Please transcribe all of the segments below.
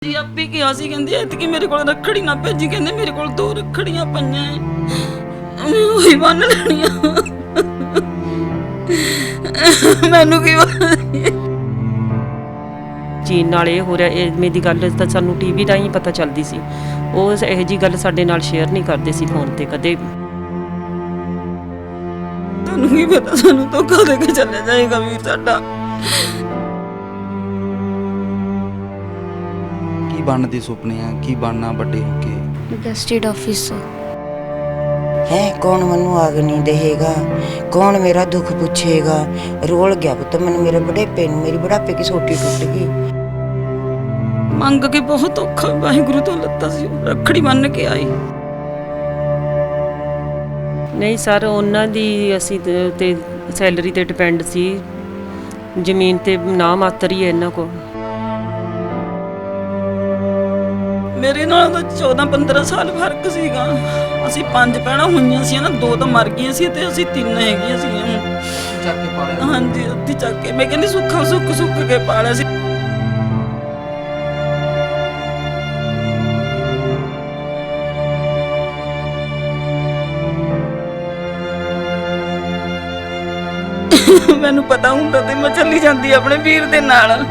ਜੀ ਆਪੇ ਕਿਹਾ ਸੀ, ਕਹਿੰਦੀ ਐਤਕੀ ਮੇਰੇ ਕੋਲ ਰੱਖੜੀ ਨਾ ਭੇਜੀ, ਕਹਿੰਦੇ ਮੇਰੇ ਕੋਲ 2 ਰੱਖੜੀਆਂ ਪਈਆਂ ਐ, ਮੈਂ ਉਹੀ ਬੰਨ ਲੈਣੀਆਂ। ਮੈਨੂੰ ਕੀ ਪਤਾ ਚੀਨ ਨਾਲ ਇਹ ਹੋ ਰਿਹਾ, ਇਵੇਂ ਦੀ ਗੱਲ ਤਾਂ ਸਾਨੂੰ ਟੀਵੀ ਰਾਹੀਂ ਪਤਾ ਚੱਲਦੀ ਸੀ। ਉਹ ਇਹੋ ਜਿਹੀ ਗੱਲ ਸਾਡੇ ਨਾਲ ਸ਼ੇਅਰ ਨਹੀਂ ਕਰਦੇ ਸੀ ਫੋਨ ਤੇ ਕਦੇ। ਤੁਹਾਨੂੰ ਕੀ ਪਤਾ ਸਾਨੂੰ ਧੋਖਾ ਦੇ ਕੇ ਚੱਲੇ ਜਾਏਗਾ ਵੀਰ ਸਾਡਾ। ਕੀ ਬਣਨ ਦੇ ਸੁਪਨੇ ਆ, ਕੀ ਬਣਨਾ ਵੱਡੇ ਹੋ ਕੇ? Gazetted officer. है कौन मनु आग नहीं देगा, कौन मेरा दुख पूछेगा। रोल गया पुत्र मैंने मेरे बुढ़ापे मेरी बुढ़ापे की सोटी टूट गई। ਮੰਗ ਕੇ ਬਹੁਤ ਔਖਾ ਵਾਹਿਗੁਰੂ ਤੋਂ ਲੱਤਾ ਸੀ, ਰੱਖੜੀ ਬੰਨ ਕੇ ਆਈ। ਨਹੀਂ ਸਰ, ਉਹਨਾਂ ਦੀ ਅਸੀਂ ਤੇ ਸੈਲਰੀ ਤੇ ਡਿਪੈਂਡ ਸੀ, ਜ਼ਮੀਨ ਤੇ ਨਾ ਮਾਤਰ ਹੀ ਹੈ ਇਹਨਾਂ ਕੋਲ। ਮੇਰੇ ਨਾਲ ਤਾਂ 14-15 ਸਾਲ ਫਰਕ ਸੀਗਾ। ਅਸੀਂ 5 ਭੈਣਾਂ ਹੋਈਆਂ ਸੀ ਨਾ, 2 ਤਾਂ ਮਰ ਗਈਆਂ ਸੀ ਤੇ ਅਸੀਂ 3 ਹੈਗੀਆਂ ਸੀਗੀਆਂ। ਚੱਕ ਕੇ ਪਾਲਿਆ? ਹਾਂਜੀ, ਅੱਧੀ ਚੱਕ ਕੇ। ਮੈਂ ਕਹਿੰਦੀ ਸੁੱਖਾਂ ਸੁੱਕ ਕੇ ਪਾਲਿਆ ਸੀ। ਮੈਨੂੰ ਪਤਾ ਹੁੰਦਾ ਤੇ ਮੈਂ ਚੱਲੀ ਜਾਂਦੀ ਆਪਣੇ ਵੀਰ ਦੇ ਨਾਲ।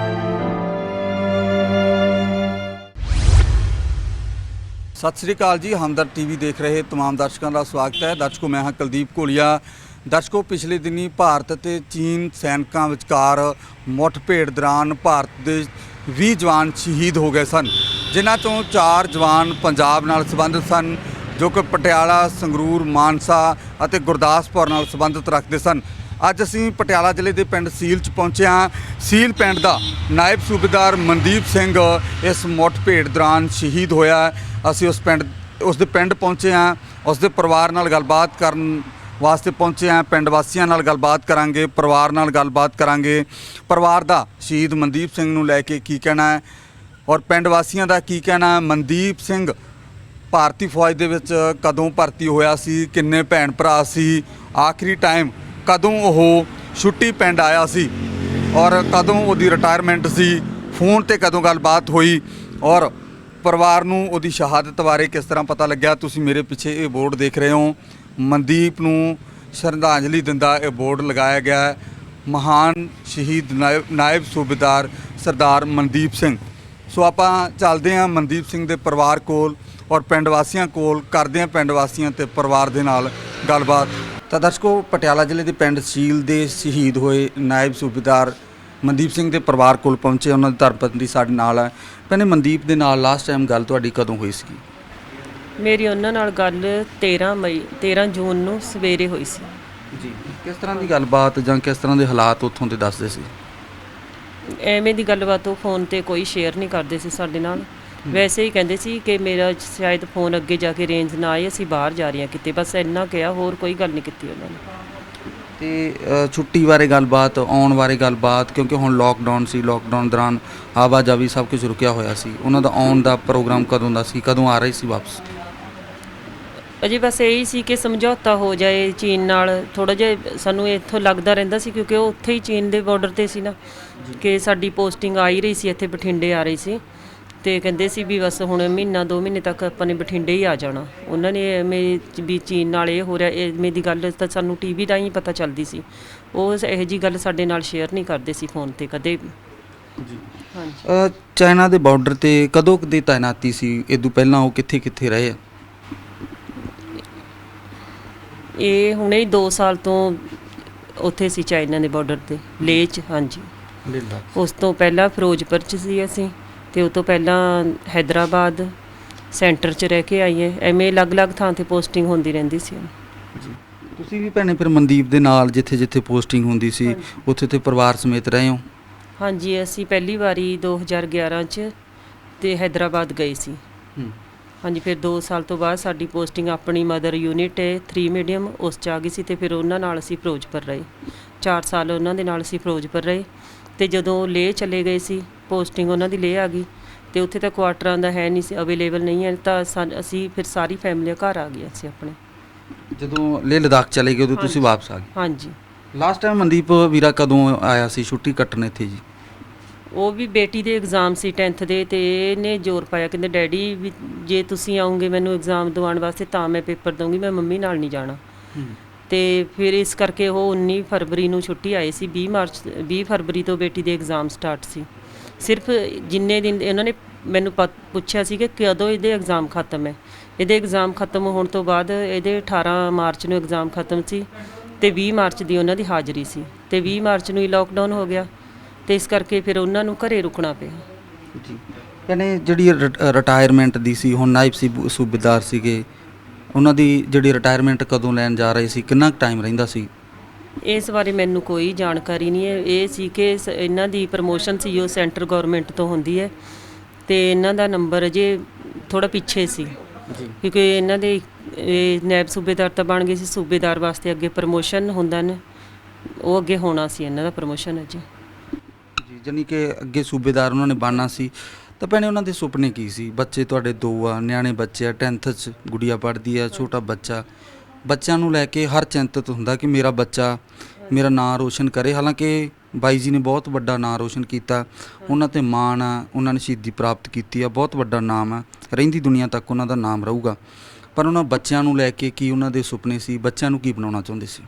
ਸਤਿ ਸ੍ਰੀ ਅਕਾਲ ਜੀ, ਹਮਦਰਦ ਟੀਵੀ ਦੇਖ ਰਹੇ तमाम ਦਰਸ਼ਕਾਂ ਦਾ ਸਵਾਗਤ ਹੈ। ਦਰਸ਼ਕੋ, ਮੈਂ ਹਾਂ ਕੁਲਦੀਪ ਘੋਲੀਆ। ਦਰਸ਼ਕੋ, ਪਿਛਲੇ ਦਿਨੀ ਭਾਰਤ ਅਤੇ ਚੀਨ ਸੈਨਿਕਾਂ ਵਿਚਕਾਰ ਮੁੱਠਭੇੜ ਦੌਰਾਨ ਭਾਰਤ ਦੇ 20 ਜਵਾਨ ਸ਼ਹੀਦ ਹੋ ਗਏ ਸਨ, ਜਿਨ੍ਹਾਂ ਤੋਂ 4 ਜਵਾਨ ਪੰਜਾਬ ਨਾਲ ਸੰਬੰਧਿਤ ਸਨ, ਜੋ ਕਿ ਪਟਿਆਲਾ, ਸੰਗਰੂਰ, ਮਾਨਸਾ ਅਤੇ ਗੁਰਦਾਸਪੁਰ ਨਾਲ ਸੰਬੰਧਿਤ ਰੱਖਦੇ ਸਨ। ਅੱਜ ਅਸੀਂ ਪਟਿਆਲਾ ਜ਼ਿਲ੍ਹੇ ਦੇ ਪਿੰਡ ਸੀਲ 'ਚ ਪਹੁੰਚੇ ਹਾਂ। ਸੀਲ ਪਿੰਡ ਦਾ ਨਾਇਬ ਸੂਬੇਦਾਰ ਮਨਦੀਪ ਸਿੰਘ ਇਸ ਮੁੱਠਭੇੜ ਦੌਰਾਨ ਸ਼ਹੀਦ ਹੋਇਆ। ਅਸੀਂ ਉਸ ਦੇ ਪਿੰਡ ਪਹੁੰਚੇ ਹਾਂ, ਉਸ ਦੇ ਪਰਿਵਾਰ ਨਾਲ ਗੱਲਬਾਤ ਕਰਨ ਵਾਸਤੇ ਪਹੁੰਚੇ ਹਾਂ। ਪਿੰਡ ਵਾਸੀਆਂ ਨਾਲ ਗੱਲਬਾਤ ਕਰਾਂਗੇ, ਪਰਿਵਾਰ ਨਾਲ ਗੱਲਬਾਤ ਕਰਾਂਗੇ। ਪਰਿਵਾਰ ਦਾ ਸ਼ਹੀਦ ਮਨਦੀਪ ਸਿੰਘ ਨੂੰ ਲੈ ਕੇ ਕੀ ਕਹਿਣਾ ਹੈ ਔਰ ਪਿੰਡ ਵਾਸੀਆਂ ਦਾ ਕੀ ਕਹਿਣਾ ਹੈ। ਮਨਦੀਪ ਸਿੰਘ ਭਾਰਤੀ ਫੌਜ ਦੇ ਵਿੱਚ ਕਦੋਂ ਭਰਤੀ ਹੋਇਆ ਸੀ, ਕਿੰਨੇ ਭੈਣ ਭਰਾ ਸੀ, ਆਖਰੀ ਟਾਈਮ ਕਦੋਂ ਉਹ ਛੁੱਟੀ ਪਿੰਡ ਆਇਆ ਸੀ ਔਰ ਕਦੋਂ ਉਹਦੀ ਰਿਟਾਇਰਮੈਂਟ ਸੀ, ਫੋਨ ਤੇ ਕਦੋਂ ਗੱਲਬਾਤ ਹੋਈ ਔਰ ਪਰਿਵਾਰ ਨੂੰ ਉਹਦੀ ਸ਼ਹਾਦਤ ਬਾਰੇ ਕਿਸ ਤਰ੍ਹਾਂ ਪਤਾ ਲੱਗਿਆ। ਤੁਸੀਂ ਮੇਰੇ ਪਿੱਛੇ ਇਹ ਬੋਰਡ ਦੇਖ ਰਹੇ ਹੋ, ਮਨਦੀਪ ਨੂੰ ਸ਼ਰਧਾਂਜਲੀ ਦਿੰਦਾ ਇਹ ਬੋਰਡ ਲਗਾਇਆ ਗਿਆ ਹੈ। ਮਹਾਨ ਸ਼ਹੀਦ ਨਾਇਬ ਸੂਬੇਦਾਰ ਸਰਦਾਰ ਮਨਦੀਪ ਸਿੰਘ। ਸੋ ਆਪਾਂ ਚੱਲਦੇ ਹਾਂ ਮਨਦੀਪ ਸਿੰਘ ਦੇ ਪਰਿਵਾਰ ਕੋਲ ਔਰ ਪਿੰਡ ਵਾਸੀਆਂ ਕੋਲ, ਕਰਦੇ ਹਾਂ ਪਿੰਡ ਵਾਸੀਆਂ ਤੇ ਪਰਿਵਾਰ ਦੇ ਨਾਲ ਗੱਲਬਾਤ। ਤਾਂ ਦਰਸ਼ਕੋ, ਪਟਿਆਲਾ ਜ਼ਿਲ੍ਹੇ ਦੇ ਪਿੰਡ ਸੀਲ ਦੇ ਸ਼ਹੀਦ ਹੋਏ ਨਾਇਬ ਸੂਬੇਦਾਰ ਮਨਦੀਪ ਸਿੰਘ ਦੇ ਪਰਿਵਾਰ ਕੋਲ ਪਹੁੰਚੇ। ਉਹਨਾਂ ਦੀ ਧਰਮਪਤਨੀ ਸਾਡੇ ਨਾਲ ਹੈ। ਭੈਣੇ, ਮਨਦੀਪ ਦੇ ਨਾਲ ਲਾਸਟ ਟਾਈਮ ਗੱਲ ਤੁਹਾਡੀ ਕਦੋਂ ਹੋਈ ਸੀ? ਮੇਰੀ ਉਹਨਾਂ ਨਾਲ ਗੱਲ 13 ਜੂਨ ਨੂੰ ਸਵੇਰੇ ਹੋਈ ਸੀ ਜੀ। ਕਿਸ ਤਰ੍ਹਾਂ ਦੀ ਗੱਲਬਾਤ ਜਾਂ ਕਿਸ ਤਰ੍ਹਾਂ ਦੇ ਹਾਲਾਤ ਉੱਥੋਂ ਦੇ ਦੱਸਦੇ ਸੀ? ਐਵੇਂ ਦੀ ਗੱਲਬਾਤ ਉਹ ਫੋਨ ਤੇ ਕੋਈ ਸ਼ੇਅਰ ਨਹੀਂ ਕਰਦੇ ਸੀ ਸਾਡੇ ਨਾਲ। ਵੈਸੇ ਹੀ ਕਹਿੰਦੇ ਸੀ ਕਿ ਮੇਰਾ ਸ਼ਾਇਦ ਫੋਨ ਅੱਗੇ ਜਾ ਕੇ ਰੇਂਜ ਨਾ ਆਏ, ਅਸੀਂ ਬਾਹਰ ਜਾ ਰਹੇ ਹਾਂ ਕਿਤੇ, ਬਸ ਇੰਨਾ ਕਿਹਾ, ਹੋਰ ਕੋਈ ਗੱਲ ਨਹੀਂ ਕੀਤੀ ਉਹਨਾਂ ਨੇ। ਤੇ ਛੁੱਟੀ ਬਾਰੇ ਗੱਲਬਾਤ, ਆਉਣ ਬਾਰੇ ਗੱਲਬਾਤ, ਕਿਉਂਕਿ ਹੁਣ ਲੋਕਡਾਊਨ ਸੀ, ਲੋਕਡਾਊਨ ਦੌਰਾਨ ਆਵਾਜਾਈ ਸਭ ਕੁਝ ਰੁਕਿਆ ਹੋਇਆ ਸੀ। ਉਹਨਾਂ ਦਾ ਆਉਣ ਦਾ ਪ੍ਰੋਗਰਾਮ ਕਦੋਂ ਦਾ ਸੀ, ਕਦੋਂ ਆ ਰਹੀ ਸੀ ਵਾਪਸ? ਅਜੇ ਬਸ ਇਹੀ ਸੀ ਕਿ ਸਮਝੌਤਾ ਹੋ ਜਾਏ ਚੀਨ ਨਾਲ। ਥੋੜ੍ਹਾ ਜਿਹਾ ਸਾਨੂੰ ਇੱਥੋਂ ਲੱਗਦਾ ਰਹਿੰਦਾ ਸੀ, ਕਿਉਂਕਿ ਉਹ ਉੱਥੇ ਹੀ ਚੀਨ ਦੇ ਬਾਰਡਰ 'ਤੇ ਸੀ ਨਾ, ਕਿ ਸਾਡੀ ਪੋਸਟਿੰਗ ਆ ਹੀ ਰਹੀ ਸੀ, ਇੱਥੇ ਬਠਿੰਡੇ ਆ ਰਹੀ ਸੀ। ਅਤੇ ਕਹਿੰਦੇ ਸੀ ਵੀ ਬਸ ਹੁਣ ਮਹੀਨਾ 2 ਮਹੀਨੇ ਤੱਕ ਆਪਾਂ ਨੇ ਬਠਿੰਡੇ ਹੀ ਆ ਜਾਣਾ। ਉਹਨਾਂ ਨੇ ਐਵੇਂ ਵੀ ਚੀਨ ਨਾਲ ਇਹ ਹੋ ਰਿਹਾ, ਇਵੇਂ ਦੀ ਗੱਲ ਤਾਂ ਸਾਨੂੰ ਟੀਵੀ ਰਾਹੀਂ ਪਤਾ ਚੱਲਦੀ ਸੀ। ਉਹ ਇਹੋ ਜਿਹੀ ਗੱਲ ਸਾਡੇ ਨਾਲ ਸ਼ੇਅਰ ਨਹੀਂ ਕਰਦੇ ਸੀ ਫੋਨ ਤੇ ਕਦੇ ਜੀ। ਹਾਂਜੀ। ਚਾਈਨਾ ਦੇ ਬਾਰਡਰ 'ਤੇ ਕਦੋਂ ਦੀ ਤਾਇਨਾਤੀ ਸੀ? ਇਦੋਂ ਪਹਿਲਾਂ ਉਹ ਕਿੱਥੇ ਕਿੱਥੇ ਰਹੇ ਆ? ਇਹ ਹੁਣੇ ਹੀ 2 ਸਾਲ ਤੋਂ ਉੱਥੇ ਸੀ ਚਾਈਨਾ ਦੇ ਬਾਰਡਰ 'ਤੇ, ਲੇਹ 'ਚ। ਹਾਂਜੀ। ਉਸ ਤੋਂ ਪਹਿਲਾਂ ਫਿਰੋਜ਼ਪੁਰ 'ਚ ਸੀ ਅਸੀਂ, ਅਤੇ ਉਹ ਤੋਂ ਪਹਿਲਾਂ ਹੈਦਰਾਬਾਦ ਸੈਂਟਰ 'ਚ ਰਹਿ ਕੇ ਆਈ ਹੈ। ਐਵੇਂ ਅਲੱਗ-ਅਲੱਗ ਥਾਂ 'ਤੇ ਪੋਸਟਿੰਗ ਹੁੰਦੀ ਰਹਿੰਦੀ ਸੀ ਜੀ। ਤੁਸੀਂ ਵੀ ਭੈਣੇ ਫਿਰ ਮਨਦੀਪ ਦੇ ਨਾਲ ਜਿੱਥੇ ਜਿੱਥੇ ਪੋਸਟਿੰਗ ਹੁੰਦੀ ਸੀ ਉੱਥੇ ਤੇ ਪਰਿਵਾਰ ਸਮੇਤ ਰਹੇ ਹੋ? ਹਾਂਜੀ, ਅਸੀਂ ਪਹਿਲੀ ਵਾਰੀ 2011 'ਚ ਤੇ ਹੈਦਰਾਬਾਦ ਗਏ ਸੀ। ਹਾਂਜੀ, ਫਿਰ 2 ਸਾਲ ਤੋਂ ਬਾਅਦ ਸਾਡੀ ਪੋਸਟਿੰਗ ਆਪਣੀ ਮਦਰ ਯੂਨਿਟ ਹੈ 3 ਮੀਡੀਅਮ, ਉਸ 'ਚ ਆ ਗਈ ਸੀ। ਅਤੇ ਫਿਰ ਉਹਨਾਂ ਨਾਲ ਅਸੀਂ ਫਿਰੋਜ਼ਪੁਰ ਰਹੇ, 4 ਸਾਲ ਉਹਨਾਂ ਦੇ ਨਾਲ ਅਸੀਂ ਫਿਰੋਜ਼ਪੁਰ ਰਹੇ। ਅਤੇ ਜਦੋਂ ਲੇਹ ਚਲੇ ਗਏ ਸੀ, ਪੋਸਟਿੰਗ ਉਹਨਾਂ ਦੀ ਲੇਹ ਆ ਗਈ, ਅਤੇ ਉੱਥੇ ਤਾਂ ਕੁਆਟਰਾਂ ਦਾ ਹੈ ਨਹੀਂ ਸੀ, ਅਵੇਲੇਬਲ ਨਹੀਂ ਹੈ, ਤਾਂ ਅਸੀਂ ਫਿਰ ਸਾਰੀ ਫੈਮਿਲੀ ਘਰ ਆ ਗਏ ਸੀ ਆਪਣੇ। ਜਦੋਂ ਲੇਹ ਲਦਾਖ ਚਲੇ ਗਏ ਉਦੋਂ ਤੁਸੀਂ ਵਾਪਸ ਆ ਗਏ? ਹਾਂਜੀ। ਲਾਸਟ ਟਾਈਮ ਮਨਦੀਪ ਵੀਰਾ ਕਦੋਂ ਆਇਆ ਸੀ ਛੁੱਟੀ ਕੱਟਣ ਇੱਥੇ ਜੀ? ਉਹ ਵੀ ਬੇਟੀ ਦੇ ਐਗਜ਼ਾਮ ਸੀ 10th ਦੇ, ਤੇ ਇਹਨੇ ਜ਼ੋਰ ਪਾਇਆ, ਕਹਿੰਦੇ ਡੈਡੀ ਵੀ ਜੇ ਤੁਸੀਂ ਆਉਂਗੇ ਮੈਨੂੰ ਐਗਜ਼ਾਮ ਦਿਵਾਉਣ ਵਾਸਤੇ ਤਾਂ ਮੈਂ ਪੇਪਰ ਦਊਂਗੀ, ਮੈਂ ਮੰਮੀ ਨਾਲ ਨਹੀਂ ਜਾਣਾ। ਤੇ ਫਿਰ ਇਸ ਕਰਕੇ ਉਹ 19 ਫਰਵਰੀ ਨੂੰ ਛੁੱਟੀ ਆਈ ਸੀ। 20 ਫਰਵਰੀ ਤੋਂ ਬੇਟੀ ਦੇ ਐਗਜ਼ਾਮ ਸਟਾਰਟ ਸੀ। ਸਿਰਫ ਜਿੰਨੇ ਦਿਨ ਇਹਨਾਂ ਨੇ ਮੈਨੂੰ ਪੁੱਛਿਆ ਸੀ ਕਿ ਕਦੋਂ ਇਹਦੇ ਐਗਜ਼ਾਮ ਖਤਮ ਹੈ। ਇਹਦੇ ਐਗਜ਼ਾਮ ਖਤਮ ਹੋਣ ਤੋਂ ਬਾਅਦ ਇਹਦੇ 18 ਮਾਰਚ ਨੂੰ ਐਗਜ਼ਾਮ ਖਤਮ ਸੀ ਤੇ 20 ਮਾਰਚ ਦੀ ਉਹਨਾਂ ਦੀ ਹਾਜ਼ਰੀ ਸੀ, ਤੇ 20 ਮਾਰਚ ਨੂੰ ਹੀ ਲੋਕਡਾਊਨ ਹੋ ਗਿਆ, ਤੇ ਇਸ ਕਰਕੇ ਫਿਰ ਉਹਨਾਂ ਨੂੰ ਘਰੇ ਰੁਕਣਾ ਪਿਆ। ਜੀ ਕਹਿੰਦੇ ਜਿਹੜੀ ਰਿਟਾਇਰਮੈਂਟ ਦੀ ਸੀ, ਹੁਣ ਨਾਇਬ ਸੂਬੇਦਾਰ ਸੀਗੇ, ਉਹਨਾਂ ਦੀ ਜਿਹੜੀ ਰਿਟਾਇਰਮੈਂਟ ਕਦੋਂ ਲੈਣ ਜਾ ਰਹੇ ਸੀ, ਕਿੰਨਾ ਟਾਈਮ ਰਹਿੰਦਾ ਸੀ? ਇਸ ਬਾਰੇ ਮੈਨੂੰ ਕੋਈ ਜਾਣਕਾਰੀ ਨਹੀਂ ਹੈ। ਇਹ ਸੀ ਕਿ ਇਹਨਾਂ ਦੀ ਪ੍ਰਮੋਸ਼ਨ ਸੀ, ਉਹ ਸੈਂਟਰ ਗਵਰਨਮੈਂਟ ਤੋਂ ਹੁੰਦੀ ਹੈ, ਤੇ ਇਹਨਾਂ ਦਾ ਨੰਬਰ ਅਜੇ ਥੋੜਾ ਪਿੱਛੇ ਸੀ ਕਿਉਂਕਿ ਇਹਨਾਂ ਦੇ ਨਾਇਬ ਸੂਬੇਦਾਰ ਤਾਂ ਬਣ ਗਏ ਸੀ, ਸੂਬੇਦਾਰ ਵਾਸਤੇ ਅੱਗੇ ਪ੍ਰਮੋਸ਼ਨ ਹੁੰਦਾ ਨੇ, ਉਹ ਅੱਗੇ ਹੋਣਾ ਸੀ ਇਹਨਾਂ ਦਾ ਪ੍ਰਮੋਸ਼ਨ ਅਜੇ। ਜੀ ਜਾਨੀ ਕਿ ਅੱਗੇ ਸੂਬੇਦਾਰ ਉਹਨਾਂ ਨੇ ਬਣਨਾ ਸੀ। ਤਾਂ ਭੈਣੇ ਉਹਨਾਂ ਦੇ ਸੁਪਨੇ ਕੀ ਸੀ? ਬੱਚੇ ਤੁਹਾਡੇ 2 ਆ, ਨਿਆਣੇ ਬੱਚੇ ਆ, 10th 'ਚ ਗੁੜੀਆ ਪੜ੍ਹਦੀ ਆ, ਛੋਟਾ ਬੱਚਾ। ਬੱਚਿਆਂ ਨੂੰ ਲੈ ਕੇ ਹਰ ਚਿੰਤਤ ਹੁੰਦਾ ਕਿ ਮੇਰਾ ਬੱਚਾ ਮੇਰਾ ਨਾਂ ਰੋਸ਼ਨ ਕਰੇ। ਹਾਲਾਂਕਿ ਬਾਈ ਜੀ ਨੇ ਬਹੁਤ ਵੱਡਾ ਨਾਂ ਰੋਸ਼ਨ ਕੀਤਾ, ਉਹਨਾਂ 'ਤੇ ਮਾਣ ਆ, ਉਹਨਾਂ ਨੇ ਸ਼ਹੀਦੀ ਪ੍ਰਾਪਤ ਕੀਤੀ ਆ, ਬਹੁਤ ਵੱਡਾ ਨਾਮ ਆ, ਰਹਿੰਦੀ ਦੁਨੀਆ ਤੱਕ ਉਹਨਾਂ ਦਾ ਨਾਮ ਰਹੂਗਾ। ਪਰ ਉਹਨਾਂ ਬੱਚਿਆਂ ਨੂੰ ਲੈ ਕੇ ਕੀ ਉਹਨਾਂ ਦੇ ਸੁਪਨੇ ਸੀ? ਬੱਚਿਆਂ ਨੂੰ ਕੀ ਬਣਾਉਣਾ ਚਾਹੁੰਦੇ ਸੀ?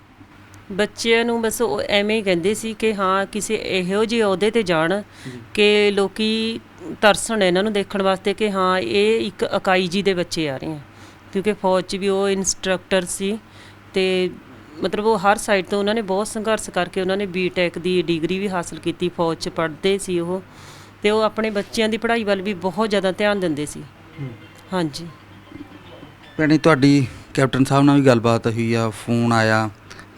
ਬੱਚਿਆਂ ਨੂੰ ਬਸ ਉਹ ਐਵੇਂ ਹੀ ਕਹਿੰਦੇ ਸੀ ਕਿ ਹਾਂ ਕਿਸੇ ਇਹੋ ਜਿਹੇ ਅਹੁਦੇ 'ਤੇ ਜਾਣ ਕਿ ਲੋਕੀ ਤਰਸਣ ਇਹਨਾਂ ਨੂੰ ਦੇਖਣ ਵਾਸਤੇ ਕਿ ਹਾਂ ਇਹ ਇੱਕ ਇਕਾਈ ਜੀ ਦੇ ਬੱਚੇ ਆ ਰਹੇ ਆ, ਕਿਉਂਕਿ ਫੌਜ 'ਚ ਵੀ ਉਹ ਇੰਸਟਰਕਟਰ ਸੀ, ਤੇ ਮਤਲਬ ਉਹ ਹਰ ਸਾਈਡ ਤੋਂ ਉਹਨਾਂ ਨੇ ਬਹੁਤ ਸੰਘਰਸ਼ ਕਰਕੇ ਉਹਨਾਂ ਨੇ B.Tech ਦੀ ਡਿਗਰੀ ਵੀ ਹਾਸਲ ਕੀਤੀ, ਫੌਜ 'ਚ ਪੜ੍ਹਦੇ ਸੀ ਉਹ, ਤੇ ਉਹ ਆਪਣੇ ਬੱਚਿਆਂ ਦੀ ਪੜ੍ਹਾਈ ਵੱਲ ਵੀ ਬਹੁਤ ਜ਼ਿਆਦਾ ਧਿਆਨ ਦਿੰਦੇ ਸੀ। ਹਾਂਜੀ ਭੈਣੇ ਤੁਹਾਡੀ ਕੈਪਟਨ ਸਾਹਿਬ ਨਾਲ ਵੀ ਗੱਲਬਾਤ ਹੋਈ ਆ, ਫੋਨ ਆਇਆ,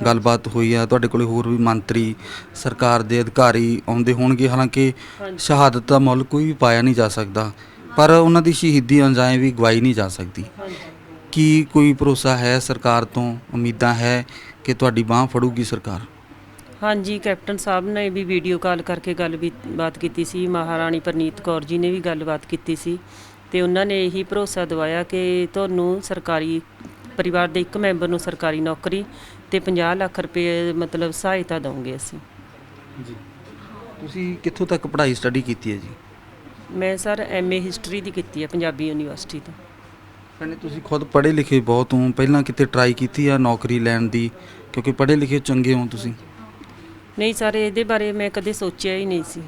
ਗੱਲਬਾਤ ਹੋਈ ਆ, ਤੁਹਾਡੇ ਕੋਲੇ ਹੋਰ ਵੀ ਮੰਤਰੀ ਸਰਕਾਰ ਦੇ ਅਧਿਕਾਰੀ ਆਉਂਦੇ ਹੋਣਗੇ। ਹਾਲਾਂਕਿ ਸ਼ਹਾਦਤ ਦਾ ਮੁੱਲ ਕੋਈ ਵੀ ਪਾਇਆ ਨਹੀਂ ਜਾ ਸਕਦਾ, ਪਰ ਉਹਨਾਂ ਦੀ ਸ਼ਹੀਦੀ ਅੰਜਾਮ ਵੀ ਗਵਾਈ ਨਹੀਂ ਜਾ ਸਕਦੀ। ਕੀ ਕੋਈ ਭਰੋਸਾ ਹੈ ਸਰਕਾਰ ਤੋਂ, ਉਮੀਦਾਂ ਹੈ ਕਿ ਤੁਹਾਡੀ ਬਾਂਹ ਫੜੂਗੀ ਸਰਕਾਰ? ਹਾਂਜੀ, ਕੈਪਟਨ ਸਾਹਿਬ ਨੇ ਵੀ ਵੀਡੀਓ ਕਾਲ ਕਰਕੇ ਗੱਲਬਾਤ ਕੀਤੀ ਸੀ, ਮਹਾਰਾਣੀ ਪ੍ਰਨੀਤ ਕੌਰ ਜੀ ਨੇ ਵੀ ਗੱਲਬਾਤ ਕੀਤੀ ਸੀ, ਤੇ ਉਹਨਾਂ ਨੇ ਇਹੀ ਭਰੋਸਾ ਦਿਵਾਇਆ ਕਿ ਤੁਹਾਨੂੰ ਸਰਕਾਰੀ ਪਰਿਵਾਰ ਦੇ ਇੱਕ ਮੈਂਬਰ ਨੂੰ ਸਰਕਾਰੀ ਨੌਕਰੀ ਤੇ 50 ਲੱਖ ਰੁਪਏ ਮਤਲਬ ਸਹਾਇਤਾ ਦਵਾਂਗੇ ਅਸੀਂ। ਜੀ ਤੁਸੀਂ ਕਿੱਥੋਂ ਤੱਕ ਪੜ੍ਹਾਈ ਸਟੱਡੀ ਕੀਤੀ ਹੈ ਜੀ? ਮੈਂ ਸਰ MA ਹਿਸਟਰੀ ਦੀ ਕੀਤੀ ਹੈ ਪੰਜਾਬੀ ਯੂਨੀਵਰਸਿਟੀ ਤੋਂ। ਭੈਣੇ ਤੁਸੀਂ ਖੁਦ ਪੜ੍ਹੇ ਲਿਖੇ ਬਹੁਤ ਹੋ, ਪਹਿਲਾਂ ਕਿਤੇ ਟਰਾਈ ਕੀਤੀ ਆ ਨੌਕਰੀ ਲੈਣ ਦੀ, ਕਿਉਂਕਿ ਪੜ੍ਹੇ ਲਿਖੇ ਚੰਗੇ ਹੋ ਤੁਸੀਂ? ਨਹੀਂ ਸਰ, ਇਹਦੇ ਬਾਰੇ ਮੈਂ ਕਦੇ ਸੋਚਿਆ ਹੀ ਨਹੀਂ ਸੀ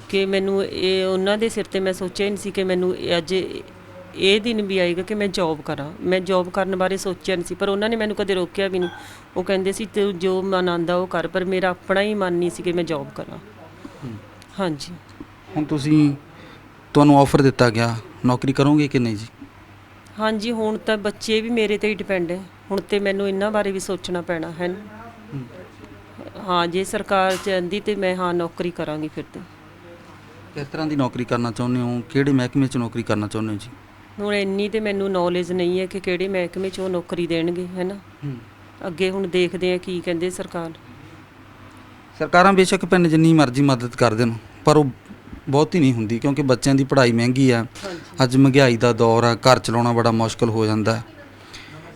ਕਿ ਮੈਨੂੰ ਇਹ ਉਹਨਾਂ ਦੇ ਸਿਰ ਤੇ ਮੈਂ ਸੋਚਿਆ ਹੀ ਨਹੀਂ ਸੀ ਕਿ ਮੈਨੂੰ ਅੱਜ ਇਹ ਦਿਨ ਵੀ ਆਏਗਾ ਕਿ ਮੈਂ ਜੌਬ ਕਰਾਂ। ਮੈਂ ਜੌਬ ਕਰਨ ਬਾਰੇ ਸੋਚਿਆ ਨਹੀਂ ਸੀ, ਪਰ ਉਹਨਾਂ ਨੇ ਮੈਨੂੰ ਕਦੇ ਰੋਕਿਆ ਵੀ ਨਹੀਂ। ਉਹ ਕਹਿੰਦੇ ਸੀ ਤੂੰ ਜੋ ਮਨ ਆਉਂਦਾ ਉਹ ਕਰ, ਪਰ ਮੇਰਾ ਆਪਣਾ ਹੀ ਮਨ ਨਹੀਂ ਸੀ ਕਿ ਮੈਂ ਜੌਬ ਕਰਾਂ। ਹਾਂਜੀ ਹੁਣ ਤੁਹਾਨੂੰ ਆਫਰ ਦਿੱਤਾ ਗਿਆ, ਨੌਕਰੀ ਕਰੋਗੇ ਕਿ ਨਹੀਂ ਜੀ? ਹਾਂਜੀ, ਹੁਣ ਤਾਂ ਬੱਚੇ ਵੀ ਮੇਰੇ ਤੇ ਹੀ ਡਿਪੈਂਡ ਹੈ, ਹੁਣ ਤੇ ਮੈਨੂੰ ਇਹਨਾਂ ਬਾਰੇ ਵੀ ਸੋਚਣਾ ਪੈਣਾ ਹੈ ਨਾ। ਹਾਂ, ਜੇ ਸਰਕਾਰ ਚਾਹੁੰਦੀ ਤੇ ਮੈਂ ਹਾਂ ਨੌਕਰੀ ਕਰਾਂਗੀ ਫਿਰ ਤੇ। ਕਿਸ ਤਰ੍ਹਾਂ ਦੀ ਨੌਕਰੀ ਕਰਨਾ ਚਾਹੁੰਦੇ ਹੋ? ਕਿਹੜੇ ਮਹਿਕਮੇ 'ਚ ਨੌਕਰੀ ਕਰਨਾ ਚਾਹੁੰਦੇ ਹੋ ਜੀ? ਹੁਣ ਇੰਨੀ ਤੇ ਮੈਨੂੰ ਨੌਲੇਜ ਨਹੀਂ ਹੈ ਕਿ ਕਿਹੜੇ ਮਹਿਕਮੇ 'ਚ ਉਹ ਨੌਕਰੀ ਦੇਣਗੇ, ਹੈ ਨਾ। ਅੱਗੇ ਹੁਣ ਦੇਖਦੇ ਆ ਕੀ ਕਹਿੰਦੇ ਸਰਕਾਰਾਂ ਬੇਸ਼ੱਕ ਭੈਣ ਜਿੰਨੀ ਮਰਜ਼ੀ ਮਦਦ ਕਰ ਦੇਣ, ਪਰ ਉਹ ਬਹੁਤੀ ਨਹੀਂ ਹੁੰਦੀ, ਕਿਉਂਕਿ ਬੱਚਿਆਂ ਦੀ ਪੜ੍ਹਾਈ ਮਹਿੰਗੀ ਆ, ਅੱਜ ਮਹਿੰਗਾਈ ਦਾ ਦੌਰ ਆ, ਘਰ ਚਲਾਉਣਾ ਬੜਾ ਮੁਸ਼ਕਲ ਹੋ ਜਾਂਦਾ।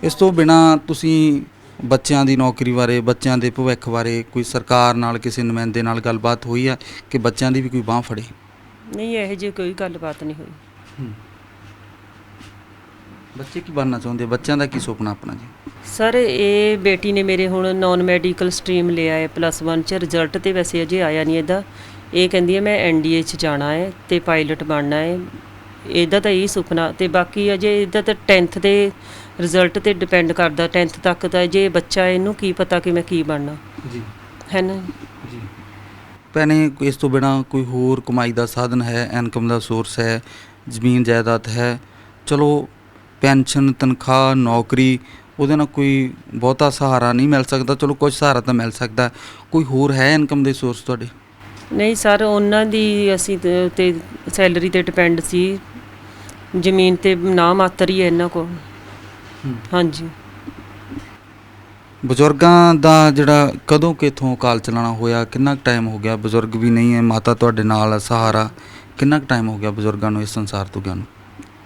ਇਸ ਤੋਂ ਬਿਨਾਂ ਤੁਸੀਂ ਬੱਚਿਆਂ ਦੀ ਨੌਕਰੀ ਬਾਰੇ, ਬੱਚਿਆਂ ਦੇ ਭਵਿੱਖ ਬਾਰੇ ਕੋਈ ਸਰਕਾਰ ਨਾਲ ਕਿਸੇ ਨੁਮਾਇੰਦੇ ਨਾਲ ਗੱਲਬਾਤ ਹੋਈ ਆ ਕਿ ਬੱਚਿਆਂ ਦੀ ਵੀ ਕੋਈ ਬਾਂਹ ਫੜੇ? ਨਹੀਂ, ਇਹੋ ਜਿਹੀ ਕੋਈ ਗੱਲਬਾਤ ਨਹੀਂ ਹੋਈ। ਬੱਚੇ ਕੀ ਬਣਨਾ ਚਾਹੁੰਦੇ? ਬੱਚਿਆਂ ਦਾ ਕੀ ਸੁਪਨਾ ਆਪਣਾ ਜੀ? ਸਰ, ਇਹ ਬੇਟੀ ਨੇ ਮੇਰੇ ਹੁਣ ਨੌਨ ਮੈਡੀਕਲ ਸਟਰੀਮ ਲਿਆ ਹੈ +1 'ਚ, ਰਿਜ਼ਲਟ ਤੇ ਵੈਸੇ ਅਜੇ ਆਇਆ ਨਹੀਂ ਇਹਦਾ। ਇਹ ਕਹਿੰਦੀ ਹੈ ਮੈਂ NDA 'ਚ ਜਾਣਾ ਹੈ ਤੇ ਪਾਇਲਟ ਬਣਨਾ ਹੈ, ਇਹਦਾ ਤਾਂ ਇਹੀ ਸੁਪਨਾ। ਤੇ ਬਾਕੀ ਅਜੇ ਇਹਦਾ ਤਾਂ 10th ਦੇ ਰਿਜ਼ਲਟ ਤੇ ਡਿਪੈਂਡ ਕਰਦਾ, 10th ਤੱਕ ਤਾਂ ਜੇ ਬੱਚਾ, ਇਹਨੂੰ ਕੀ ਪਤਾ ਕਿ ਮੈਂ ਕੀ ਬਣਨਾ ਜੀ, ਹੈ ਨਾ ਜੀ। ਭੈਣੇ ਇਸ ਤੋਂ ਬਿਨਾਂ ਕੋਈ ਹੋਰ ਕਮਾਈ ਦਾ ਸਾਧਨ ਹੈ, ਇਨਕਮ ਦਾ ਸੋਰਸ ਹੈ, ਜ਼ਮੀਨ ਜਾਇਦਾਦ ਹੈ? ਚਲੋ ਪੈਨਸ਼ਨ, ਤਨਖਾਹ, ਨੌਕਰੀ, ਉਹਦੇ ਨਾਲ ਕੋਈ ਬਹੁਤਾ ਸਹਾਰਾ ਨਹੀਂ ਮਿਲ ਸਕਦਾ, ਚਲੋ ਕੁਝ ਸਹਾਰਾ ਤਾਂ ਮਿਲ ਸਕਦਾ। ਕੋਈ ਹੋਰ ਹੈ ਇਨਕਮ ਦੇ ਸੋਰਸ ਤੁਹਾਡੇ? ਨਹੀਂ ਸਰ, ਉਹਨਾਂ ਦੀ ਅਸੀਂ ਤੇ ਸੈਲਰੀ ਤੇ ਡਿਪੈਂਡ ਸੀ, ਜ਼ਮੀਨ ਤੇ ਨਾ ਮਾਤਰ ਹੀ ਹੈ ਇਹਨਾਂ ਕੋਲ। ਹਾਂਜੀ। ਬਜ਼ੁਰਗਾਂ ਦਾ ਜਿਹੜਾ ਕਦੋਂ ਕਿੱਥੋਂ ਕਾਲ ਚਲਾਣਾ ਹੋਇਆ, ਕਿੰਨਾ ਕੁ ਟਾਈਮ ਹੋ ਗਿਆ? ਬਜ਼ੁਰਗ ਵੀ ਨਹੀਂ ਹੈ, ਮਾਤਾ ਤੁਹਾਡੇ ਨਾਲ ਆ, ਸਹਾਰਾ। ਕਿੰਨਾ ਕੁ ਟਾਈਮ ਹੋ ਗਿਆ ਬਜ਼ੁਰਗਾਂ ਨੂੰ ਇਸ ਸੰਸਾਰ ਤੋਂ ਗਿਆ ਨੂੰ?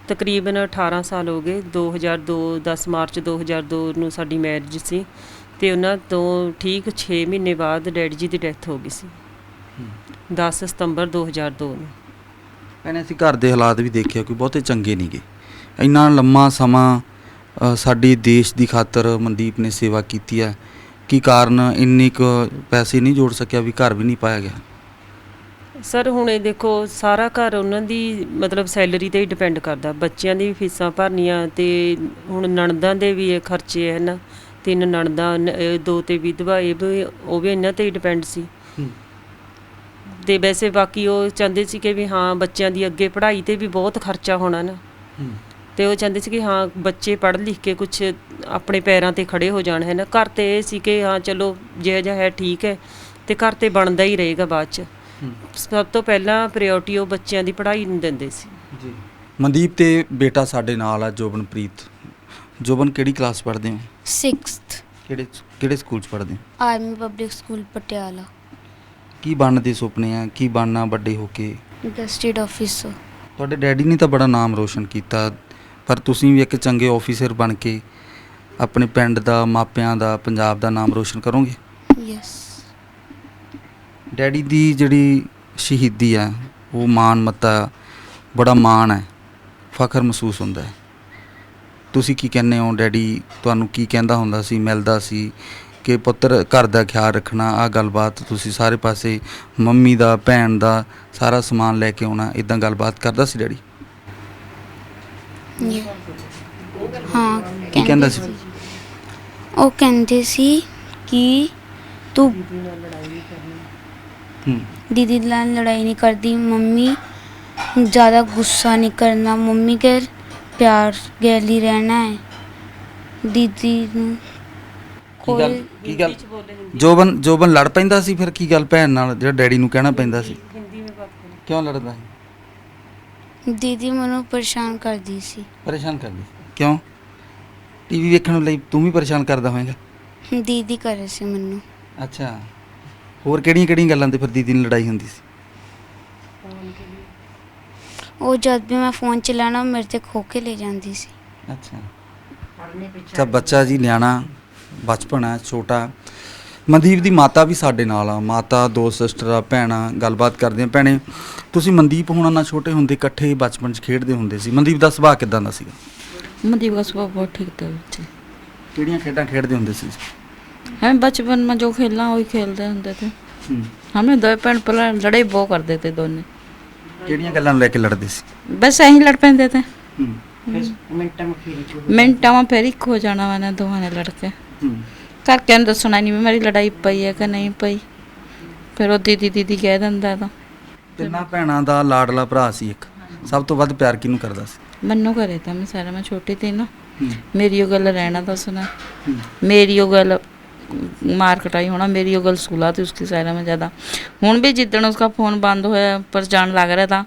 ਤਕਰੀਬਨ 18 ਸਾਲ ਹੋ ਗਏ। 2002 10 ਮਾਰਚ 2002 ਨੂੰ ਸਾਡੀ ਮੈਰਿਜ ਸੀ, ਤੇ ਉਹਨਾਂ ਤੋਂ ਠੀਕ 6 ਮਹੀਨੇ ਬਾਅਦ ਡੈਡੀ ਜੀ ਦੀ ਡੈਥ ਹੋ ਗਈ ਸੀ। 10 ਸਤੰਬਰ 2002 ਨੂੰ। ਭੈਣੇ ਅਸੀਂ ਘਰ ਦੇ ਹਾਲਾਤ ਵੀ ਦੇਖਿਆ, ਕੋਈ ਬਹੁਤੇ ਚੰਗੇ ਨਹੀਂ ਗੇ। ਇੰਨਾ ਲੰਮਾ ਸਮਾਂ ਸਾਡੀ ਦੇਸ਼ ਦੀ ਖਾਤਰ ਮਨਦੀਪ ਨੇ ਸੇਵਾ ਕੀਤੀ ਹੈ, ਕੀ ਕਾਰਨ ਇੰਨੇ ਕੁ ਪੈਸੇ ਨਹੀਂ ਜੋੜ ਸਕਿਆ ਵੀ ਘਰ ਵੀ ਨਹੀਂ ਪਾਇਆ ਗਿਆ? ਸਰ ਹੁਣ ਇਹ ਦੇਖੋ ਸਾਰਾ ਘਰ ਉਹਨਾਂ ਦੀ ਮਤਲਬ ਸੈਲਰੀ 'ਤੇ ਹੀ ਡਿਪੈਂਡ ਕਰਦਾ, ਬੱਚਿਆਂ ਦੀ ਵੀ ਫੀਸਾਂ ਭਰਨੀਆਂ ਅਤੇ ਹੁਣ ਨਣਦਾਂ ਦੇ ਵੀ ਇਹ ਖਰਚੇ ਹੈ ਨਾ, 3 ਨਣਦਾਂ 2 ਤੇ ਵਿਧਵਾ, ਉਹ ਵੀ ਇਹਨਾਂ 'ਤੇ ਹੀ ਡਿਪੈਂਡ ਸੀ। ਅਤੇ ਵੈਸੇ ਬਾਕੀ ਉਹ ਚਾਹੁੰਦੇ ਸੀ ਕਿ ਵੀ ਹਾਂ ਬੱਚਿਆਂ ਦੀ ਅੱਗੇ ਪੜ੍ਹਾਈ 'ਤੇ ਵੀ ਬਹੁਤ ਖਰਚਾ ਹੋਣਾ ਨਾ, ਅਤੇ ਉਹ ਚਾਹੁੰਦੇ ਸੀ ਕਿ ਹਾਂ ਬੱਚੇ ਪੜ੍ਹ ਲਿਖ ਕੇ ਕੁਛ ਆਪਣੇ ਪੈਰਾਂ 'ਤੇ ਖੜ੍ਹੇ ਹੋ ਜਾਣ ਹੈ ਨਾ। ਘਰ 'ਤੇ ਇਹ ਸੀ ਕਿ ਹਾਂ ਚਲੋ ਜਿਹੋ ਜਿਹਾ ਹੈ ਠੀਕ ਹੈ, ਅਤੇ ਘਰ 'ਤੇ ਬਣਦਾ ਹੀ ਰਹੇਗਾ ਬਾਅਦ 'ਚ। ਸਭ ਤੋਂ ਪਹਿਲਾਂ ਪ੍ਰਾਇਓਰਟੀ ਉਹ ਬੱਚਿਆਂ ਦੀ ਪੜ੍ਹਾਈ ਨੂੰ ਦਿੰਦੇ ਸੀ ਜੀ। ਮਨਦੀਪ ਤੇ ਬੇਟਾ ਸਾਡੇ ਨਾਲ ਆ ਜੋਬਨਪ੍ਰੀਤ। ਜੋਬਨ ਕਿਹੜੀ ਕਲਾਸ ਪੜ੍ਹਦੇ ਹੋ? 6th ਕਿਹੜੇ ਸਕੂਲ 'ਚ ਪੜ੍ਹਦੇ ਹੋ? Army public school Patiala. ਕੀ ਬਣਨ ਦੇ ਸੁਪਨੇ ਆ, ਕੀ ਬਣਨਾ ਵੱਡੇ ਹੋ ਕੇ? Gazetted officer. ਤੁਹਾਡੇ ਡੈਡੀ ਨੇ ਤਾਂ ਬੜਾ ਨਾਮ ਰੋਸ਼ਨ ਕੀਤਾ, ਪਰ ਤੁਸੀਂ ਵੀ ਇੱਕ ਚੰਗੇ ਆਫੀਸਰ ਬਣ ਕੇ ਆਪਣੇ ਪਿੰਡ ਦਾ, ਮਾਪਿਆਂ ਦਾ, ਪੰਜਾਬ ਦਾ ਨਾਮ ਰੋਸ਼ਨ ਕਰੋਗੇ? ਯੈਸ। ਡੈਡੀ ਦੀ ਜਿਹੜੀ ਸ਼ਹੀਦੀ ਆ ਉਹ ਮਾਣ ਮੱਤਾ, ਬੜਾ ਮਾਣ ਹੈ, ਫਖਰ ਮਹਿਸੂਸ ਹੁੰਦਾ ਹੈ। ਤੁਸੀਂ ਕੀ ਕਹਿੰਦੇ ਹੋ? ਡੈਡੀ ਤੁਹਾਨੂੰ ਕੀ ਕਹਿੰਦਾ ਹੁੰਦਾ ਸੀ, ਮਿਲਦਾ ਸੀ ਕਿ ਪੁੱਤਰ ਘਰ ਦਾ ਖਿਆਲ ਰੱਖਣਾ, ਆਹ ਗੱਲਬਾਤ ਤੁਸੀਂ ਸਾਰੇ ਪਾਸੇ ਮੰਮੀ ਦਾ, ਭੈਣ ਦਾ ਸਾਰਾ ਸਮਾਨ ਲੈ ਕੇ ਆਉਣਾ, ਇਦਾਂ ਗੱਲਬਾਤ ਕਰਦਾ ਸੀ ਡੈਡੀ? ਹਾਂ ਕੀ ਕਹਿੰਦਾ ਸੀ? ਉਹ ਕਹਿੰਦੇ ਸੀ ਕਿ ਤੂੰ दीदी ਨਾਲ लड़ाई नहीं करती, मम्मी ज़्यादा गुस्सा नहीं करना, मम्मी के प्यार गैली रहना है। दीदी ਕੀ ਗੱਲ ਜੋਬਨ ਲੜ ਪੈਂਦਾ ਸੀ ਫਿਰ? ਕੀ ਗੱਲ ਭੈਣ ਨਾਲ ਜਿਹੜਾ ਡੈਡੀ ਨੂੰ ਕਹਿਣਾ ਪੈਂਦਾ ਸੀ? ਕਿਉਂ ਲੜਦਾ ਸੀ? दीदी ਮੈਨੂੰ ਪਰੇਸ਼ਾਨ ਕਰਦੀ ਸੀ। ਪਰੇਸ਼ਾਨ ਕਰਦੀ? ਕਿਉਂ? ਟੀਵੀ ਵੇਖਣ ਲਈ ਤੂੰ ਵੀ ਪਰੇਸ਼ਾਨ ਕਰਦਾ ਹੋਵੇਂਗਾ? ਦੀਦੀ ਕਰੇ ਸੀ ਮੈਨੂੰ। ਅੱਛਾ, ਹੋਰ ਕਿਹੜੀਆਂ ਗੱਲਾਂ ਤੇ ਫਿਰ ਦੀਦੀ ਨਾਲ ਲੜਾਈ ਹੁੰਦੀ ਸੀ? ਉਹ ਜਦ ਵੀ ਮੈਂ ਫੋਨ ਚਲਾਣਾ ਮੇਰੇ ਤੇ ਖੋ ਕੇ ਲੈ ਜਾਂਦੀ ਸੀ। ਅੱਛਾ ਬੱਚਾ ਜੀ, ਨਿਆਣਾ ਬਚਪਨ ਹੈ, ਛੋਟਾ। ਮਨਦੀਪ ਦੀ ਮਾਤਾ ਵੀ ਸਾਡੇ ਨਾਲ ਆ, ਮਾਤਾ, 2 ਸਿਸਟਰ ਆ, ਭੈਣਾਂ। ਗੱਲਬਾਤ ਕਰਦੇ ਆ। ਭੈਣੇ ਤੁਸੀਂ ਮਨਦੀਪ ਹੋਣਾ ਨਾਲ ਛੋਟੇ ਹੁੰਦੇ ਇਕੱਠੇ ਬਚਪਨ 'ਚ ਖੇਡਦੇ ਹੁੰਦੇ ਸੀ, ਮਨਦੀਪ ਦਾ ਸੁਭਾਅ ਕਿੱਦਾਂ ਦਾ ਸੀਗਾ? मनदीप का स्वभाव बहुत ठीक था बच्चे। ਕਿਹੜੀਆਂ ਖੇਡਾਂ ਖੇਡਦੇ ਹੁੰਦੇ ਸੀ? हम बचपन में जो खेलना वही खेलते होते थे। हमें 2 भैन पर लड़ाई बहुत करते थे दोनों। ਕਿਹੜੀਆਂ ਗੱਲਾਂ ਨੂੰ ਲੈ ਕੇ ਲੜਦੇ ਸੀ? बस यहीं लड़ पैंते थे, मिनटा में फिर एक हो जाना मैंने दोवां ने लड़के। घर के दसना नहीं भी मेरी लड़ाई पई है कि नहीं पई, फिर वो दीदी दीदी कह दिंदा था। ਤਿੰਨਾਂ ਭੈਣਾਂ ਦਾ ਲਾਡਲਾ ਭਰਾ ਸੀ ਇੱਕ, ਸਭ ਤੋਂ ਵੱਧ ਪਿਆਰ ਕਿਹਨੂੰ ਕਰਦਾ ਸੀ? मन्नू करे था, मैं सारा मैं छोटी थी ना, मेरी वो गल रहना था सुना, मेरी वो गल मार कटाई होना, मेरी वो गल सुला थी उसकी सारा में ज़्यादा। हुण भी जिद्दण उसका फ़ोन बंद होया पर जान लग रहा था,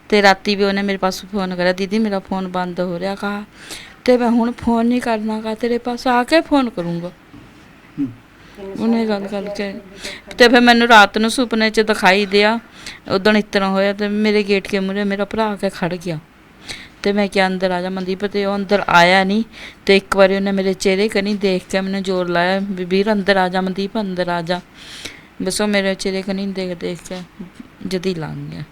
तो राती भी उन्हें मेरे पास फ़ोन करा, दीदी मेरा फ़ोन बंद हो रहा, कहा तो मैं हुण फ़ोन नहीं करना, कहा तेरे पास आके फ़ोन करूँगा। उन्हें गल करके तो फिर मैनू रात नूं सुपने च दिखाई दिया, उदण इस तरह होया तो मेरे गेट के मूहरे मेरा भरा आके खड़ गया, तो मैं क्या अंदर आ जा मनदीप, तो वो अंदर आया नहीं। तो एक बार उन्हें मेरे चेहरे कनी देख के मैंने जोर लाया, वीर अंदर आ जा मनदीप, अंदर आ जा। बस वो मेरे चेहरे कनी देख के जदी लंघ गया।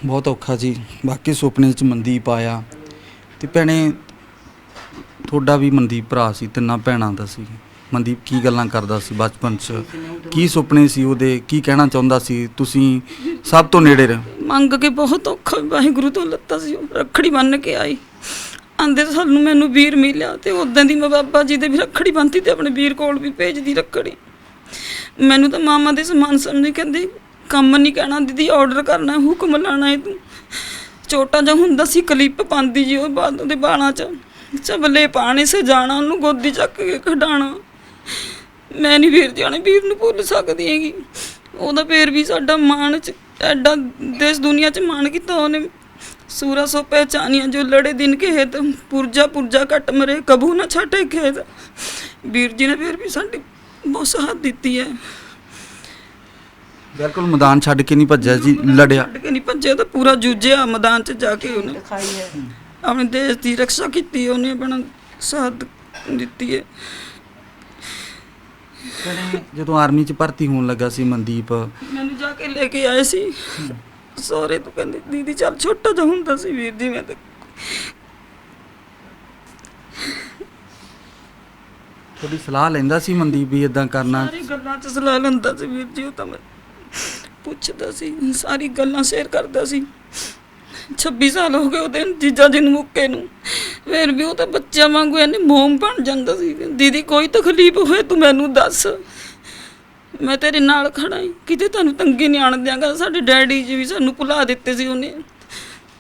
ਬਹੁਤ ਔਖਾ ਜੀ। ਬਾਕੀ ਸੁਪਨੇ 'ਚ ਮਨਦੀਪ ਆਇਆ। ਤੇ ਭੈਣੇ ਤੁਹਾਡਾ ਵੀ ਮਨਦੀਪ ਭਰਾ ਸੀ, 3 ਭੈਣਾਂ ਦਾ ਸੀ। ਮਨਦੀਪ ਕੀ ਗੱਲਾਂ ਕਰਦਾ ਸੀ ਬਚਪਨ 'ਚ, ਕੀ ਸੁਪਨੇ ਸੀ ਉਹਦੇ, ਕੀ ਕਹਿਣਾ ਚਾਹੁੰਦਾ ਸੀ? ਤੁਸੀਂ ਸਭ ਤੋਂ ਨੇੜੇ ਰਹੇ। ਮੰਗ ਕੇ ਬਹੁਤ ਔਖਾ ਵਾਹਿਗੁਰੂ ਤੋਂ ਲੱਤਾ ਸੀ। ਉਹ ਰੱਖੜੀ ਬੰਨ੍ਹ ਕੇ ਆਈ, ਆਂਦੇ ਸਾਨੂੰ ਮੈਨੂੰ ਵੀਰ ਮਿਲਿਆ, ਤੇ ਉਦੋਂ ਦੀ ਮੈਂ ਬਾਬਾ ਜੀ ਦੇ ਵੀ ਰੱਖੜੀ ਬੰਨ੍ਹਤੀ ਤੇ ਆਪਣੇ ਵੀਰ ਕੋਲ ਵੀ ਭੇਜਦੀ ਰੱਖੜੀ। ਮੈਨੂੰ ਤਾਂ ਮਾਮਾ ਦੇ ਸਮਾਨ ਸਮਝ, ਕਹਿੰਦੀ ਕੰਮ ਨਹੀਂ ਕਹਿਣਾ ਦੀਦੀ, ਆਰਡਰ ਕਰਨਾ, ਹੁਕਮ ਲਾਣਾ ਹੈ ਤੂੰ। ਛੋਟਾ ਜਿਹਾ ਹੁੰਦਾ ਸੀ, ਕਲਿੱਪ ਪਾਉਂਦੀ ਜੀ ਉਹ ਬਾਦ ਉਹਦੇ ਬਾਲਾਂ 'ਚ, ਚਬਲੇ ਪਾਣੇ, ਸਜਾਣਾ, ਉਹਨੂੰ ਗੋਦੀ ਚੱਕ ਕੇ ਖਿਡਾਉਣਾ। ਮੈਂ ਨਹੀਂ ਵੀਰ ਜਾਣੇ ਵੀਰ ਨੂੰ ਭੁੱਲ ਸਕਦੀ ਹੈਗੀ। ਉਹਦਾ ਫੇਰ ਵੀ ਸਾਡਾ ਮਾਣ 'ਚ ਐਡਾ ਦੇਸ਼ ਦੁਨੀਆ 'ਚ ਮਾਣ ਕੀਤਾ ਉਹਨੇ। सूरा सो पहचानिया जो लड़े दिन के है तो पुरजा पुरजा कट मरे कबू ना छाटे खेत। वीर जी ने फिर भी साडी बहुत साथ दी है। बिल्कुल मैदान छड्ड के नहीं भज्या जी, लड़िया छड्ड के नहीं भज्या तो पूरा जूझिया मैदान च जाके उन्हें अपने देश की रक्षा की, उन्हें अपना साथ दी है। ਭੈਣੇ ਜਦੋਂ ਆਰਮੀ 'ਚ ਭਰਤੀ ਹੋਣ ਲੱਗਾ ਸੀ ਮਨਦੀਪ, ਮੈਨੂੰ ਜਾ ਕੇ ਲੈ ਕੇ ਆਏ ਸੀ ਸਹੁਰੇ ਤੋਂ, ਕਹਿੰਦੇ ਦੀਦੀ ਚੱਲ, ਛੋਟਾ ਜਿਹਾ ਹੁੰਦਾ ਸੀ ਵੀਰ ਜੀ, ਮੈਂ ਤਾਂ ਤੁਹਾਡੀ ਸਲਾਹ ਲੈਂਦਾ ਸੀ ਮਨਦੀਪ ਵੀ ਇਦਾਂ ਕਰਨਾ? ਸਾਰੀ ਗੱਲਾਂ 'ਚ ਸਲਾਹ ਲੈਂਦਾ ਸੀ ਵੀਰ ਜੀ, ਉਹ ਤਾਂ ਮੈਂ ਪੁੱਛਦਾ ਸੀ, ਸਾਰੀ ਗੱਲਾਂ ਸ਼ੇਅਰ ਕਰਦਾ ਸੀ। 26 ਸਾਲ ਹੋ ਗਏ ਉਹਦੇ ਜੀਜਾ ਜੀ ਨੂੰ ਮੁੱਕੇ ਨੂੰ, ਫਿਰ ਵੀ ਉਹ ਤਾਂ ਬੱਚਿਆਂ ਵਾਂਗੂ ਇਹਨੇ ਮੋਮ ਬਣ ਜਾਂਦਾ ਸੀ। ਦੀਦੀ ਕੋਈ ਤਕਲੀਫ ਹੋਏ ਤੂੰ ਮੈਨੂੰ ਦੱਸ, ਮੈਂ ਤੇਰੇ ਨਾਲ ਖੜਾ ਈ, ਕਿਤੇ ਤੁਹਾਨੂੰ ਤੰਗੀ ਨਹੀਂ ਆਣ ਦਿਆਂਗਾ। ਸਾਡੇ ਡੈਡੀ ਜੀ ਵੀ ਸਾਨੂੰ ਭੁਲਾ ਦਿੱਤੇ ਸੀ ਉਹਨੇ,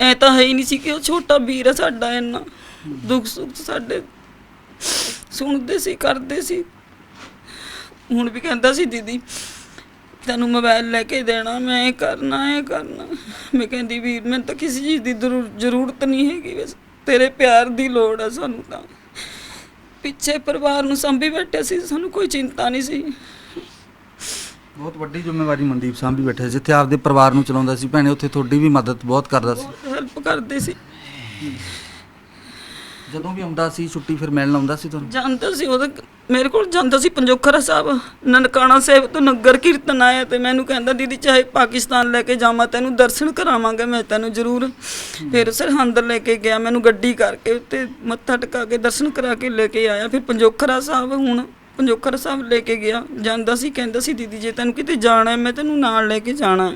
ਐ ਤਾਂ ਹੈ ਹੀ ਨਹੀਂ ਸੀ ਕਿ ਉਹ ਛੋਟਾ ਵੀਰ ਆ ਸਾਡਾ, ਇੰਨਾ ਦੁੱਖ ਸੁੱਖ ਸਾਡੇ ਸੁਣਦੇ ਸੀ, ਕਰਦੇ ਸੀ। ਹੁਣ ਵੀ ਕਹਿੰਦਾ ਸੀ ਦੀਦੀ ਤੈਨੂੰ ਮੋਬਾਈਲ ਲੈ ਕੇ ਦੇਣਾ, ਮੈਂ ਇਹ ਕਰਨਾ ਇਹ ਕਰਨਾ। ਮੈਂ ਕਹਿੰਦੀ ਵੀਰ ਮੈਨੂੰ ਤਾਂ ਕਿਸੇ ਚੀਜ਼ ਦੀ ਜ਼ਰੂਰਤ ਨਹੀਂ ਹੈਗੀ, ਬਸ ਤੇਰੇ ਪਿਆਰ ਦੀ ਲੋੜ ਆ ਸਾਨੂੰ। ਤਾਂ ਪਿੱਛੇ ਪਰਿਵਾਰ ਨੂੰ ਸੰਭੀ ਬੈਠੇ ਸੀ, ਸਾਨੂੰ ਕੋਈ ਚਿੰਤਾ ਨਹੀਂ ਸੀ। ਬਹੁਤ ਵੱਡੀ ਜ਼ਿੰਮੇਵਾਰੀ ਮਨਦੀਪ ਸਾਂਭੀ ਬੈਠਾ, ਜਿੱਥੇ ਆਪਦੇ ਪਰਿਵਾਰ ਨੂੰ ਚਲਾਉਂਦਾ ਸੀ ਭੈਣੇ, ਉੱਥੇ ਤੁਹਾਡੀ ਵੀ ਮਦਦ ਬਹੁਤ ਕਰਦਾ ਸੀ, ਬਹੁਤ ਹੈਲਪ ਕਰਦੇ ਸੀ। ਜਦੋਂ ਵੀ ਆਉਂਦਾ ਸੀ ਛੁੱਟੀ ਫਿਰ ਮਿਲਣ ਆਉਂਦਾ ਸੀ ਤੁਹਾਨੂੰ? ਜਾਂਦਾ ਸੀ, ਉਹਦਾ ਮੇਰੇ ਕੋਲ ਜਾਂਦਾ ਸੀ ਪੰਜੋਖਰਾ ਸਾਹਿਬ, ਨਨਕਾਣਾ ਸਾਹਿਬ ਤੋਂ ਨਗਰ ਕੀਰਤਨ ਆਇਆ ਤੇ ਮੈਨੂੰ ਕਹਿੰਦਾ ਦੀਦੀ ਚਾਹੇ ਪਾਕਿਸਤਾਨ ਲੈ ਕੇ ਜਾਵਾਂ ਤੈਨੂੰ ਦਰਸ਼ਨ ਕਰਾਵਾਂਗਾ ਮੈਂ ਤੈਨੂੰ ਜ਼ਰੂਰ। ਫਿਰ ਸਰਹੰਦ ਲੈ ਕੇ ਗਿਆ, ਮੈਨੂੰ ਗੱਡੀ ਕਰਕੇ ਉੱਤੇ ਮੱਥਾ ਟਿਕਾ ਕੇ ਦਰਸ਼ਨ ਕਰਾ ਕੇ ਲੈ ਕੇ ਆਇਆ। ਫਿਰ ਪੰਜੋਖਰਾ ਸਾਹਿਬ, ਹੁਣ ਪੰਜੋਖਰਾ ਸਾਹਿਬ ਲੈ ਕੇ ਗਿਆ। ਜਾਂਦਾ ਸੀ, ਕਹਿੰਦਾ ਸੀ ਦੀਦੀ ਜੇ ਤੈਨੂੰ ਕਿਤੇ ਜਾਣਾ ਮੈਂ ਤੈਨੂੰ ਨਾਲ ਲੈ ਕੇ ਜਾਣਾ।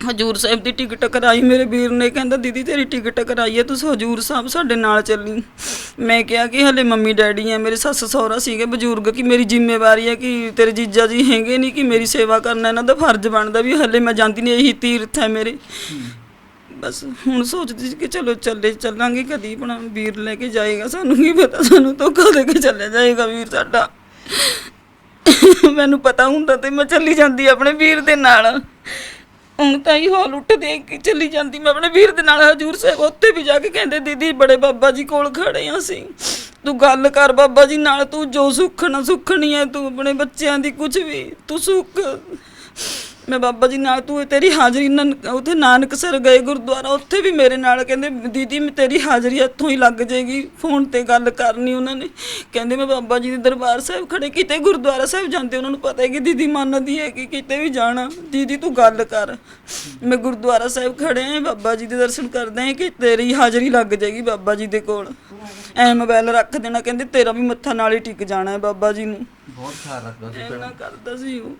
ਹਜੂਰ ਸਾਹਿਬ ਦੀ ਟਿਕਟ ਕਰਾਈ ਮੇਰੇ ਵੀਰ ਨੇ, ਕਹਿੰਦਾ ਦੀਦੀ ਤੇਰੀ ਟਿਕਟ ਕਰਾਈ ਹੈ, ਤੁਸੀਂ ਹਜੂਰ ਸਾਹਿਬ ਸਾਡੇ ਨਾਲ ਚੱਲੀ। ਮੈਂ ਕਿਹਾ ਕਿ ਹਲੇ ਮੰਮੀ ਡੈਡੀ ਹੈ, ਮੇਰੇ ਸੱਸ ਸਹੁਰਾ ਸੀਗੇ ਬਜ਼ੁਰਗ, ਕਿ ਮੇਰੀ ਜ਼ਿੰਮੇਵਾਰੀ ਹੈ ਕਿ ਤੇਰੇ ਜੀਜਾ ਜੀ ਹੈਗੇ ਨਹੀਂ, ਕਿ ਮੇਰੀ ਸੇਵਾ ਕਰਨਾ ਇਹਨਾਂ ਦਾ ਫਰਜ਼ ਬਣਦਾ, ਵੀ ਹਲੇ ਮੈਂ ਜਾਂਦੀ ਨਹੀਂ, ਇਹੀ ਤੀਰਥ ਹੈ ਮੇਰੇ। ਬਸ ਹੁਣ ਸੋਚਦੀ ਸੀ ਕਿ ਚਲੋ ਚੱਲਾਂਗੇ ਕਦੀ, ਆਪਣਾ ਵੀਰ ਲੈ ਕੇ ਜਾਏਗਾ, ਸਾਨੂੰ ਕੀ ਪਤਾ ਸਾਨੂੰ ਧੋਖਾ ਦੇ ਕੇ ਚੱਲਿਆ ਜਾਏਗਾ ਵੀਰ ਸਾਡਾ। ਮੈਨੂੰ ਪਤਾ ਹੁੰਦਾ ਤੇ ਮੈਂ ਚੱਲੀ ਜਾਂਦੀ ਆਪਣੇ ਵੀਰ ਦੇ ਨਾਲ। ਹੁਣ ਤਾਂ ਹੀ ਹੌਲ ਉੱਠ ਦੇ ਕੇ ਚੱਲੀ ਜਾਂਦੀ ਮੈਂ ਆਪਣੇ ਵੀਰ ਦੇ ਨਾਲ ਹਜੂਰ ਸਾਹਿਬ। ਉੱਥੇ ਵੀ ਜਾ ਕੇ ਕਹਿੰਦੇ ਦੀਦੀ ਬੜੇ ਬਾਬਾ ਜੀ ਕੋਲ ਖੜੇ ਹਾਂ ਅਸੀਂ, ਤੂੰ ਗੱਲ ਕਰ ਬਾਬਾ ਜੀ ਨਾਲ, ਤੂੰ ਜੋ ਸੁੱਖਣੀ ਹੈ, ਤੂੰ ਆਪਣੇ ਬੱਚਿਆਂ ਦੀ ਕੁਝ ਵੀ ਤੂੰ ਸੁੱਖ। ਮੈਂ ਬਾਬਾ ਜੀ ਨਾਲ, ਤੂੰ ਤੇਰੀ ਹਾਜ਼ਰੀ ਉੱਥੇ ਨਾਨਕਸਰ ਗਏ ਗੁਰਦੁਆਰਾ, ਉੱਥੇ ਵੀ ਮੇਰੇ ਨਾਲ ਕਹਿੰਦੇ ਦੀਦੀ ਤੇਰੀ ਹਾਜ਼ਰੀ ਇੱਥੋਂ ਹੀ ਲੱਗ ਜਾਏਗੀ, ਫੋਨ ਤੇ ਗੱਲ ਕਰਨੀ ਉਹਨਾਂ ਨੇ। ਕਹਿੰਦੇ ਮੈਂ ਬਾਬਾ ਜੀ ਦੇ ਦਰਬਾਰ ਸਾਹਿਬ ਖੜੇ, ਕਿਤੇ ਗੁਰਦੁਆਰਾ ਸਾਹਿਬ ਜਾਂਦੇ ਉਹਨਾਂ ਨੂੰ ਪਤਾ ਹੈ ਕਿ ਦੀਦੀ ਮੰਨਦੀ ਹੈ ਕਿ ਕਿਤੇ ਵੀ ਜਾਣਾ, ਦੀਦੀ ਤੂੰ ਗੱਲ ਕਰ। ਮੈਂ ਗੁਰਦੁਆਰਾ ਸਾਹਿਬ ਖੜੇ ਹਾਂ, ਬਾਬਾ ਜੀ ਦੇ ਦਰਸ਼ਨ ਕਰਦੇ ਹਾਂ ਕਿ ਤੇਰੀ ਹਾਜ਼ਰੀ ਲੱਗ ਜਾਏਗੀ ਬਾਬਾ ਜੀ ਦੇ ਕੋਲ। ਐ ਮੋਬਾਈਲ ਰੱਖ ਦੇਣਾ, ਕਹਿੰਦੇ ਤੇਰਾ ਵੀ ਮੱਥਾ ਨਾਲ ਹੀ ਟਿਕ ਜਾਣਾ ਹੈ ਬਾਬਾ ਜੀ ਨੂੰ। ਬਹੁਤ ਖਿਆਲ ਰੱਖਦਾ ਸੀ ਇੰਨਾ ਕਰਦਾ ਸੀ ਉਹ।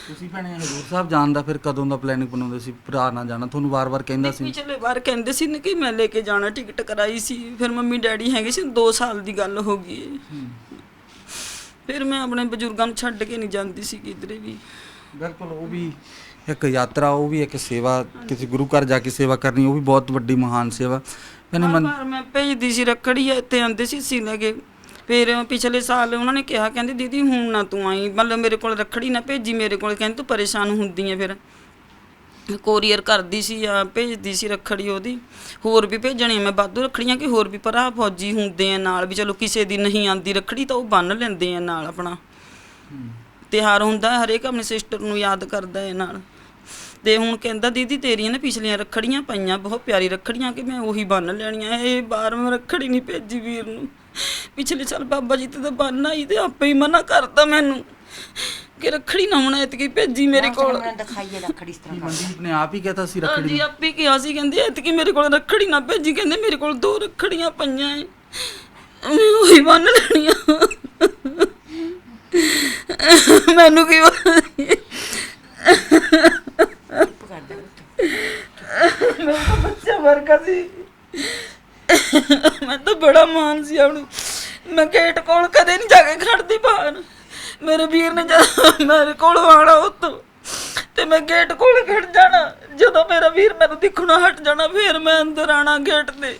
ਤੁਸੀਂ ਭੈਣੇ ਹਜ਼ੂਰ ਸਾਹਿਬ ਜਾਣ ਦਾ ਫਿਰ ਕਦੋਂ ਦਾ ਪਲੈਨਿੰਗ ਬਣਾਉਂਦੇ ਸੀ? ਭਰਾ ਨਾਲ ਜਾਣਾ ਤੁਹਾਨੂੰ ਵਾਰ-ਵਾਰ ਕਹਿੰਦਾ ਸੀ? ਪਿਛਲੇ ਵਾਰ ਕਹਿੰਦੇ ਸੀ ਨਾ ਕਿ ਮੈਂ ਲੈ ਕੇ ਜਾਣਾ, ਟਿਕਟ ਕਰਾਈ ਸੀ। ਫਿਰ ਮੰਮੀ ਡੈਡੀ ਹੈਗੇ ਸੀ, 2 ਸਾਲ ਦੀ ਗੱਲ ਹੋ ਗਈ ਹੈ। ਫਿਰ ਮੈਂ ਆਪਣੇ ਬਜ਼ੁਰਗਾਂ ਨੂੰ ਛੱਡ ਕੇ ਨਹੀਂ ਜਾਂਦੀ ਸੀ ਕਿਧਰੇ ਵੀ। ਬਿਲਕੁਲ, ਉਹ ਵੀ ਇੱਕ ਯਾਤਰਾ, ਉਹ ਵੀ ਇੱਕ ਸੇਵਾ, ਕਿਸੇ ਗੁਰੂ ਘਰ ਜਾ ਕੇ ਸੇਵਾ ਕਰਨੀ, ਉਹ ਵੀ ਬਹੁਤ ਵੱਡੀ ਮਹਾਨ ਸੇਵਾ। ਮੈਂ ਭੇਜਦੀ ਸੀ ਰੱਖੜੀ, ਇੱਥੇ ਆਉਂਦੇ ਸੀ ਅਸੀਂ ਲੈ ਕੇ। ਫਿਰ ਪਿਛਲੇ ਸਾਲ ਉਹਨਾਂ ਨੇ ਕਿਹਾ, ਕਹਿੰਦੇ ਦੀਦੀ ਹੁਣ ਨਾ ਤੂੰ ਆਈ, ਮਤਲਬ ਮੇਰੇ ਕੋਲ ਰੱਖੜੀ ਨਾ ਭੇਜੀ ਮੇਰੇ ਕੋਲ, ਕਹਿੰਦੇ ਤੂੰ ਪਰੇਸ਼ਾਨ ਹੁੰਦੀ ਹੈ। ਫਿਰ ਕੋਰੀਅਰ ਕਰਦੀ ਸੀ ਜਾਂ ਭੇਜਦੀ ਸੀ ਰੱਖੜੀ ਉਹਦੀ। ਹੋਰ ਵੀ ਭੇਜਣੀ ਮੈਂ ਵਾਧੂ ਰੱਖੜੀਆਂ, ਕਿ ਹੋਰ ਵੀ ਭਰਾ ਫੌਜੀ ਹੁੰਦੇ ਆ ਨਾਲ, ਵੀ ਚਲੋ ਕਿਸੇ ਦੀ ਨਹੀਂ ਆਉਂਦੀ ਰੱਖੜੀ ਤਾਂ ਉਹ ਬੰਨ੍ਹ ਲੈਂਦੇ ਆ ਨਾਲ। ਆਪਣਾ ਤਿਉਹਾਰ ਹੁੰਦਾ, ਹਰੇਕ ਆਪਣੀ ਸਿਸਟਰ ਨੂੰ ਯਾਦ ਕਰਦਾ ਹੈ ਨਾਲ। ਤੇ ਹੁਣ ਕਹਿੰਦਾ ਦੀਦੀ ਤੇਰੀਆਂ ਨਾ ਪਿਛਲੀਆਂ ਰੱਖੜੀਆਂ ਪਈਆਂ ਬਹੁਤ ਪਿਆਰੀ ਰੱਖੜੀਆਂ, ਕਿ ਮੈਂ ਉਹੀ ਬੰਨ੍ਹ ਲੈਣੀਆਂ। ਇਹ ਬਾਰ ਮੈਂ ਰੱਖੜੀ ਨਹੀਂ ਭੇਜੀ ਵੀਰ ਨੂੰ। ਪਿਛਲੇ ਸਾਲ ਬਾਬਾ ਜੀ ਤੇ ਤਾਂ ਬੰਨ੍ਹ ਆਈ ਤੇ ਆਪੇ ਹੀ ਮਨਾ ਕਰਤਾ ਮੈਨੂੰ ਕਿ ਰੱਖੜੀ ਨਾ ਹੁਣ ਐਤਕੀ ਭੇਜੀ ਮੇਰੇ ਕੋਲ। ਦਿਖਾਈਏ ਰੱਖੜੀ ਇਸ ਤਰ੍ਹਾਂ ਮਨਦੀਪ ਨੇ ਆਪ ਹੀ ਕਹਿਤਾ ਸੀ ਰੱਖੜੀ? ਹਾਂਜੀ ਆਪੇ ਕਿਹਾ ਸੀ, ਕਹਿੰਦੇ ਐਤਕੀ ਮੇਰੇ ਕੋਲ ਰੱਖੜੀ ਨਾ ਭੇਜੀ, ਕਹਿੰਦੇ ਮੇਰੇ ਕੋਲ 2 ਰੱਖੜੀਆਂ ਪਈਆਂ ਐ, ਮੈਂ ਉਹੀ ਬੰਨ੍ਹ ਲੈਣੀਆਂ। ਮੈਨੂੰ ਕੀ ਮੈਂ ਤਾਂ ਬੱਚਾ ਵਰਗਾ ਸੀ, ਮੈਂ ਤਾਂ ਬੜਾ ਮਾਨ ਸੀ ਉਹਨੂੰ। ਮੈਂ ਗੇਟ ਕੋਲ ਕਦੇ ਨਹੀਂ ਜਾ ਕੇ ਖੜਦੀ ਬਾਹਰ। ਮੇਰੇ ਵੀਰ ਨੇ ਜਦ ਮੇਰੇ ਕੋਲ ਆਉਣਾ ਉੱਥੋਂ ਤੇ ਮੈਂ ਗੇਟ ਕੋਲ ਖੜ ਜਾਣਾ, ਜਦੋਂ ਮੇਰਾ ਵੀਰ ਮੈਨੂੰ ਦਿਖਣਾ ਹਟ ਜਾਣਾ ਫਿਰ ਮੈਂ ਅੰਦਰ ਆਣਾ ਗੇਟ ਤੇ।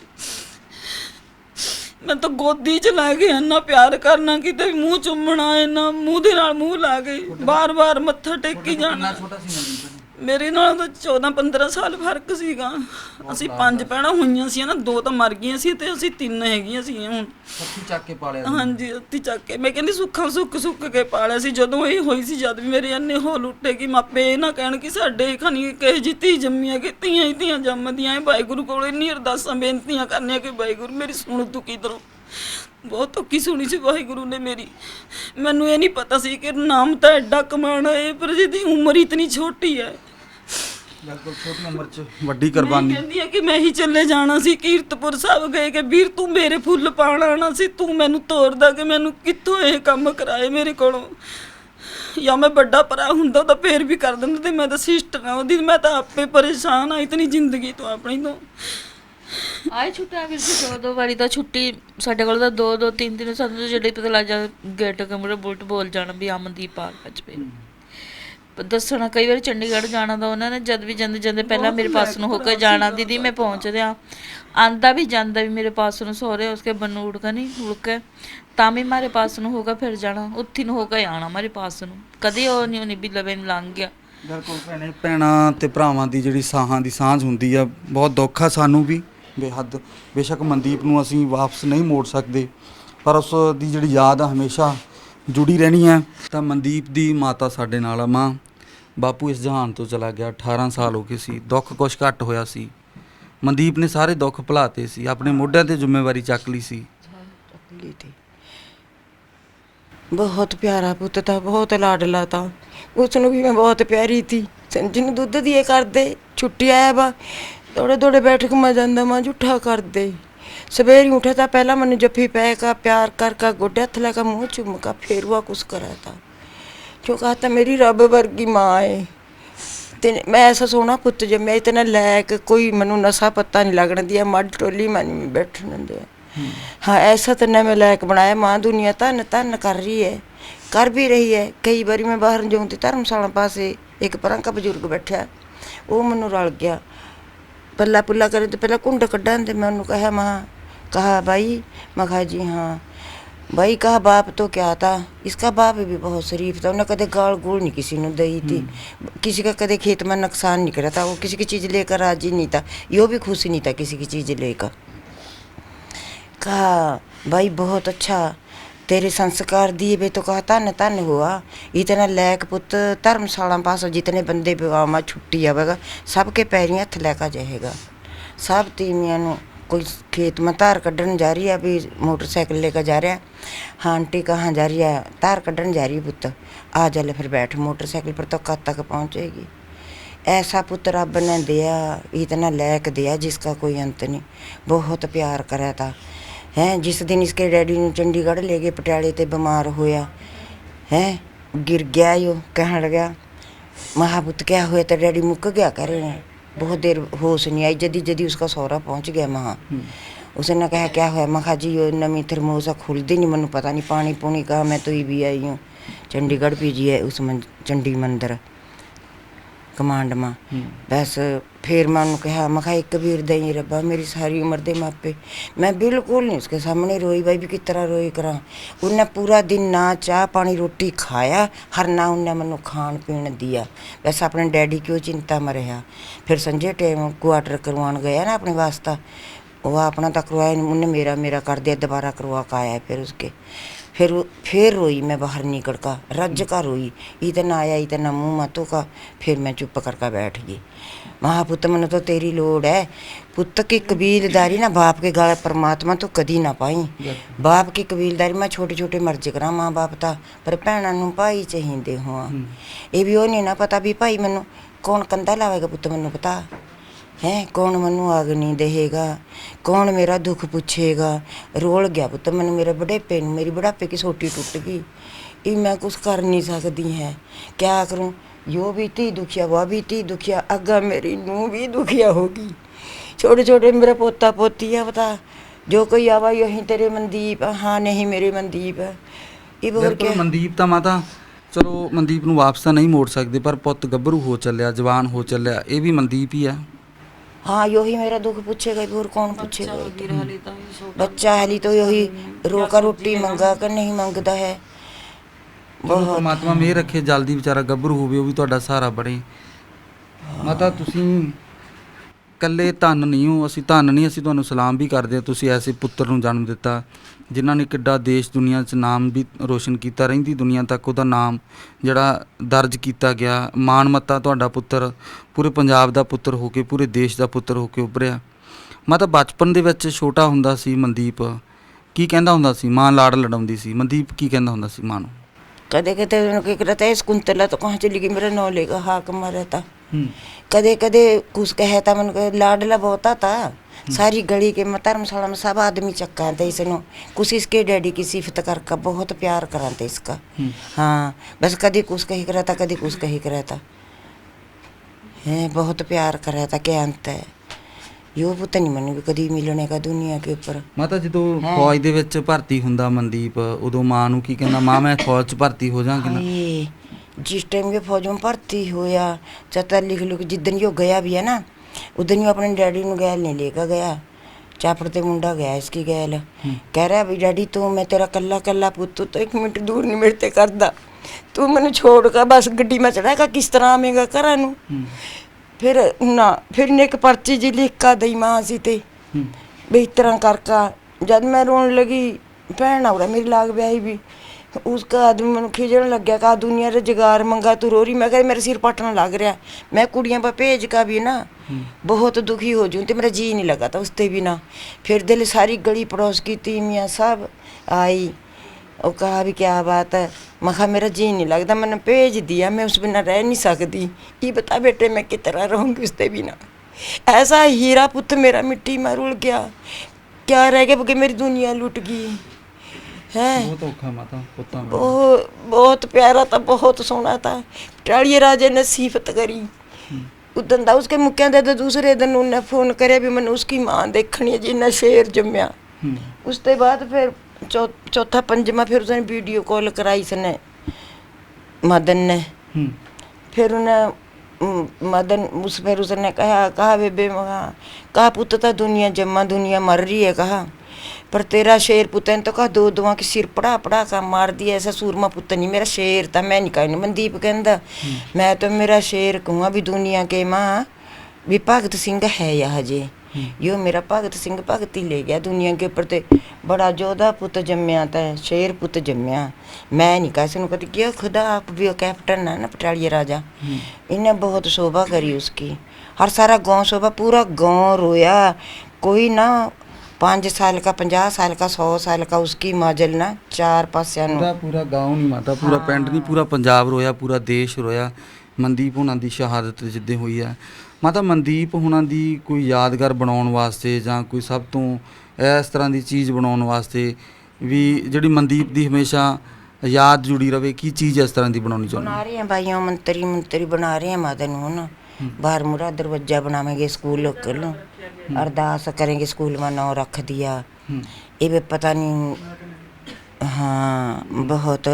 ਮੈਂ ਤਾਂ ਗੋਦੀ 'ਚ ਲੈ ਕੇ ਇੰਨਾ ਪਿਆਰ ਕਰਨਾ, ਕਿਤੇ ਮੂੰਹ ਚੁੰਮਣਾ, ਇੰਨਾ ਮੂੰਹ ਦੇ ਨਾਲ ਮੂੰਹ ਲਾ ਕੇ ਬਾਰ-ਬਾਰ ਮੱਥਾ ਟੇਕੀ ਜਾਣਾ। ਛੋਟਾ ਸੀ ਮਨਦੀਪ? ਮੇਰੇ ਨਾਲ ਤਾਂ 14-15 ਸਾਲ ਫਰਕ ਸੀਗਾ। ਅਸੀਂ 5 ਭੈਣਾਂ ਹੋਈਆਂ ਸੀ ਨਾ, 2 ਤਾਂ ਮਰ ਗਈਆਂ ਸੀ ਤੇ ਅਸੀਂ 3 ਹੈਗੀਆਂ ਸੀ ਹੁਣ। ਹੱਥੀ ਚੱਕ ਕੇ ਪਾਲਿਆ? ਹਾਂਜੀ ਹੱਥੀ ਚੱਕ ਕੇ। ਮੈਂ ਕਹਿੰਦੀ ਸੁੱਖਾਂ ਸੁੱਕ ਕੇ ਪਾਲਿਆ ਸੀ। ਜਦੋਂ ਇਹ ਹੋਈ ਸੀ ਜਦ ਵੀ ਮੇਰੇ ਇੰਨੇ ਹੋਲ ਉੱਟੇ ਕਿ ਮਾਪੇ ਇਹ ਨਾ ਕਹਿਣ ਕਿ ਸਾਡੇ ਖਾਨੀ ਕਹੇ ਜੀ ਧੀ ਜੰਮੀਆਂ ਕਿ ਧੀਆਂ ਹੀ ਧੀਆਂ ਜੰਮਦੀਆਂ। ਵਾਹਿਗੁਰੂ ਕੋਲ ਇੰਨੀ ਅਰਦਾਸਾਂ ਬੇਨਤੀਆਂ ਕਰਨੀਆਂ ਕਿ ਵਾਹਿਗੁਰੂ ਮੇਰੀ ਸੁਣ ਤੂੰ ਕਿਧਰੋਂ। ਬਹੁਤ ਔਖੀ ਸੁਣੀ ਸੀ ਵਾਹਿਗੁਰੂ ਨੇ ਮੇਰੀ। ਮੈਨੂੰ ਇਹ ਨਹੀਂ ਪਤਾ ਸੀ ਕਿ ਨਾਮ ਤਾਂ ਐਡਾ ਕਮਾਣਾ ਹੈ, ਪਰ ਜਿਹਦੀ ਉਮਰ ਇਤਨੀ ਛੋਟੀ ਹੈ। ਬਿਲਕੁਲ ਛੋਟੀ ਉਮਰ 'ਚ ਵੱਡੀ ਮੈਂ ਕੁਰਬਾਨੀ। ਕਹਿੰਦੀ ਆ ਕਿ ਮੈਂ ਹੀ ਚੱਲੇ ਜਾਣਾ ਸੀ ਕੀਰਤਪੁਰ ਸਾਹਿਬ ਗਏ ਕਿ ਵੀਰ ਤੂੰ ਮੇਰੇ ਫੁੱਲ ਪਾਣ ਆਣਾ ਸੀ, ਤੂੰ ਮੈਨੂੰ ਤੋਰਦਾ ਕਿ ਮੈਨੂੰ ਕਿੱਥੋਂ ਇਹ ਕੰਮ ਕਰਾਏ ਮੇਰੇ ਕੋਲੋਂ। ਜਾਂ ਮੈਂ ਵੱਡਾ ਭਰਾ ਹੁੰਦਾ ਤਾਂ ਫੇਰ ਵੀ ਕਰ ਦਿੰਦਾ, ਤੇ ਮੈਂ ਤਾਂ ਸਿਸਟਰ ਆ ਉਹਦੀ। ਮੈਂ ਤਾਂ ਆਪੇ ਪਰੇਸ਼ਾਨ ਆ ਇਤਨੀ ਜ਼ਿੰਦਗੀ ਤੋਂ ਆਪਣੀ ਤੋਂ। ਆਏ ਛੁੱਟਿਆ ਵੀਰ ਜੀ ਦੋ ਵਾਰੀ ਤਾਂ ਛੁੱਟੀ ਸਾਡੇ ਕੋਲ ਤਾਂ ਦੋ ਤਿੰਨ ਦਿਨ ਸਾਨੂੰ ਤਾਂ ਜਿਹੜੇ ਪਤਾ ਲੱਗ ਜਾ ਗੇਟ ਕਮਰੇ ਬੁਲਟ ਬੋਲ ਜਾਣਾ ਵੀ ਅਮਨਦੀਪ ਆ ਅੱਜ ਪਏ ਦੱਸਣਾ। ਕਈ ਵਾਰੀ ਚੰਡੀਗੜ੍ਹ ਜਾਣਾ ਤਾਂ ਉਹਨਾਂ ਨੇ ਜਦ ਵੀ ਜਾਂਦੇ ਪਹਿਲਾਂ ਮੇਰੇ ਪਾਸ ਨੂੰ ਹੋ ਕੇ ਜਾਣਾ, ਦੀਦੀ ਮੈਂ ਪਹੁੰਚ ਰਿਹਾ। ਆਂਦਾ ਵੀ ਜਾਂਦਾ ਵੀ ਮੇਰੇ ਪਾਸ ਨੂੰ ਸਹੁਰੇ ਉਸਕੇ ਬੰਨੂ ਉੜਕਾ ਨਹੀਂ ਉੜਕੇ ਤਾਂ ਵੀ ਮਾਰੇ ਪਾਸ ਨੂੰ ਹੋਗਾ ਫਿਰ ਜਾਣਾ, ਉੱਥੀ ਨੂੰ ਹੋ ਕੇ ਆਣਾ ਮਾਰੇ ਪਾਸ ਨੂੰ। ਕਦੇ ਉਹ ਨਹੀਂ ਹੋਣੀ ਵੀ ਲਵੇ ਨੂੰ ਲੰਘ ਗਿਆ। ਬਿਲਕੁਲ ਭੈਣੇ, ਭੈਣਾਂ ਤੇ ਭਰਾਵਾਂ ਦੀ ਜਿਹੜੀ ਸਾਹਾਂ ਦੀ ਸਾਂਝ ਹੁੰਦੀ ਆ, ਬਹੁਤ ਦੁੱਖ ਆ ਸਾਨੂੰ ਵੀ ਬੇਹੱਦ। ਬੇਸ਼ੱਕ ਮਨਦੀਪ ਨੂੰ ਅਸੀਂ ਵਾਪਸ ਨਹੀਂ ਮੋੜ ਸਕਦੇ, ਪਰ ਉਸ ਦੀ ਜਿਹੜੀ ਯਾਦ ਆ ਹਮੇਸ਼ਾ ਜੁੜੀ ਰਹਿਣੀ ਹੈ। ਤਾਂ ਮਨਦੀਪ ਦੀ ਮਾਤਾ ਸਾਡੇ ਨਾਲ ਆ। ਮਾਂ, ਬਾਪੂ ਇਸ ਜਹਾਨ ਤੋਂ ਚਲਾ ਗਿਆ, 18 ਸਾਲ ਹੋ ਗਏ ਸੀ, ਦੁੱਖ ਕੁਛ ਘੱਟ ਹੋਇਆ ਸੀ। ਮਨਦੀਪ ਨੇ ਸਾਰੇ ਦੁੱਖ ਭੁਲਾਤੇ ਸੀ, ਆਪਣੇ ਮੋਢਿਆਂ ਤੇ ਜ਼ਿੰਮੇਵਾਰੀ ਚੱਕ ਲਈ ਸੀ। ਬਹੁਤ ਪਿਆਰਾ ਪੁੱਤ ਤਾਂ, ਬਹੁਤ ਲਾਡਲਾ ਤਾਂ। ਉਸ ਨੂੰ ਵੀ ਮੈਂ ਬਹੁਤ ਪਿਆਰੀ ਥੀ। ਜਿਹਨੂੰ ਦੁੱਧ ਦੀਏ ਕਰਦੇ ਛੁੱਟੀ ਆਇਆ ਵਾ दौड़े बैठ के मैं जाता मां झूठा कर दे। सवेरे उठा था पहला मैंने जफ्फी पै का प्यार कर का गोडे हथ लगा मुँह चुम का फिर हुआ कुछ करा था। जो कहा था मेरी रब वर्गी माँ है। ते मैं ऐसा सोना पुत जब मैं इतना लैक कोई मैनू नशा पत्ता नहीं लगन दिया, मड टोली मैं नहीं बैठने दिया। हाँ ऐसा तो न मैं लैक बनाया। माँ दुनिया धन धन कर रही है, कर भी रही है। कई बारी मैं बाहर जाऊँगी धर्मशाला पासे एक परां का बजुर्ग बैठा, वो मैनू रल गया पल्ला पुल्ला करे तो पहला घुंड कड्ढा ते मैं उन्होंने कहा कहा भाई, मैं कहा जी हाँ भाई। कहा बाप तो क्या था, इसका बाप भी बहुत शरीफ था, उन्हें कदे गाल गूल नहीं किसी ने दी थी, किसी का कदे खेत में नुकसान नहीं करा था, वो किसी की चीज़ लेकर राजी नहीं था, यो भी खुश नहीं था किसी की चीज़ लेकर। कहा भाई बहुत अच्छा तेरे संस्कार दिए वे तो। कहा धन धन हुआ इतना लैक पुत। धर्मशाला पास जितने बंदे मां छुट्टी आवेगा सबके पैरी हथ लैका जाएगा। सब तीमियां नू कोई खेत में धार कढ़न जा रही है, भी मोटरसाइकिल लेकर जा रहा है। हाँ आंटी कहाँ जा रही है, धार कढ़न जा रही है पुत। आ जा फिर बैठ मोटरसाइकिल पर तो कद तक पहुँचेगी। ऐसा पुत रब ने दिया, इतना लैक दिया जिसका कोई अंत नहीं। बहुत प्यार करा था हैं। जिस दिन इसके डैडी ने चंडीगढ़ ले गए पटियाले ते बीमार होया हैं, गिर गया यो, कहने लगा महापुत क्या हुआ तो डैडी मुक गया कह रहे हैं। बहुत देर होश नहीं आई, जदी जदी उसका सौरा पहुंच गया। महा उसने कहा क्या हुआ, मैं कहा जी यो नवी थर्मोसा खुलती नहीं, मैनू पता नहीं पानी पुनी कहा। मैं तो ही भी आई हूँ चंडीगढ़ पीजी है उस चंडी मंदिर कमांड में। बस फिर मैं उन्होंने कहा, मैं कहा एक वीर दई रब्बा मेरी सारी उम्र दे मापे। मैं बिल्कुल नहीं उसके सामने रोई भाई भी किस तरह रोई करा। उन्हें पूरा दिन ना चाह पानी रोटी खाया, हर ना उन्हें मैनू खान पीन दिया। वैसे अपने डैडी की चिंता में रहा। फिर संजय टाइम क्वार्टर करवान गया ना अपने वास्ता, वो अपना तो करवाया नहीं, उन्हें मेरा कर दिया, दोबारा करवा का आया। फिर उसके फिर रोई मैं बाहर निकल का, रज का रोई। इतना आया इतना मुँह मतों का। फिर मैं चुप करके बैठ गई। महा पुत मैंने तो तेरी लोड़ है। पुत की कबीलदारी ना बाप के गाल परमात्मा तो कदी ना पाई। बाप की कबीलदारी मैं छोटे छोटे मर्ज करा माँ बाप था, पर भैनों नूं भाई चाहिए हुआ। ये भी वो नहीं ना पता भी भाई मैनू कौन कंधा लावेगा पुत, मैनू पता है कौन मैनू आग नहीं देगा, कौन मेरा दुख पूछेगा। रोल गया पुत मैनू मेरे बुढ़ेपे नूं, मेरी बुढ़ापे की सोटी टूट गई। ये मैं कुछ कर नहीं सकती है, क्या करूँ। यो भी थी दुखिया, वह भी थी दुखिया, अग्गा मेरी नूं भी दुखिया होगी। छोटे छोटे मेरा पोता पोती है, बता जो कोई आवा यही तेरे मनदीप। हाँ नहीं मेरे मनदीप है। ये बोल के ਮਨਦੀਪ ਤਾਂ ਮਾਤਾ ਚਲੋ ਮਨਦੀਪ ਨੂੰ ਵਾਪਸ ਤਾਂ ਨਹੀਂ ਮੋੜ ਸਕਦੇ, ਪਰ ਪੁੱਤ ਗੱਭਰੂ ਹੋ ਚੱਲਿਆ, ਜਵਾਨ ਹੋ ਚੱਲਿਆ, ਇਹ ਵੀ ਮਨਦੀਪ ਹੀ ਆ। हाँ यही मेरा दुख पूछेगा, और कौन पूछेगा। बच्चा हाली तो यही रोका रोटी मंगा कर नहीं मंगता है। ਬਹੁਤ ਪਰਮਾਤਮਾ ਮਿਹਰ ਰੱਖੇ, ਜਲਦੀ ਵਿਚਾਰਾ ਗੱਭਰੂ ਹੋਵੇ, ਉਹ ਵੀ ਤੁਹਾਡਾ ਸਹਾਰਾ ਬਣੇ। ਮਾਤਾ ਤੁਸੀਂ ਇਕੱਲੇ ਧੰਨ ਨਹੀਂ ਹੋ, ਅਸੀਂ ਧੰਨ ਨਹੀਂ, ਅਸੀਂ ਤੁਹਾਨੂੰ ਸਲਾਮ ਵੀ ਕਰਦੇ ਹਾਂ। ਤੁਸੀਂ ਐਸੇ ਪੁੱਤਰ ਨੂੰ ਜਨਮ ਦਿੱਤਾ ਜਿਨ੍ਹਾਂ ਨੇ ਕਿੱਡਾ ਦੇਸ਼ ਦੁਨੀਆ 'ਚ ਨਾਮ ਵੀ ਰੋਸ਼ਨ ਕੀਤਾ, ਰਹਿੰਦੀ ਦੁਨੀਆ ਤੱਕ ਉਹਦਾ ਨਾਮ ਜਿਹੜਾ ਦਰਜ ਕੀਤਾ ਗਿਆ। ਮਾਣ ਮੱਤਾ ਤੁਹਾਡਾ ਪੁੱਤਰ ਪੂਰੇ ਪੰਜਾਬ ਦਾ ਪੁੱਤਰ ਹੋ ਕੇ, ਪੂਰੇ ਦੇਸ਼ ਦਾ ਪੁੱਤਰ ਹੋ ਕੇ ਉੱਭਰਿਆ। ਮਾਤਾ ਬਚਪਨ ਦੇ ਵਿੱਚ ਛੋਟਾ ਹੁੰਦਾ ਸੀ ਮਨਦੀਪ, ਕੀ ਕਹਿੰਦਾ ਹੁੰਦਾ ਸੀ? ਮਾਂ ਲਾੜ ਲੜਾਉਂਦੀ ਸੀ, ਮਨਦੀਪ ਕੀ ਕਹਿੰਦਾ ਹੁੰਦਾ ਸੀ ਮਾਂ ਨੂੰ? कदे कदे उन्होंने क्या कहता है शकुंतला तो कहाँ चली गई, मेरा नौ लेगा हाक मारा था। कदे कदे कुछ कहता मन लाडला बहुत था, सारी गली के धर्मशाला में सब आदमी चक्का थे इसनो, कुछ इसके डैडी की सिफत करके बहुत प्यार कराते इसका। हाँ बस कभी कुछ कही करा था, कभी कुछ कही करा था, है बहुत प्यार करा था। क्या अंत है यो पुत नहीं मन भी कभी मिलने का दुनिया के ऊपर। ਮਾਤਾ ਜਦੋਂ ਫੌਜ ਦੇ ਵਿੱਚ ਭਰਤੀ ਹੁੰਦਾ ਮਨਦੀਪ, ਉਦੋਂ ਮਾਂ ਨੂੰ ਕੀ ਕਹਿੰਦਾ? ਮਾਂ ਮੈਂ ਫੌਜ 'ਚ ਭਰਤੀ ਹੋ ਜਾਵਾਂਗੀ ਨਾ। हाय, जिस टाइम ये फौज में भर्ती होया चतर लिख लो कि जिदन यो गया भी है ना, उदन यो अपने डैडी नु गैल नहीं लेकर गया, चापड़ते मुंडा गया इसकी गैल। कह रहा भाई डैडी तू मैं तेरा कल्ला कल्ला पुत्त, तो एक मिनट दूर नहीं मेरे ते करदा, तू मैंने छोड़ कर बस गड्डी में चढ़ाएगा, किस तरह आवेगा घरा नू। फिर ना फिर ने एक पर्ची जी लिख का दई मां सी ते भी इस तरह करका। जब मैं रोन लगी, भैन आ मेरी लाग ब्याही भी, उसका आदमी मैं खिजन लग गया, कहा दुनिया रोजगार मंगा तू रो रही। मैं कह मेरे सिर पटना लग रहा, मैं कुड़ियां पर भेज का भी ना बहुत दुखी हो जूँ, तो मेरा जी नहीं लगा था उसते भी ना। फिर दिल सारी गली पड़ोस की तीमियाँ सब आई और कहा भी क्या बात है। मैं कहा मेरा जी नहीं लगता, मैंने भेज दिया, मैं उस बिना रह नहीं सकती। ये बता बेटे मैं किस तरह रहूँगी उससे बिना। ऐसा हीरा पुत्र मेरा मिट्टी में रुल गया, क्या रह गया कि मेरी दुनिया लुट गई है। ਬਹੁਤ ਔਖਾ ਮਾਤਾ ਪੁੱਤਾਂ ਦਾ। बहुत प्यारा था, बहुत सोना था। टालिए राजे ने सिफत करी उदन दा, उसके मुक्या दे तो दूसरे दिन उन्हें फोन करे भी मैंने उसकी मां देखनी है जिन्ना शेर जम्या। उसके बाद फिर चौथा पंजमा फिर उसने वीडियो कॉल कराई इसने मदन ने। फिर उन्हें मदन फिर उसने कहा बेबे कहा पुत था दुनिया जम्मा दुनिया मर रही है, कहा पर तेरा शेर पुत ने तो कहा दो दुआ के सिर पड़ा पड़ा का मार दिया, ऐसा सूरमा पुत नहीं मेरा शेर था। मैं नहीं कहूँ मनदीप कहता मैं तो मेरा शेर कहूँगा भी दुनिया के माँ भी भगत सिंह है या हजे, यो मेरा भगत सिंह भगती ले गया दुनिया के ऊपर। ते बड़ा जोधा पुत जम्या था, शेर पुत जम्या। मैं नहीं कह सकूँ कभी क्या खुदा आप भी कैप्टन है ना पटालिया राजा, इन्हें बहुत शोभा करी उसकी। हर सारा गांव शोभा, पूरा गांव रोया। कोई ना 5 साल का 50 साल का 100 साल का उसकी माजल ना चार पासिया पूरा गाँव नहीं माता, पूरा ਪਿੰਡ ਨਹੀਂ, ਪੂਰਾ ਪੰਜਾਬ ਰੋਇਆ, ਪੂਰਾ ਦੇਸ਼ ਰੋਇਆ ਮਨਦੀਪ ਹੁਣਾਂ ਦੀ ਸ਼ਹਾਦਤ ਜਿੱਦੇ ਹੋਈ ਹੈ। ਮਾਤਾ ਮਨਦੀਪ ਹੁਣਾਂ ਦੀ ਕੋਈ ਯਾਦਗਾਰ ਬਣਾਉਣ ਵਾਸਤੇ ਜਾਂ ਕੋਈ ਸਭ ਤੋਂ ਇਸ ਤਰ੍ਹਾਂ ਦੀ ਚੀਜ਼ ਬਣਾਉਣ ਵਾਸਤੇ ਵੀ ਜਿਹੜੀ ਮਨਦੀਪ ਦੀ ਹਮੇਸ਼ਾ ਯਾਦ ਜੁੜੀ ਰਵੇ, ਕੀ ਚੀਜ਼ ਇਸ ਤਰ੍ਹਾਂ ਦੀ ਬਣਾਉਣੀ ਚਾਹੁੰਦੇ? बना रहे हैं भाइयों मंत्री बना रहे हैं मदन हूँ ना, बाहर मुरा दरवाजा बनावेंगे स्कूल को, अरदास करेंगे स्कूल में नाम रख दिया। ये भी पता नहीं, हाँ बहुत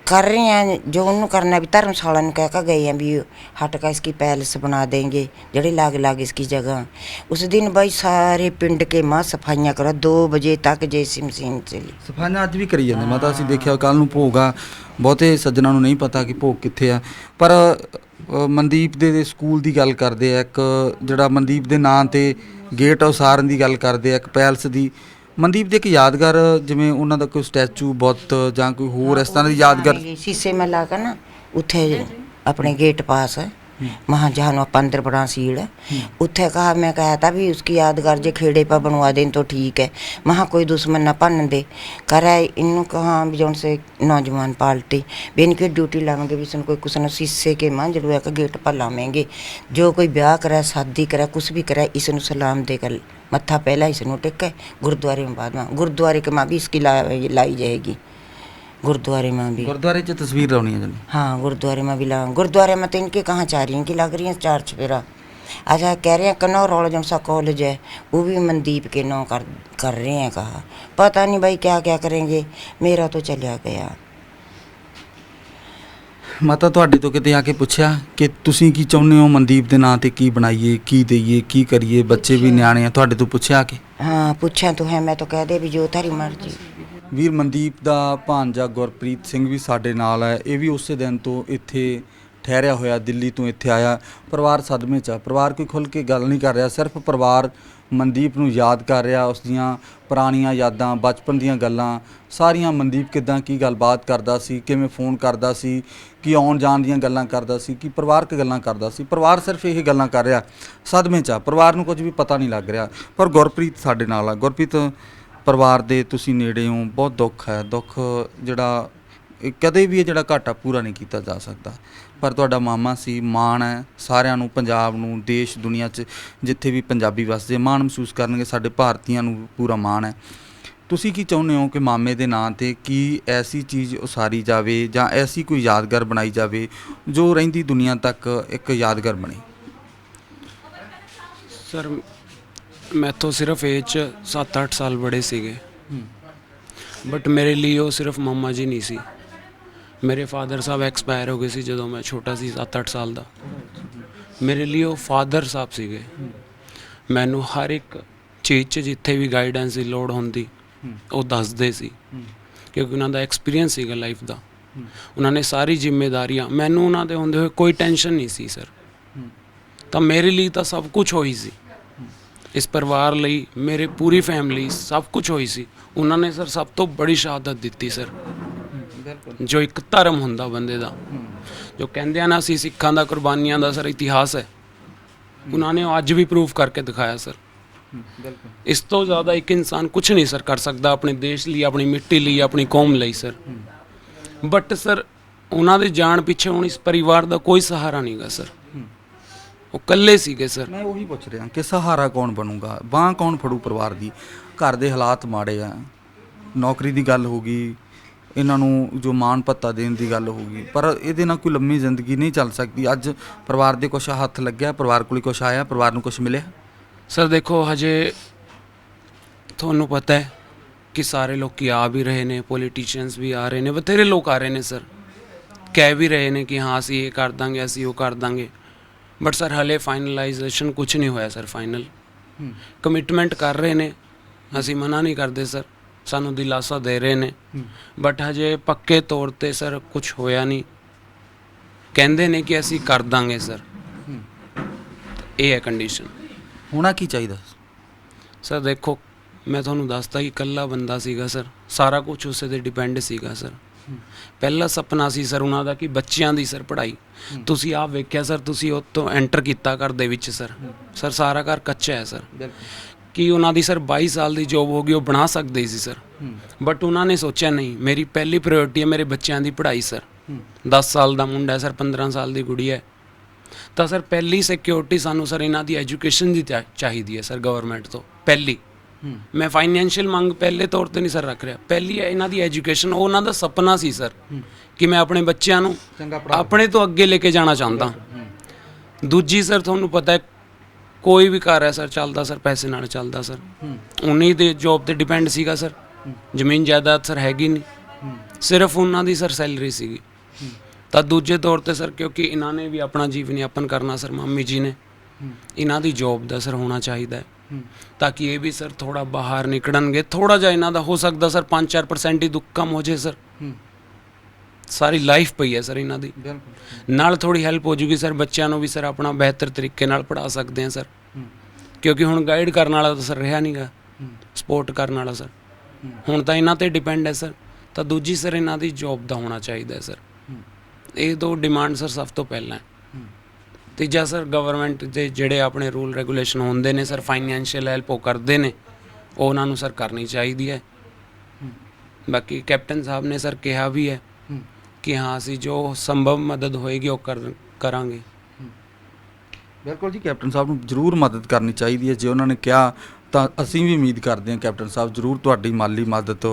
कर रहे हैं जो उन्होंने करना भी। धर्मशाला ने कह गए हैं भी हट का इसकी पैलेस बना देंगे जड़े लाग लाग इसकी जगह। उस दिन भाई सारे पिंड के माँ सफाइयाँ करो 2 बजे तक जैसी मशीन चली। ਸਫਾਈਆਂ ਅੱਜ ਵੀ ਕਰੀ ਜਾਂਦੇ ਮਾਤਾ, ਅਸੀਂ ਦੇਖਿਆ ਕੱਲ ਨੂੰ ਭੋਗ ਆ, ਬਹੁਤੇ ਸੱਜਣਾਂ ਨੂੰ ਨਹੀਂ ਪਤਾ ਕਿ ਭੋਗ ਕਿੱਥੇ ਆ। ਪਰ ਮਨਦੀਪ ਦੇ ਸਕੂਲ ਦੀ ਗੱਲ ਕਰਦੇ ਆ, ਇੱਕ ਜਿਹੜਾ ਮਨਦੀਪ ਦੇ ਨਾਂ ਤੇ ਗੇਟ ਉਸਾਰਨ ਦੀ ਗੱਲ ਕਰਦੇ ਆ, ਇੱਕ ਪੈਲਸ ਦੀ। ਮਨਦੀਪ ਦੇ ਇੱਕ ਯਾਦਗਾਰ ਜਿਵੇਂ ਉਹਨਾਂ ਦਾ ਕੋਈ ਸਟੈਚੂ ਬੁੱਤ ਜਾਂ ਕੋਈ ਹੋਰ ਇਸ ਤਰ੍ਹਾਂ ਦੀ ਯਾਦਗਾਰ शीशे में लाकर ना उथे अपने गेट पास वहाँ जहाँ आप अंदर बड़ा सीड़ उथे कहा, मैं कहा था भी उसकी यादगार जे खेड़े पर बनवा दें तो ठीक है, वहाँ कोई दुश्मन ना भन दे। कह रहा है इनू कहाँ भी जो से नौजवान पार्टी भी इनकी ड्यूटी लावेंगे भी कोई कुछ न शीशे के मां जरूर का गेट पर लावेंगे। जो कोई ब्याह करे शादी करे कुछ भी करे इसनू सलाम देकर मत्था पहला इसनू टेके, गुरुद्वारे में बाद में गुरुद्वारे के माँ भी इसकी लाई जाएगी। गुरुद्वारे में भी, ਗੁਰਦੁਆਰੇ 'ਚ ਤਸਵੀਰ ਲਾਉਣੀ ਹੈ ਜਾਨੀ। हाँ गुरुद्वारे में भी ला, गुरुद्वारे में तो इनके कहाँ चाह रही हैं कि लग रही हैं 4 चफेरा। अच्छा कह रहे हैं कन्नौर वाला जो सा कॉलेज है वो भी मनदीप के नाम कर रहे हैं। कहा पता नहीं भाई क्या क्या करेंगे, मेरा तो चला गया। ਮਾਤਾ ਤੁਹਾਡੇ ਤੋਂ ਕਿਤੇ ਆ ਕੇ ਪੁੱਛਿਆ ਕਿ ਤੁਸੀਂ ਕੀ ਚਾਹੁੰਦੇ ਹੋ ਮਨਦੀਪ ਦੇ ਨਾਂ ਤੇ, ਕੀ ਬਣਾਈਏ, ਕੀ ਦਈਏ, ਕੀ ਕਰੀਏ? ਬੱਚੇ ਵੀ ਨਿਆਣੇ ਆ, ਤੁਹਾਡੇ ਤੋਂ ਪੁੱਛਿਆ ਕਿ? हाँ पूछा तो है, मैं तो कह दे भी जो थारी मर्जी। ਵੀਰ ਮਨਦੀਪ ਦਾ ਭਾਂਜਾ ਗੁਰਪ੍ਰੀਤ ਸਿੰਘ ਵੀ ਸਾਡੇ ਨਾਲ ਹੈ। ਇਹ ਵੀ ਉਸੇ ਦਿਨ ਤੋਂ ਇੱਥੇ ਠਹਿਰਿਆ ਹੋਇਆ, ਦਿੱਲੀ ਤੋਂ ਇੱਥੇ ਆਇਆ। ਪਰਿਵਾਰ ਸਦਮੇ 'ਚ ਆ, ਪਰਿਵਾਰ ਕੋਈ ਖੁੱਲ੍ਹ ਕੇ ਗੱਲ ਨਹੀਂ ਕਰ ਰਿਹਾ, ਸਿਰਫ ਪਰਿਵਾਰ ਮਨਦੀਪ ਨੂੰ ਯਾਦ ਕਰ ਰਿਹਾ, ਉਸ ਦੀਆਂ ਪੁਰਾਣੀਆਂ ਯਾਦਾਂ, ਬਚਪਨ ਦੀਆਂ ਗੱਲਾਂ ਸਾਰੀਆਂ। ਮਨਦੀਪ ਕਿੱਦਾਂ ਕੀ ਗੱਲਬਾਤ ਕਰਦਾ ਸੀ, ਕਿਵੇਂ ਫੋਨ ਕਰਦਾ ਸੀ, ਕੀ ਆਉਣ ਜਾਣ ਦੀਆਂ ਗੱਲਾਂ ਕਰਦਾ ਸੀ, ਕੀ ਪਰਿਵਾਰਕ ਗੱਲਾਂ ਕਰਦਾ ਸੀ। ਪਰਿਵਾਰ ਸਿਰਫ ਇਹ ਗੱਲਾਂ ਕਰ ਰਿਹਾ, ਸਦਮੇ 'ਚ ਆ, ਪਰਿਵਾਰ ਨੂੰ ਕੁਝ ਵੀ ਪਤਾ ਨਹੀਂ ਲੱਗ ਰਿਹਾ। ਪਰ ਗੁਰਪ੍ਰੀਤ ਸਾਡੇ ਨਾਲ ਆ। ਗੁਰਪ੍ਰੀਤ ਪਰਿਵਾਰ ਦੇ ਤੁਸੀਂ ਨੇੜੇ ਹੋ, ਬਹੁਤ ਦੁੱਖ ਹੈ। ਦੁੱਖ ਜਿਹੜਾ ਇਹ ਕਦੇ ਵੀ ਇਹ ਜਿਹੜਾ ਘਾਟਾ ਪੂਰਾ ਨਹੀਂ ਕੀਤਾ ਜਾ ਸਕਦਾ, ਪਰ ਤੁਹਾਡਾ ਮਾਮਾ ਸੀ। ਮਾਣ ਹੈ ਸਾਰਿਆਂ ਨੂੰ, ਪੰਜਾਬ ਨੂੰ, ਦੇਸ਼ ਦੁਨੀਆ 'ਚ ਜਿੱਥੇ ਵੀ ਪੰਜਾਬੀ ਵਸਦੇ ਮਾਣ ਮਹਿਸੂਸ ਕਰਨਗੇ। ਸਾਡੇ ਭਾਰਤੀਆਂ ਨੂੰ ਪੂਰਾ ਮਾਣ ਹੈ। ਤੁਸੀਂ ਕੀ ਚਾਹੁੰਦੇ ਹੋ ਕਿ ਮਾਮੇ ਦੇ ਨਾਂ 'ਤੇ ਕੀ ਐਸੀ ਚੀਜ਼ ਉਸਾਰੀ ਜਾਵੇ ਜਾਂ ਐਸੀ ਕੋਈ ਯਾਦਗਾਰ ਬਣਾਈ ਜਾਵੇ ਜੋ ਰਹਿੰਦੀ ਦੁਨੀਆ ਤੱਕ ਇੱਕ ਯਾਦਗਾਰ ਬਣੇ? ਸਰ ਮੈਥੋਂ ਸਿਰਫ ਏਜ 'ਚ 7-8 ਸਾਲ ਬੜੇ ਸੀਗੇ, ਬਟ ਮੇਰੇ ਲਈ ਉਹ ਸਿਰਫ ਮੰਮਾ ਜੀ ਨਹੀਂ ਸੀ। ਮੇਰੇ ਫਾਦਰ ਸਾਹਿਬ ਐਕਸਪਾਇਰ ਹੋ ਗਏ ਸੀ ਜਦੋਂ ਮੈਂ ਛੋਟਾ ਸੀ, 7-8 ਸਾਲ ਦਾ। ਮੇਰੇ ਲਈ ਉਹ ਫਾਦਰ ਸਾਹਿਬ ਸੀਗੇ। ਮੈਨੂੰ ਹਰ ਇੱਕ ਚੀਜ਼ 'ਚ ਜਿੱਥੇ ਵੀ ਗਾਈਡੈਂਸ ਦੀ ਲੋੜ ਹੁੰਦੀ ਉਹ ਦੱਸਦੇ ਸੀ, ਕਿਉਂਕਿ ਉਹਨਾਂ ਦਾ ਐਕਸਪੀਰੀਅੰਸ ਸੀਗਾ ਲਾਈਫ ਦਾ। ਉਹਨਾਂ ਨੇ ਸਾਰੀ ਜ਼ਿੰਮੇਵਾਰੀਆਂ, ਮੈਨੂੰ ਉਹਨਾਂ ਦੇ ਹੁੰਦੇ ਹੋਏ ਕੋਈ ਟੈਨਸ਼ਨ ਨਹੀਂ ਸੀ ਸਰ। ਤਾਂ ਮੇਰੇ ਲਈ ਤਾਂ ਸਭ ਕੁਝ ਹੋਈ ਸੀ, ਇਸ ਪਰਿਵਾਰ ਲਈ, ਮੇਰੇ ਪੂਰੀ ਫੈਮਿਲੀ ਸਭ ਕੁਝ ਹੋਈ ਸੀ। ਉਹਨਾਂ ਨੇ ਸਰ ਸਭ ਤੋਂ ਬੜੀ ਸ਼ਹਾਦਤ ਦਿੱਤੀ ਸਰ, ਜੋ ਇੱਕ ਧਰਮ ਹੁੰਦਾ ਬੰਦੇ ਦਾ, ਜੋ ਕਹਿੰਦੇ ਆ ਨਾ ਅਸੀਂ ਸਿੱਖਾਂ ਦਾ ਕੁਰਬਾਨੀਆਂ ਦਾ ਸਰ ਇਤਿਹਾਸ ਹੈ, ਉਹਨਾਂ ਨੇ ਅੱਜ ਵੀ ਪ੍ਰੂਫ ਕਰਕੇ ਦਿਖਾਇਆ ਸਰ। ਇਸ ਤੋਂ ਜ਼ਿਆਦਾ ਇੱਕ ਇਨਸਾਨ ਕੁਝ ਨਹੀਂ ਸਰ ਕਰ ਸਕਦਾ ਆਪਣੇ ਦੇਸ਼ ਲਈ, ਆਪਣੀ ਮਿੱਟੀ ਲਈ, ਆਪਣੀ ਕੌਮ ਲਈ ਸਰ। ਬਟ ਸਰ ਉਹਨਾਂ ਦੇ ਜਾਣ ਪਿੱਛੇ ਹੁਣ ਇਸ ਪਰਿਵਾਰ ਦਾ ਕੋਈ ਸਹਾਰਾ ਨਹੀਂਗਾ ਸਰ, ਉਹ ਇਕੱਲੇ ਸੀਗੇ ਸਰ। ਮੈਂ ਉਹੀ ਪੁੱਛ ਰਿਹਾ ਕਿ ਸਹਾਰਾ ਕੌਣ ਬਣੂਗਾ, ਬਾਂਹ ਕੌਣ ਫੜੂ ਪਰਿਵਾਰ ਦੀ? ਘਰ ਦੇ ਹਾਲਾਤ ਮਾੜੇ ਆ, ਨੌਕਰੀ ਦੀ ਗੱਲ ਹੋ ਗਈ, ਇਹਨਾਂ ਨੂੰ ਜੋ ਮਾਣ ਭੱਤਾ ਦੇਣ ਦੀ ਗੱਲ ਹੋ ਗਈ, ਪਰ ਇਹਦੇ ਨਾਲ ਕੋਈ ਲੰਮੀ ਜ਼ਿੰਦਗੀ ਨਹੀਂ ਚੱਲ ਸਕਦੀ। ਅੱਜ ਪਰਿਵਾਰ ਦੇ ਕੁਛ ਹੱਥ ਲੱਗਿਆ, ਪਰਿਵਾਰ ਕੋਲ ਕੁਛ ਆਇਆ, ਪਰਿਵਾਰ ਨੂੰ ਕੁਛ ਮਿਲਿਆ? ਸਰ ਦੇਖੋ, ਹਜੇ ਤੁਹਾਨੂੰ ਪਤਾ ਹੈ ਕਿ ਸਾਰੇ ਲੋਕ ਆ ਵੀ ਰਹੇ ਨੇ, ਪੋਲੀਟੀਸ਼ੀਅਨਸ ਵੀ ਆ ਰਹੇ ਨੇ, ਬਥੇਰੇ ਲੋਕ ਆ ਰਹੇ ਨੇ ਸਰ, ਕਹਿ ਵੀ ਰਹੇ ਨੇ ਕਿ ਹਾਂ ਅਸੀਂ ਇਹ ਕਰ ਦਾਂਗੇ, ਅਸੀਂ ਉਹ ਕਰ ਦਾਂਗੇ। ਬਟ ਸਰ ਹਲੇ ਫਾਈਨਲਾਈਜੇਸ਼ਨ ਕੁਝ ਨਹੀਂ ਹੋਇਆ ਸਰ। ਫਾਈਨਲ ਕਮਿਟਮੈਂਟ ਕਰ ਰਹੇ ਨੇ, ਅਸੀਂ ਮਨਾ ਨਹੀਂ ਕਰਦੇ ਸਰ, ਸਾਨੂੰ ਦਿਲਾਸਾ ਦੇ ਰਹੇ ਨੇ, ਬਟ ਹਜੇ ਪੱਕੇ ਤੌਰ 'ਤੇ ਸਰ ਕੁਝ ਹੋਇਆ ਨਹੀਂ। ਕਹਿੰਦੇ ਨੇ ਕਿ ਅਸੀਂ ਕਰ ਦਾਂਗੇ ਸਰ, ਇਹ ਹੈ ਕੰਡੀਸ਼ਨ। ਹੋਣਾ ਕੀ ਚਾਹੀਦਾ? ਸਰ ਦੇਖੋ, ਮੈਂ ਤੁਹਾਨੂੰ ਦੱਸਦਾ ਕਿ ਇਕੱਲਾ ਬੰਦਾ ਸੀਗਾ ਸਰ, ਸਾਰਾ ਕੁਝ ਉਸੇ 'ਤੇ ਡਿਪੈਂਡ ਸੀਗਾ ਸਰ। ਪਹਿਲਾ ਸੁਪਨਾ ਸੀ ਸਰ ਉਹਨਾਂ ਦਾ ਕਿ ਬੱਚਿਆਂ ਦੀ ਸਰ ਪੜ੍ਹਾਈ। ਤੁਸੀਂ ਆਪ ਵੇਖਿਆ ਸਰ, ਤੁਸੀਂ ਉੱਥੋਂ ਐਂਟਰ ਕੀਤਾ ਘਰ ਦੇ ਵਿੱਚ ਸਰ, ਸਰ ਸਾਰਾ ਘਰ ਕੱਚਾ ਹੈ ਸਰ। ਕਿ ਉਹਨਾਂ ਦੀ ਸਰ 22 ਸਾਲ ਦੀ ਜੋਬ ਹੋ ਗਈ, ਉਹ ਬਣਾ ਸਕਦੇ ਸੀ ਸਰ, ਬਟ ਉਹਨਾਂ ਨੇ ਸੋਚਿਆ ਨਹੀਂ, ਮੇਰੀ ਪਹਿਲੀ ਪ੍ਰਾਇੋਰਟੀ ਹੈ ਮੇਰੇ ਬੱਚਿਆਂ ਦੀ ਪੜ੍ਹਾਈ ਸਰ। 10 ਸਾਲ ਦਾ ਮੁੰਡਾ ਹੈ ਸਰ, 15 ਸਾਲ ਦੀ ਗੁੜੀਆ ਹੈ, ਤਾਂ ਸਰ ਪਹਿਲੀ ਸਿਕਿਉਰਿਟੀ ਸਾਨੂੰ ਸਰ ਇਹਨਾਂ ਦੀ ਐਜੂਕੇਸ਼ਨ ਦੀ ਚਾਹੀਦੀ ਹੈ ਸਰ ਗਵਰਨਮੈਂਟ ਤੋਂ। ਪਹਿਲੀ ਮੈਂ ਫਾਈਨੈਂਸ਼ੀਅਲ ਮੰਗ ਪਹਿਲੇ ਤੌਰ ਤੇ ਨਹੀਂ ਸਰ ਰੱਖ ਰਿਹਾ, ਪਹਿਲੀ ਹੈ ਇਹਨਾਂ ਦੀ ਐਜੂਕੇਸ਼ਨ। ਉਹ ਉਹਨਾਂ ਦਾ ਸੁਪਨਾ ਸੀ ਸਰ ਕਿ ਮੈਂ ਆਪਣੇ ਬੱਚਿਆਂ ਨੂੰ ਆਪਣੇ ਤੋਂ ਅੱਗੇ ਲੈ ਕੇ ਜਾਣਾ ਚਾਹੁੰਦਾ। ਦੂਜੀ ਸਰ ਤੁਹਾਨੂੰ ਪਤਾ ਹੈ ਕੋਈ ਵੀ ਘਰ ਹੈ ਸਰ ਚੱਲਦਾ ਸਰ ਪੈਸੇ ਨਾਲ ਚੱਲਦਾ ਸਰ, ਉਨੀ ਦੇ ਜੋਬ ਤੇ ਡਿਪੈਂਡ ਸੀਗਾ ਸਰ। ਜ਼ਮੀਨ ਜਾਇਦਾਦ ਸਰ ਹੈਗੀ ਨਹੀਂ, ਸਿਰਫ ਉਹਨਾਂ ਦੀ ਸਰ ਸੈਲਰੀ ਸੀਗੀ। ਤਾਂ ਦੂਜੇ ਤੌਰ ਤੇ ਸਰ ਕਿਉਂਕਿ ਇਹਨਾਂ ਨੇ ਵੀ ਆਪਣਾ ਜੀਵਨ ਯਾਪਨ ਕਰਨਾ ਸਰ, ਮਾਮੀ ਜੀ ਨੇ, ਇਹਨਾਂ ਦੀ ਜੋਬ ਦਾ ਸਰ ਹੋਣਾ ਚਾਹੀਦਾ ਹੈ ਤਾਂ ਕਿ ਇਹ ਵੀ ਸਰ ਥੋੜਾ ਬਾਹਰ ਨਿਕਲਣਗੇ। ਥੋੜਾ ਜਿਹਾ ਇਹਨਾਂ ਦਾ ਹੋ ਸਕਦਾ ਸਰ 5-4% ਹੀ ਦੁੱਖ ਕਮ ਹੋ ਜਾਏ ਸਰ। ਸਾਰੀ ਲਾਈਫ ਪਈ ਹੈ ਸਰ ਇਹਨਾਂ ਦੀ, ਨਾਲ ਥੋੜੀ ਹੈਲਪ ਹੋ ਜੂਗੀ ਸਰ। ਬੱਚਿਆਂ ਨੂੰ ਵੀ ਸਰ ਆਪਣਾ ਬਿਹਤਰ ਤਰੀਕੇ ਨਾਲ ਪੜ੍ਹਾ ਸਕਦੇ ਆ ਸਰ, ਕਿਉਂਕਿ ਹੁਣ ਗਾਈਡ ਕਰਨ ਵਾਲਾ ਤਾਂ ਸਰ ਰਿਹਾ ਨਹੀਂਗਾ, ਸਪੋਰਟ ਕਰਨ ਵਾਲਾ ਸਰ ਹੁਣ ਤਾਂ ਇਹਨਾਂ ਤੇ ਡਿਪੈਂਡ ਹੈ ਸਰ। ਤਾਂ ਦੂਜੀ ਸਰ ਇਹਨਾਂ ਦੀ ਜੋਬ ਦਾ ਹੋਣਾ ਚਾਹੀਦਾ ਹੈ ਸਰ। ਇਹ ਦੋ ਡਿਮਾਂਡ ਸਰ ਸਭ ਤੋਂ ਪਹਿਲਾਂ। ਤੀਜਾ ਸਰ ਗਵਰਨਮੈਂਟ ਦੇ ਜਿਹੜੇ ਆਪਣੇ ਰੂਲ ਰੈਗੂਲੇਸ਼ਨ ਹੁੰਦੇ ਨੇ ਸਰ, ਫਾਈਨੈਂਸ਼ੀਅਲ ਹੈਲਪ ਉਹ ਕਰਦੇ ਨੇ, ਉਹ ਉਹਨਾਂ ਨੂੰ ਸਰ ਕਰਨੀ ਚਾਹੀਦੀ ਹੈ। ਬਾਕੀ ਕੈਪਟਨ ਸਾਹਿਬ ਨੇ ਸਰ ਕਿਹਾ ਵੀ ਹੈ ਕਿ ਹਾਂ ਅਸੀਂ ਜੋ ਸੰਭਵ ਮਦਦ ਹੋਏਗੀ ਉਹ ਕਰਾਂਗੇ। ਬਿਲਕੁਲ ਜੀ, ਕੈਪਟਨ ਸਾਹਿਬ ਨੂੰ ਜ਼ਰੂਰ ਮਦਦ ਕਰਨੀ ਚਾਹੀਦੀ ਹੈ। ਜੇ ਉਹਨਾਂ ਨੇ ਕਿਹਾ ਤਾਂ ਅਸੀਂ ਵੀ ਉਮੀਦ ਕਰਦੇ ਹਾਂ ਕੈਪਟਨ ਸਾਹਿਬ ਜ਼ਰੂਰ ਤੁਹਾਡੀ ਮਾਲੀ ਮਦਦ,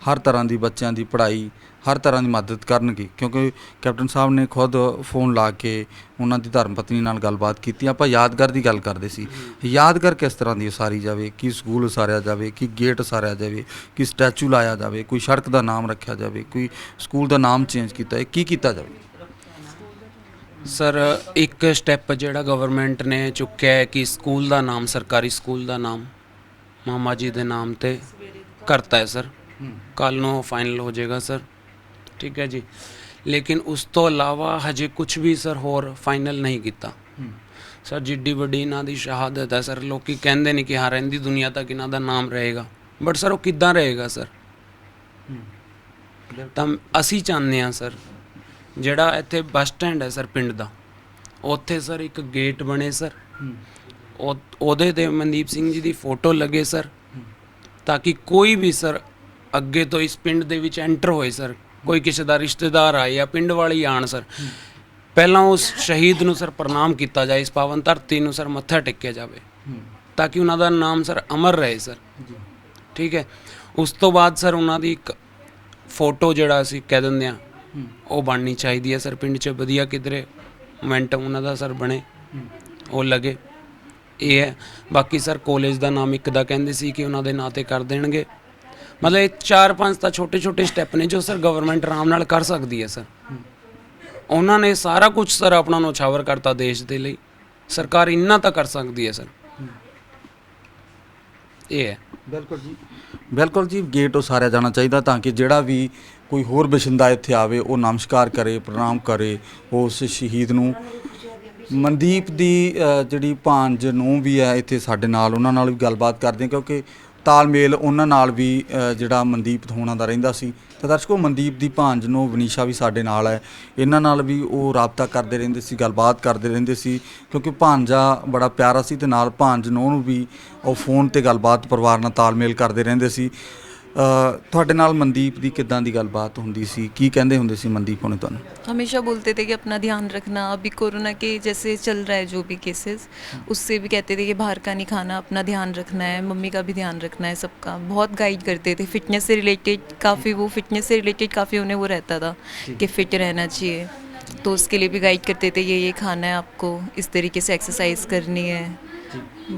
ਹਰ ਤਰ੍ਹਾਂ ਦੀ ਬੱਚਿਆਂ ਦੀ ਪੜ੍ਹਾਈ, ਹਰ ਤਰ੍ਹਾਂ ਦੀ ਮਦਦ ਕਰਨਗੇ। ਕਿਉਂਕਿ ਕੈਪਟਨ ਸਾਹਿਬ ਨੇ ਖੁਦ ਫੋਨ ਲਾ ਕੇ ਉਹਨਾਂ ਦੀ ਧਰਮ ਪਤਨੀ ਨਾਲ ਗੱਲਬਾਤ ਕੀਤੀ। ਆਪਾਂ ਯਾਦਗਾਰ ਦੀ ਗੱਲ ਕਰਦੇ ਸੀ, ਯਾਦਗਾਰ ਕਿਸ ਤਰ੍ਹਾਂ ਦੀ ਉਸਾਰੀ ਜਾਵੇ? ਕੀ ਸਕੂਲ ਉਸਾਰਿਆ ਜਾਵੇ, ਕੀ ਗੇਟ ਉਸਾਰਿਆ ਜਾਵੇ, ਕੀ ਸਟੈਚੂ ਲਾਇਆ ਜਾਵੇ, ਕੋਈ ਸੜਕ ਦਾ ਨਾਮ ਰੱਖਿਆ ਜਾਵੇ, ਕੋਈ ਸਕੂਲ ਦਾ ਨਾਮ ਚੇਂਜ ਕੀਤਾ, ਕੀ ਕੀਤਾ ਜਾਵੇ? ਸਰ ਇੱਕ ਸਟੈਪ ਜਿਹੜਾ ਗਵਰਨਮੈਂਟ ਨੇ ਚੁੱਕਿਆ ਹੈ ਕਿ ਸਕੂਲ ਦਾ ਨਾਮ, ਸਰਕਾਰੀ ਸਕੂਲ ਦਾ ਨਾਮ ਮਾਮਾ ਜੀ ਦੇ ਨਾਮ ਤੇ ਕਰਤਾ ਹੈ ਸਰ। ਕੱਲ੍ਹ ਨੂੰ ਫਾਈਨਲ ਹੋ ਜਾਏਗਾ ਸਰ, ਠੀਕ ਹੈ ਜੀ। ਲੇਕਿਨ ਉਸ ਤੋਂ ਇਲਾਵਾ ਹਜੇ ਕੁਝ ਵੀ ਸਰ ਹੋਰ ਫਾਈਨਲ ਨਹੀਂ ਕੀਤਾ ਸਰ। ਜਿੱਡੀ ਵੱਡੀ ਇਹਨਾਂ ਦੀ ਸ਼ਹਾਦਤ ਹੈ ਸਰ, ਲੋਕੀ ਕਹਿੰਦੇ ਨੇ ਕਿ ਹਾਂ ਰਹਿੰਦੀ ਦੁਨੀਆ ਤੱਕ ਇਹਨਾਂ ਦਾ ਨਾਮ ਰਹੇਗਾ, ਬਟ ਸਰ ਉਹ ਕਿੱਦਾਂ ਰਹੇਗਾ ਸਰ? ਤਾਂ ਅਸੀਂ ਚਾਹੁੰਦੇ ਹਾਂ ਸਰ ਜਿਹੜਾ ਇੱਥੇ ਬੱਸ ਸਟੈਂਡ ਹੈ ਸਰ ਪਿੰਡ ਦਾ, ਉੱਥੇ ਸਰ ਇੱਕ ਗੇਟ ਬਣੇ ਸਰ, ਉਹਦੇ 'ਤੇ ਮਨਦੀਪ ਸਿੰਘ ਜੀ ਦੀ ਫੋਟੋ ਲੱਗੇ ਸਰ, ਤਾਂ ਕਿ ਕੋਈ ਵੀ ਸਰ ਅੱਗੇ ਤੋਂ ਇਸ ਪਿੰਡ ਦੇ ਵਿੱਚ ਐਂਟਰ ਹੋਏ ਸਰ, ਕੋਈ ਕਿਸੇ ਦਾ ਰਿਸ਼ਤੇਦਾਰ ਆਏ ਜਾਂ ਪਿੰਡ ਵਾਲੇ ਹੀ ਆਣ ਸਰ, ਪਹਿਲਾਂ ਉਸ ਸ਼ਹੀਦ ਨੂੰ ਸਰ ਪ੍ਰਣਾਮ ਕੀਤਾ ਜਾਏ, ਇਸ ਪਾਵਨ ਧਰਤੀ ਨੂੰ ਸਰ ਮੱਥਾ ਟੇਕਿਆ ਜਾਵੇ ਤਾਂ ਕਿ ਉਹਨਾਂ ਦਾ ਨਾਮ ਸਰ ਅਮਰ ਰਹੇ ਸਰ। ਠੀਕ ਹੈ, ਉਸ ਤੋਂ ਬਾਅਦ ਸਰ ਉਹਨਾਂ ਦੀ ਇੱਕ ਫੋਟੋ ਜਿਹੜਾ ਅਸੀਂ ਕਹਿ ਦਿੰਦੇ ਹਾਂ ਉਹ ਬਣਨੀ ਚਾਹੀਦੀ ਹੈ ਸਰ ਪਿੰਡ 'ਚ, ਵਧੀਆ ਕਿਧਰੇ ਮੋਮੈਂਟ ਉਹਨਾਂ ਦਾ ਸਰ ਬਣੇ, ਉਹ ਲੱਗੇ, ਇਹ ਹੈ। ਬਾਕੀ ਸਰ ਕਾਲਜ ਦਾ ਨਾਮ ਇੱਕ ਦਾ ਕਹਿੰਦੇ ਸੀ ਕਿ ਉਹਨਾਂ ਦੇ ਨਾਂ 'ਤੇ ਕਰ ਦੇਣਗੇ। ਮਤਲਬ ਇਹ 4-5 ਤਾਂ ਛੋਟੇ ਛੋਟੇ ਸਟੈਪ ਨੇ ਜੋ ਸਰ ਗਵਰਨਮੈਂਟ ਆਰਾਮ ਨਾਲ ਕਰ ਸਕਦੀ ਹੈ ਸਰ। ਉਹਨਾਂ ਨੇ ਸਾਰਾ ਕੁਝ ਸਰ ਆਪਣਾ ਨੌਛਾਵਰ ਕਰਤਾ ਦੇਸ਼ ਦੇ ਲਈ, ਸਰਕਾਰ ਇੰਨਾ ਤਾਂ ਕਰ ਸਕਦੀ ਹੈ ਸਰ, ਇਹ ਹੈ। ਬਿਲਕੁਲ ਜੀ, ਬਿਲਕੁਲ ਜੀ, ਗੇਟ ਉਸਾਰਿਆ ਜਾਣਾ ਚਾਹੀਦਾ ਤਾਂ ਕਿ ਜਿਹੜਾ ਵੀ ਕੋਈ ਹੋਰ ਬਸ਼ਿੰਦਾ ਇੱਥੇ ਆਵੇ ਉਹ ਨਮਸਕਾਰ ਕਰੇ, ਪ੍ਰਣਾਮ ਕਰੇ ਉਸ ਸ਼ਹੀਦ ਨੂੰ। ਮਨਦੀਪ ਦੀ ਜਿਹੜੀ ਭਾਂਜ ਨੂੰ ਵੀ ਹੈ ਇੱਥੇ ਸਾਡੇ ਨਾਲ, ਉਹਨਾਂ ਨਾਲ ਵੀ ਗੱਲਬਾਤ ਕਰਦੇ ਹਾਂ ਕਿਉਂਕਿ ਤਾਲਮੇਲ ਉਹਨਾਂ ਨਾਲ ਵੀ ਜਿਹੜਾ ਮਨਦੀਪ ਹੋਣਾ ਦਾ ਰਹਿੰਦਾ ਸੀ। ਤਾਂ ਦਰਸ਼ਕੋ, ਮਨਦੀਪ ਦੀ ਭਾਂਜ ਨੂੰ ਵਨੀਸ਼ਾ ਵੀ ਸਾਡੇ ਨਾਲ ਹੈ, ਇਹਨਾਂ ਨਾਲ ਵੀ ਉਹ ਰਾਬਤਾ ਕਰਦੇ ਰਹਿੰਦੇ ਸੀ, ਗੱਲਬਾਤ ਕਰਦੇ ਰਹਿੰਦੇ ਸੀ ਕਿਉਂਕਿ ਭਾਂਜਾ ਬੜਾ ਪਿਆਰਾ ਸੀ ਤੇ ਨਾਲ ਭਾਂਜ ਨੂੰ ਵੀ ਉਹ ਫੋਨ ਤੇ ਗੱਲਬਾਤ ਪਰਿਵਾਰ ਨਾਲ ਤਾਲਮੇਲ ਕਰਦੇ ਰਹਿੰਦੇ ਸੀ। ਤੁਹਾਡੇ ਨਾਲ ਮਨਦੀਪ ਦੀ ਕਿੱਦਾਂ ਦੀ ਗੱਲਬਾਤ ਹੁੰਦੀ ਸੀ, ਕੀ ਕਹਿੰਦੇ ਹੁੰਦੇ ਸੀ ਮਨਦੀਪ ਹੋਣੇ ਤੁਹਾਨੂੰ? हमेशा बोलते थे कि अपना ध्यान रखना, अभी कोरोना के जैसे चल रहा है जो भी केसेस, उससे भी कहते थे कि बाहर का नहीं खाना, अपना ध्यान रखना है, मम्मी का भी ध्यान रखना है, सबका बहुत गाइड करते थे। फिटनेस से रिलेटेड काफ़ी, वो फिटनेस से रिलेटेड काफ़ी उन्हें वो रहता था कि फ़िट रहना चाहिए, तो उसके लिए भी गाइड करते थे ये खाना है आपको, इस तरीके से एक्सरसाइज करनी है।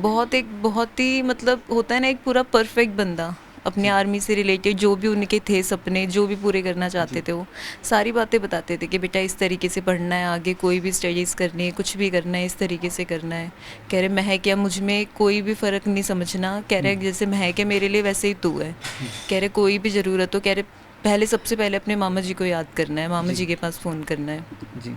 बहुत ही मतलब होता है ना एक पूरा परफेक्ट बंदा, अपने आर्मी से रिलेटेड जो भी उनके थे सपने, जो भी पूरे करना चाहते थे, वो सारी बातें बताते थे कि बेटा इस तरीके से पढ़ना है, आगे कोई भी स्टडीज़ करनी है, कुछ भी करना है, इस तरीके से करना है। कह रहे महक या मुझ में कोई भी फ़र्क नहीं समझना, कह रहे जैसे महक है मेरे लिए वैसे ही तू है, कह रहे कोई भी ज़रूरत हो, कह रहे पहले सबसे पहले अपने मामा जी को याद करना है, मामा जी के पास फ़ोन करना है। ਜੀ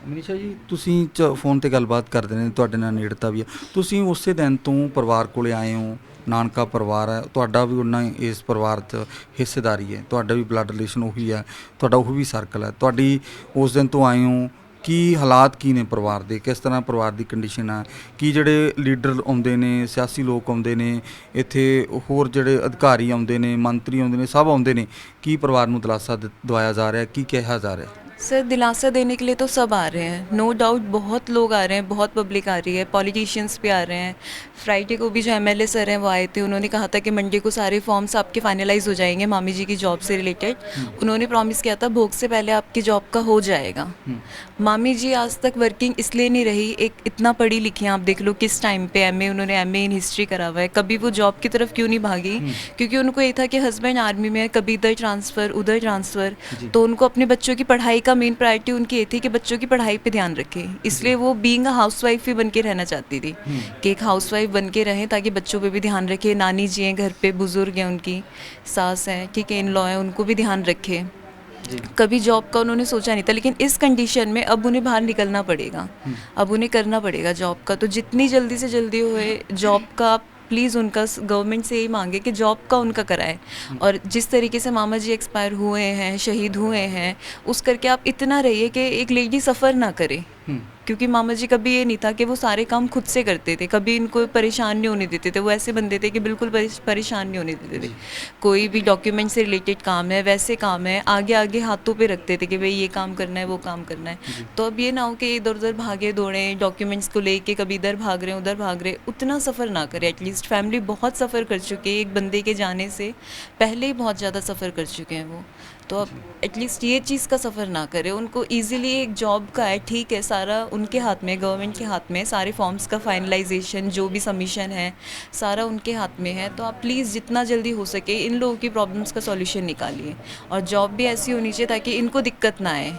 ਮਨੀਸ਼ਾ ਜੀ, ਤੁਸੀਂ ਫੋਨ ਤੇ ਗੱਲਬਾਤ ਕਰਦੇ ਨੇ, ਤੁਹਾਡੇ ਨਾਲ ਨੇੜਤਾ ਵੀ ਹੈ, ਤੁਸੀਂ ਉਸੇ ਦਿਨ ਤੋਂ ਪਰਿਵਾਰ ਕੋਲੇ ਆਏ ਹੋ, ਨਾਨਕਾ ਪਰਿਵਾਰ ਹੈ ਤੁਹਾਡਾ ਵੀ, ਉਹਨਾਂ ਇਸ ਪਰਿਵਾਰ 'ਚ ਹਿੱਸੇਦਾਰੀ ਹੈ, ਤੁਹਾਡਾ ਵੀ ਬਲੱਡ ਰਿਲੇਸ਼ਨ ਉਹੀ ਹੈ, ਤੁਹਾਡਾ ਉਹ ਵੀ ਸਰਕਲ ਹੈ, ਤੁਹਾਡੀ ਉਸ ਦਿਨ ਤੋਂ ਆਏ ਹੋ। ਕੀ ਹਾਲਾਤ ਕੀ ਨੇ ਪਰਿਵਾਰ ਦੇ, ਕਿਸ ਤਰ੍ਹਾਂ ਪਰਿਵਾਰ ਦੀ ਕੰਡੀਸ਼ਨ ਹੈ, ਕੀ ਜਿਹੜੇ ਲੀਡਰ ਆਉਂਦੇ ਨੇ, ਸਿਆਸੀ ਲੋਕ ਆਉਂਦੇ ਨੇ ਇੱਥੇ, ਹੋਰ ਜਿਹੜੇ ਅਧਿਕਾਰੀ ਆਉਂਦੇ ਨੇ, ਮੰਤਰੀ ਆਉਂਦੇ ਨੇ, ਸਭ ਆਉਂਦੇ ਨੇ, ਕੀ ਪਰਿਵਾਰ ਨੂੰ ਦਿਲਾਸਾ ਦਵਾਇਆ ਜਾ ਰਿਹਾ, ਕੀ ਕਿਹਾ ਜਾ ਰਿਹਾ? सर दिलासा देने के लिए तो सब आ रहे हैं, नो डाउट बहुत लोग आ रहे हैं, बहुत पब्लिक आ रही है, पॉलिटिशियंस भी आ रहे हैं। फ्राइडे को भी जो एमएलए सर हैं वो आए थे, उन्होंने कहा था कि मंडे को सारे फॉर्म्स आपके फाइनलाइज हो जाएंगे मामी जी की जॉब से रिलेटेड। उन्होंने प्रॉमिस किया था भोग से पहले आपकी जॉब का हो जाएगा। मामी जी आज तक वर्किंग इसलिए नहीं रही, एक इतना पढ़ी लिखी हैं, आप देख लो किस टाइम पे एमए, उन्होंने एमए इन हिस्ट्री करा हुआ है, कभी वो जॉब की तरफ क्यों नहीं भागी? क्योंकि उनको ये था कि हस्बैंड आर्मी में है, कभी इधर ट्रांसफ़र उधर ट्रांसफ़र, तो उनको अपने बच्चों की पढ़ाई का मेन प्रायोरिटी उनकी ये थी कि बच्चों की पढ़ाई पे ध्यान रखें, इसलिए वो बीइंग अ हाउसवाइफ ही बन के रहना चाहती थी कि एक हाउसवाइफ बन के रहें ताकि बच्चों पे भी ध्यान रखें। नानी जी हैं घर पे, बुज़ुर्ग हैं, उनकी सास हैं, ठीक है, इन लॉ हैं, उनको भी ध्यान रखें। कभी जॉब का उन्होंने सोचा नहीं था, लेकिन इस कंडीशन में अब उन्हें बाहर निकलना पड़ेगा, अब उन्हें करना पड़ेगा जॉब का। तो जितनी जल्दी से जल्दी हुए जॉब का प्लीज़ उनका गवर्नमेंट से यही मांगे कि जॉब का उनका कराएं। और जिस तरीके से मामा जी एक्सपायर हुए हैं, शहीद हुए हैं, उस करके आप इतना रहिए कि एक लेडी सफ़र ना करे, क्योंकि मामा जी कभी ये नहीं था कि वो सारे काम खुद से करते थे, कभी इनको परेशान नहीं होने देते थे, वो ऐसे बंदे थे कि बिल्कुल परेशान नहीं होने देते थे। कोई भी डॉक्यूमेंट से रिलेटेड काम है, वैसे काम है, आगे आगे हाथों पे रखते थे कि भाई ये काम करना है, वो काम करना है। तो अब ये ना हो कि इधर उधर भागे दौड़े, डॉक्यूमेंट्स को लेके कभी इधर भाग रहे हैं उधर भाग रहे, उतना सफ़र ना करें। एटलीस्ट फैमिली बहुत सफ़र कर चुकी है, एक बंदे के जाने से पहले ही बहुत ज़्यादा सफ़र कर चुके हैं वो, तो अब एटलीस्ट ये चीज़ का सफ़र ना करें। उनको ईज़िली एक जॉब का है, ठीक है, सारा उनके हाथ में, गवर्नमेंट के हाथ में, सारे फॉर्म्स का फाइनलाइजेशन जो भी सबमिशन है सारा उनके हाथ में है। तो आप प्लीज़ जितना जल्दी हो सके इन लोगों की प्रॉब्लम्स का सॉल्यूशन निकालिए, और जॉब भी ऐसी होनी चाहिए ताकि इनको दिक्कत ना आए।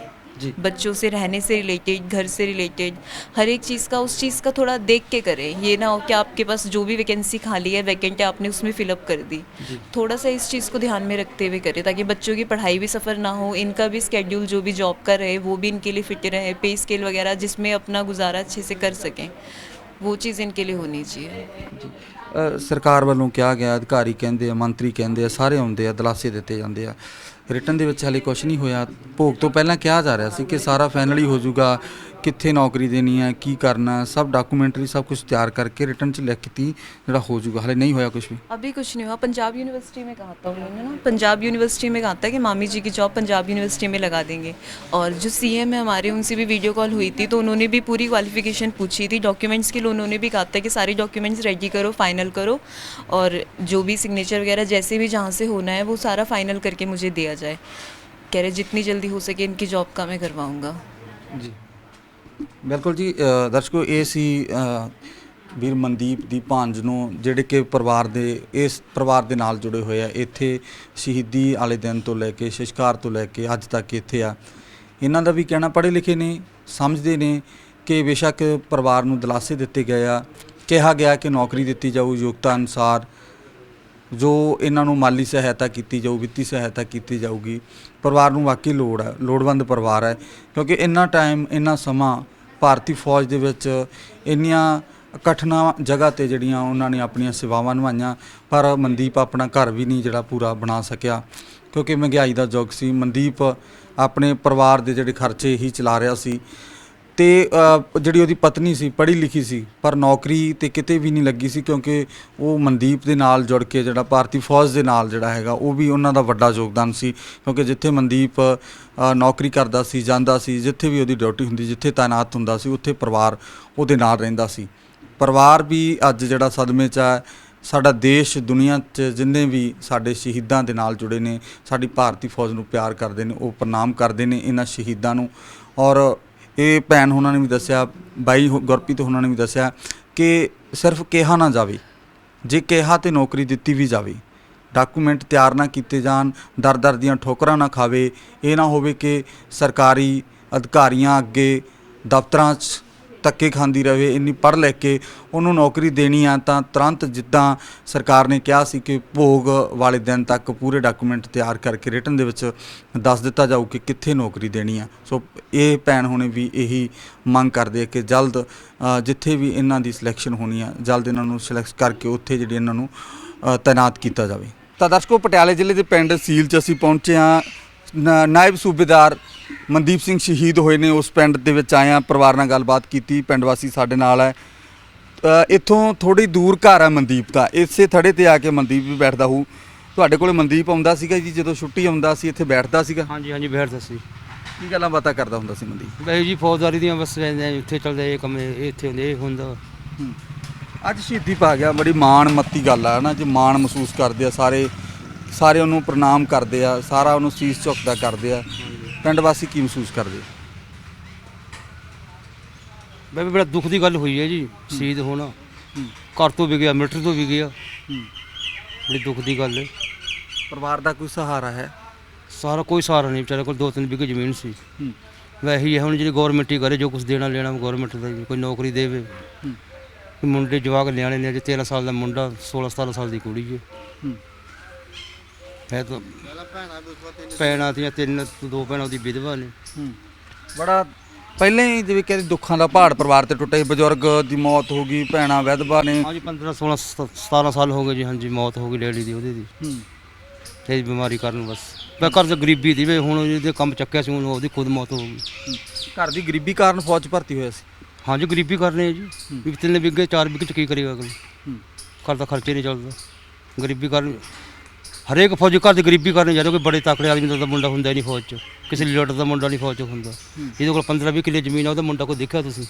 बच्चों से रहने से रिलेटेड, घर से रिलेटेड, हर एक चीज़ का उस चीज़ का थोड़ा देख के करें। ये ना हो कि आपके पास जो भी वैकेंसी खाली है, वैकेंट है, आपने उसमें फिलअप कर दी। थोड़ा सा इस चीज़ को ध्यान में रखते हुए करें ताकि बच्चों की पढ़ाई भी सफ़र ना हो, इनका भी स्केड्यूल जो भी जॉब का रहे वो भी इनके लिए फिट रहे, पे स्केल वगैरह जिसमें अपना गुजारा अच्छे से कर सकें, वो चीज़ इनके लिए होनी चाहिए। ਸਰਕਾਰ ਵੱਲੋਂ ਕਿਹਾ ਗਿਆ, ਅਧਿਕਾਰੀ ਕਹਿੰਦੇ ਆ, ਮੰਤਰੀ ਕਹਿੰਦੇ ਆ, ਸਾਰੇ ਆਉਂਦੇ ਆ, ਦਿਲਾਸੇ ਦਿੱਤੇ ਜਾਂਦੇ ਆ, ਰਿਟਨ ਦੇ ਵਿੱਚ ਹਾਲੇ ਕੁਝ ਨਹੀਂ ਹੋਇਆ। ਭੋਗ ਤੋਂ ਪਹਿਲਾਂ ਕਿਹਾ ਜਾ ਰਿਹਾ ਸੀ ਕਿ ਸਾਰਾ ਫਾਈਨਲ ਹੀ ਹੋ ਜਾਊਗਾ, ਕਿੱਥੇ ਨੌਕਰੀ ਦੇਣੀ ਹੈ, ਕੀ ਕਰਨਾ, ਸਭ ਡਾਕੂਮੈਂਟਰੀ ਸਭ कुछ तैयार करके रिटर्न च लिखती जरा हो जाऊगा। हाले नहीं होया कुछ भी, अभी कुछ नहीं हुआ। पंजाब यूनिवर्सिटी में कहा था उन्होंने ना, पंजाब यूनिवर्सिटी में कहा था कि मामी जी की जॉब पंजाब यूनिवर्सिटी में लगा देंगे। और जो सीएम है हमारे, उनसे भी वीडियो कॉल हुई थी तो उन्होंने भी पूरी क्वालिफिकेशन पूछी थी। डॉक्यूमेंट्स के लिए उन्होंने भी कहा था कि सारे डॉक्यूमेंट्स रेडी करो, फाइनल करो, और जो भी सिग्नेचर वगैरह जैसे भी जहाँ से होना है वो सारा फाइनल करके मुझे दिया जाए। कह रहे जितनी जल्दी हो सके इनकी जॉब का मैं करवाऊँगा जी। ਬਿਲਕੁਲ ਜੀ। ਦਰਸ਼ਕੋ, ਇਹ ਸੀ ਵੀਰ ਮਨਦੀਪ ਦੀ ਭਾਂਜ ਨੂੰ, ਜਿਹੜੇ ਕਿ ਇਸ ਪਰਿਵਾਰ ਦੇ ਨਾਲ ਜੁੜੇ ਹੋਏ ਆ। ਇੱਥੇ ਸ਼ਹੀਦੀ ਵਾਲੇ ਦਿਨ ਤੋਂ ਲੈ ਕੇ, ਸੰਸਕਾਰ ਤੋਂ ਲੈ ਕੇ ਅੱਜ ਤੱਕ ਇੱਥੇ ਆ। ਇਹਨਾਂ ਦਾ ਵੀ ਕਹਿਣਾ, ਪੜ੍ਹੇ ਲਿਖੇ ਨੇ, ਸਮਝਦੇ ਨੇ ਕਿ ਬੇਸ਼ੱਕ ਪਰਿਵਾਰ ਨੂੰ ਦਿਲਾਸੇ ਦਿੱਤੇ ਗਏ ਆ, ਕਿਹਾ ਗਿਆ ਕਿ ਨੌਕਰੀ ਦਿੱਤੀ ਜਾਊ ਯੋਗਤਾ ਅਨੁਸਾਰ, ਜੋ ਇਹਨਾਂ ਨੂੰ ਮਾਲੀ ਸਹਾਇਤਾ ਕੀਤੀ ਜਾਊ, ਵਿੱਤੀ ਸਹਾਇਤਾ ਕੀਤੀ ਜਾਊਗੀ। ਪਰਿਵਾਰ ਨੂੰ ਵਾਕਈ ਲੋੜ ਹੈ, ਲੋੜਵੰਦ ਪਰਿਵਾਰ ਹੈ, ਕਿਉਂਕਿ ਇੰਨਾ ਟਾਈਮ, ਇੰਨਾ ਸਮਾਂ ਭਾਰਤੀ ਫੌਜ ਦੇ ਵਿੱਚ ਇੰਨੀਆਂ ਕਠਿਨਾਂ ਜਗ੍ਹਾ 'ਤੇ ਜਿਹੜੀਆਂ ਉਹਨਾਂ ਨੇ ਆਪਣੀਆਂ ਸੇਵਾਵਾਂ ਨਿਭਾਈਆਂ, ਪਰ ਮਨਦੀਪ ਆਪਣਾ ਘਰ ਵੀ ਨਹੀਂ ਜਿਹੜਾ ਪੂਰਾ ਬਣਾ ਸਕਿਆ, ਕਿਉਂਕਿ ਮਹਿੰਗਾਈ ਦਾ ਯੁੱਗ ਸੀ। ਮਨਦੀਪ ਆਪਣੇ ਪਰਿਵਾਰ ਦੇ ਜਿਹੜੇ ਖਰਚੇ ਹੀ ਚਲਾ ਰਿਹਾ ਸੀ, ਤੇ ਜਿਹੜੀ ਉਹਦੀ ਪਤਨੀ ਸੀ ਪੜ੍ਹੀ ਲਿਖੀ ਸੀ, ਪਰ ਨੌਕਰੀ ਤੇ ਕਿਤੇ ਵੀ ਨਹੀਂ ਲੱਗੀ ਸੀ, ਕਿਉਂਕਿ ਉਹ ਮਨਦੀਪ ਦੇ ਨਾਲ ਜੁੜ ਕੇ ਜਿਹੜਾ ਭਾਰਤੀ ਫੌਜ ਦੇ ਨਾਲ ਜਿਹੜਾ ਹੈਗਾ, ਉਹ ਵੀ ਉਹਨਾਂ ਦਾ ਵੱਡਾ ਯੋਗਦਾਨ ਸੀ। ਕਿਉਂਕਿ ਜਿੱਥੇ ਮਨਦੀਪ ਨੌਕਰੀ ਕਰਦਾ ਸੀ, ਜਾਂਦਾ ਸੀ, ਜਿੱਥੇ ਵੀ ਉਹਦੀ ਡਿਊਟੀ ਹੁੰਦੀ, ਜਿੱਥੇ ਤਾਇਨਾਤ ਹੁੰਦਾ ਸੀ, ਉੱਥੇ ਪਰਿਵਾਰ ਉਹਦੇ ਨਾਲ ਰਹਿੰਦਾ ਸੀ। ਪਰਿਵਾਰ ਵੀ ਅੱਜ ਜਿਹੜਾ ਸਦਮੇ 'ਚ ਹੈ। ਸਾਡਾ ਦੇਸ਼, ਦੁਨੀਆ 'ਚ ਜਿੰਨੇ ਵੀ ਸਾਡੇ ਸ਼ਹੀਦਾਂ ਦੇ ਨਾਲ ਜੁੜੇ ਨੇ, ਸਾਡੀ ਭਾਰਤੀ ਫੌਜ ਨੂੰ ਪਿਆਰ ਕਰਦੇ ਨੇ, ਉਹ ਪ੍ਰਣਾਮ ਕਰਦੇ ਨੇ ਇਹਨਾਂ ਸ਼ਹੀਦਾਂ ਨੂੰ। ਔਰ ਇਹ ਭੈਣ ਉਹਨਾਂ ਨੇ ਵੀ ਦੱਸਿਆ, ਬਾਈ ਗੁਰਪ੍ਰੀਤ ਉਹਨਾਂ ਨੇ ਵੀ ਦੱਸਿਆ ਕਿ ਸਿਰਫ ਕਿਹਾ ਨਾ ਜਾਵੇ, ਜੇ ਕਿਹਾ ਤੇ ਨੌਕਰੀ ਦਿੱਤੀ ਵੀ ਜਾਵੇ, ਡਾਕੂਮੈਂਟ ਤਿਆਰ ਨਾ ਕੀਤੇ ਜਾਣ, ਦਰ ਦੀਆਂ ਠੋਕਰਾਂ ਨਾ ਖਾਵੇ। ਇਹ ਨਾ ਹੋਵੇ ਕਿ ਸਰਕਾਰੀ ਅਧਿਕਾਰੀਆਂ ਅੱਗੇ ਦਫ਼ਤਰਾਂ 'ਚ ਧੱਕੇ ਖਾਂਦੀ ਰਹੇ। ਇੰਨੀ ਪੜ੍ਹ ਲਿਖ ਕੇ ਉਹਨੂੰ ਨੌਕਰੀ ਦੇਣੀ ਆ ਤਾਂ ਤੁਰੰਤ, ਜਿੱਦਾਂ ਸਰਕਾਰ ਨੇ ਕਿਹਾ ਸੀ ਕਿ ਭੋਗ ਵਾਲੇ ਦਿਨ ਤੱਕ ਪੂਰੇ ਡਾਕੂਮੈਂਟ ਤਿਆਰ ਕਰਕੇ ਰਿਟਨ ਦੇ ਵਿੱਚ ਦੱਸ ਦਿੱਤਾ ਜਾਊ ਕਿ ਕਿੱਥੇ ਨੌਕਰੀ ਦੇਣੀ ਆ। ਸੋ ਇਹ ਭੈਣ ਹੁਣੇ ਵੀ ਇਹੀ ਮੰਗ ਕਰਦੇ ਆ ਕਿ ਜਲਦ ਜਿੱਥੇ ਵੀ ਇਹਨਾਂ ਦੀ ਸਿਲੈਕਸ਼ਨ ਹੋਣੀ ਆ, ਜਲਦ ਇਹਨਾਂ ਨੂੰ ਸਿਲੈਕਟ ਕਰਕੇ ਉੱਥੇ ਜਿਹੜੀ ਇਹਨਾਂ ਨੂੰ ਤਾਇਨਾਤ ਕੀਤਾ ਜਾਵੇ। ਤਾਂ ਦਰਸ਼ਕੋ, ਪਟਿਆਲੇ ਜ਼ਿਲ੍ਹੇ ਦੇ ਪਿੰਡ ਸੀਲ 'ਚ ਅਸੀਂ ਪਹੁੰਚੇ ਹਾਂ। ਨਾਇਬ ਸੂਬੇਦਾਰ ਮਨਦੀਪ ਸਿੰਘ ਸ਼ਹੀਦ ਹੋਏ ਨੇ, ਉਸ ਪਿੰਡ ਦੇ ਵਿੱਚ ਆਏ ਹਾਂ, ਪਰਿਵਾਰ ਨਾਲ ਗੱਲਬਾਤ ਕੀਤੀ। ਪਿੰਡ ਵਾਸੀ ਸਾਡੇ ਨਾਲ ਹੈ। ਇੱਥੋਂ ਥੋੜ੍ਹੀ ਦੂਰ ਘਰ ਹੈ ਮਨਦੀਪ ਦਾ, ਇਸੇ ਥੜੇ 'ਤੇ ਆ ਕੇ ਮਨਦੀਪ ਵੀ ਬੈਠਦਾ ਹੋਊ। ਤੁਹਾਡੇ ਕੋਲ ਮਨਦੀਪ ਆਉਂਦਾ ਸੀਗਾ ਜੀ, ਜਦੋਂ ਛੁੱਟੀ ਆਉਂਦਾ ਸੀ ਇੱਥੇ ਬੈਠਦਾ ਸੀਗਾ? ਹਾਂਜੀ ਹਾਂਜੀ ਬੈਠਦਾ ਸੀ। ਕੀ ਗੱਲਾਂ ਬਾਤਾਂ ਕਰਦਾ ਹੁੰਦਾ ਸੀ ਮਨਦੀਪ? ਬਈ ਜੀ ਫੌਜਦਾਰੀ ਦੀਆਂ ਬਸ ਇੱਥੇ ਚੱਲਦੇ, ਇਹ ਕੰਮ ਇੱਥੇ ਹੁੰਦੇ, ਇਹ ਹੁੰਦਾ। ਅੱਜ ਸ਼ਹੀਦੀ ਪਾ ਗਿਆ, ਬੜੀ ਮਾਣ ਮੱਤੀ ਗੱਲ ਆ ਨਾ ਜੀ। ਮਾਣ ਮਹਿਸੂਸ ਕਰਦੇ ਆ ਸਾਰੇ ਉਹਨੂੰ ਪ੍ਰਣਾਮ ਕਰਦੇ ਆ, ਸਾਰਾ ਉਹਨੂੰ ਸੀਸ ਝੁਕਦਾ ਕਰਦੇ ਆ। ਪਿੰਡ ਵਾਸੀ ਕੀ ਮਹਿਸੂਸ ਕਰਦੇ? ਬਈ ਬੜਾ ਦੁੱਖ ਦੀ ਗੱਲ ਹੋਈ ਹੈ ਜੀ, ਸ਼ਹੀਦ ਹੋਣਾ। ਘਰ ਤੋਂ ਵੀ ਗਿਆ, ਮਿਲਟਰੀ ਤੋਂ ਵੀ ਗਿਆ, ਬੜੀ ਦੁੱਖ ਦੀ ਗੱਲ ਹੈ। ਪਰਿਵਾਰ ਦਾ ਕੋਈ ਸਹਾਰਾ ਹੈ? ਸਾਰਾ ਕੋਈ ਸਹਾਰਾ ਨਹੀਂ, ਵਿਚਾਰੇ ਕੋਲ 2-3 ਵਿਗੇ ਜ਼ਮੀਨ ਸੀ। ਵੈਸੇ ਹੀ ਹੁਣ ਜਿਹੜੀ ਗੌਰਮੈਂਟ ਹੀ ਕਰੇ, ਜੋ ਕੁਝ ਦੇਣਾ ਲੈਣਾ ਗੌਰਮੈਂਟ ਦਾ, ਕੋਈ ਨੌਕਰੀ ਦੇਵੇ। ਮੁੰਡੇ ਜਵਾਕ ਨਿਆਣੇ ਨੇ, ਅਜੇ 13 ਸਾਲ ਦਾ ਮੁੰਡਾ, 16-17 ਸਾਲ ਦੀ ਕੁੜੀ ਹੈ ਤਾਂ ਭੈਣਾਂ ਦੀਆਂ 2 ਭੈਣਾਂ ਉਹਦੀ ਵਿਧਵਾ ਨੇ। ਬੜਾ ਪਹਿਲਾਂ ਹੀ ਜਿਵੇਂ ਕਹਿੰਦੇ ਦੁੱਖਾਂ ਦਾ ਪਹਾੜ ਪਰਿਵਾਰ ਤੇ ਟੁੱਟੇ, ਬਜ਼ੁਰਗ ਦੀ ਮੌਤ ਹੋ ਗਈ, ਭੈਣਾਂ ਵਿਧਵਾ ਨੇ। ਹਾਂਜੀ 15-16-17 ਸਾਲ ਹੋ ਗਏ ਜੀ। ਹਾਂਜੀ ਮੌਤ ਹੋ ਗਈ ਡੈਡੀ ਦੀ, ਉਹਦੇ ਦੀ ਤੇ ਬਿਮਾਰੀ ਕਾਰਨ। ਬਸ ਮੈਂ ਘਰ 'ਚ ਗਰੀਬੀ ਦੀ ਵੇ, ਹੁਣ ਇਹਦੇ ਕੰਮ ਚੱਕਿਆ ਸੀ, ਹੁਣ ਉਹਦੀ ਖੁਦ ਮੌਤ ਹੋ ਗਈ। ਘਰ ਦੀ ਗਰੀਬੀ ਕਾਰਨ ਫੌਜ 'ਚ ਭਰਤੀ ਹੋਇਆ ਸੀ? ਹਾਂਜੀ ਗਰੀਬੀ ਕਰਨੇ ਜੀ, ਵੀ 3 ਵਿਗੇ 4 ਵਿਗੇ 'ਚ ਕੀ ਕਰੇਗਾ ਅਗਲੇ? ਘਰ ਦਾ ਖਰਚੇ ਨਹੀਂ ਚੱਲਦਾ, ਗਰੀਬੀ ਕਾਰਨ। ਹਰੇਕ ਫੌਜੀ ਘਰ ਦੀ ਗਰੀਬੀ ਕਰਨੇ ਜਾ ਰਹੇ, ਕੋਈ ਬੜੇ ਤਾਕੜੇ ਆਦਮੀ ਦਾ ਮੁੰਡਾ ਹੁੰਦਾ ਨਹੀਂ ਫੌਜ 'ਚ, ਕਿਸੇ ਲੀਡਰ ਦਾ ਮੁੰਡਾ ਨਹੀਂ ਫੌਜ 'ਚ ਹੁੰਦਾ। ਜਿਹਦੇ ਕੋਲ 15-20 ਕਿੱਲੇ ਜ਼ਮੀਨ ਆ, ਉਹਦਾ ਮੁੰਡਾ ਕੋਈ ਦੇਖਿਆ ਤੁਸੀਂ?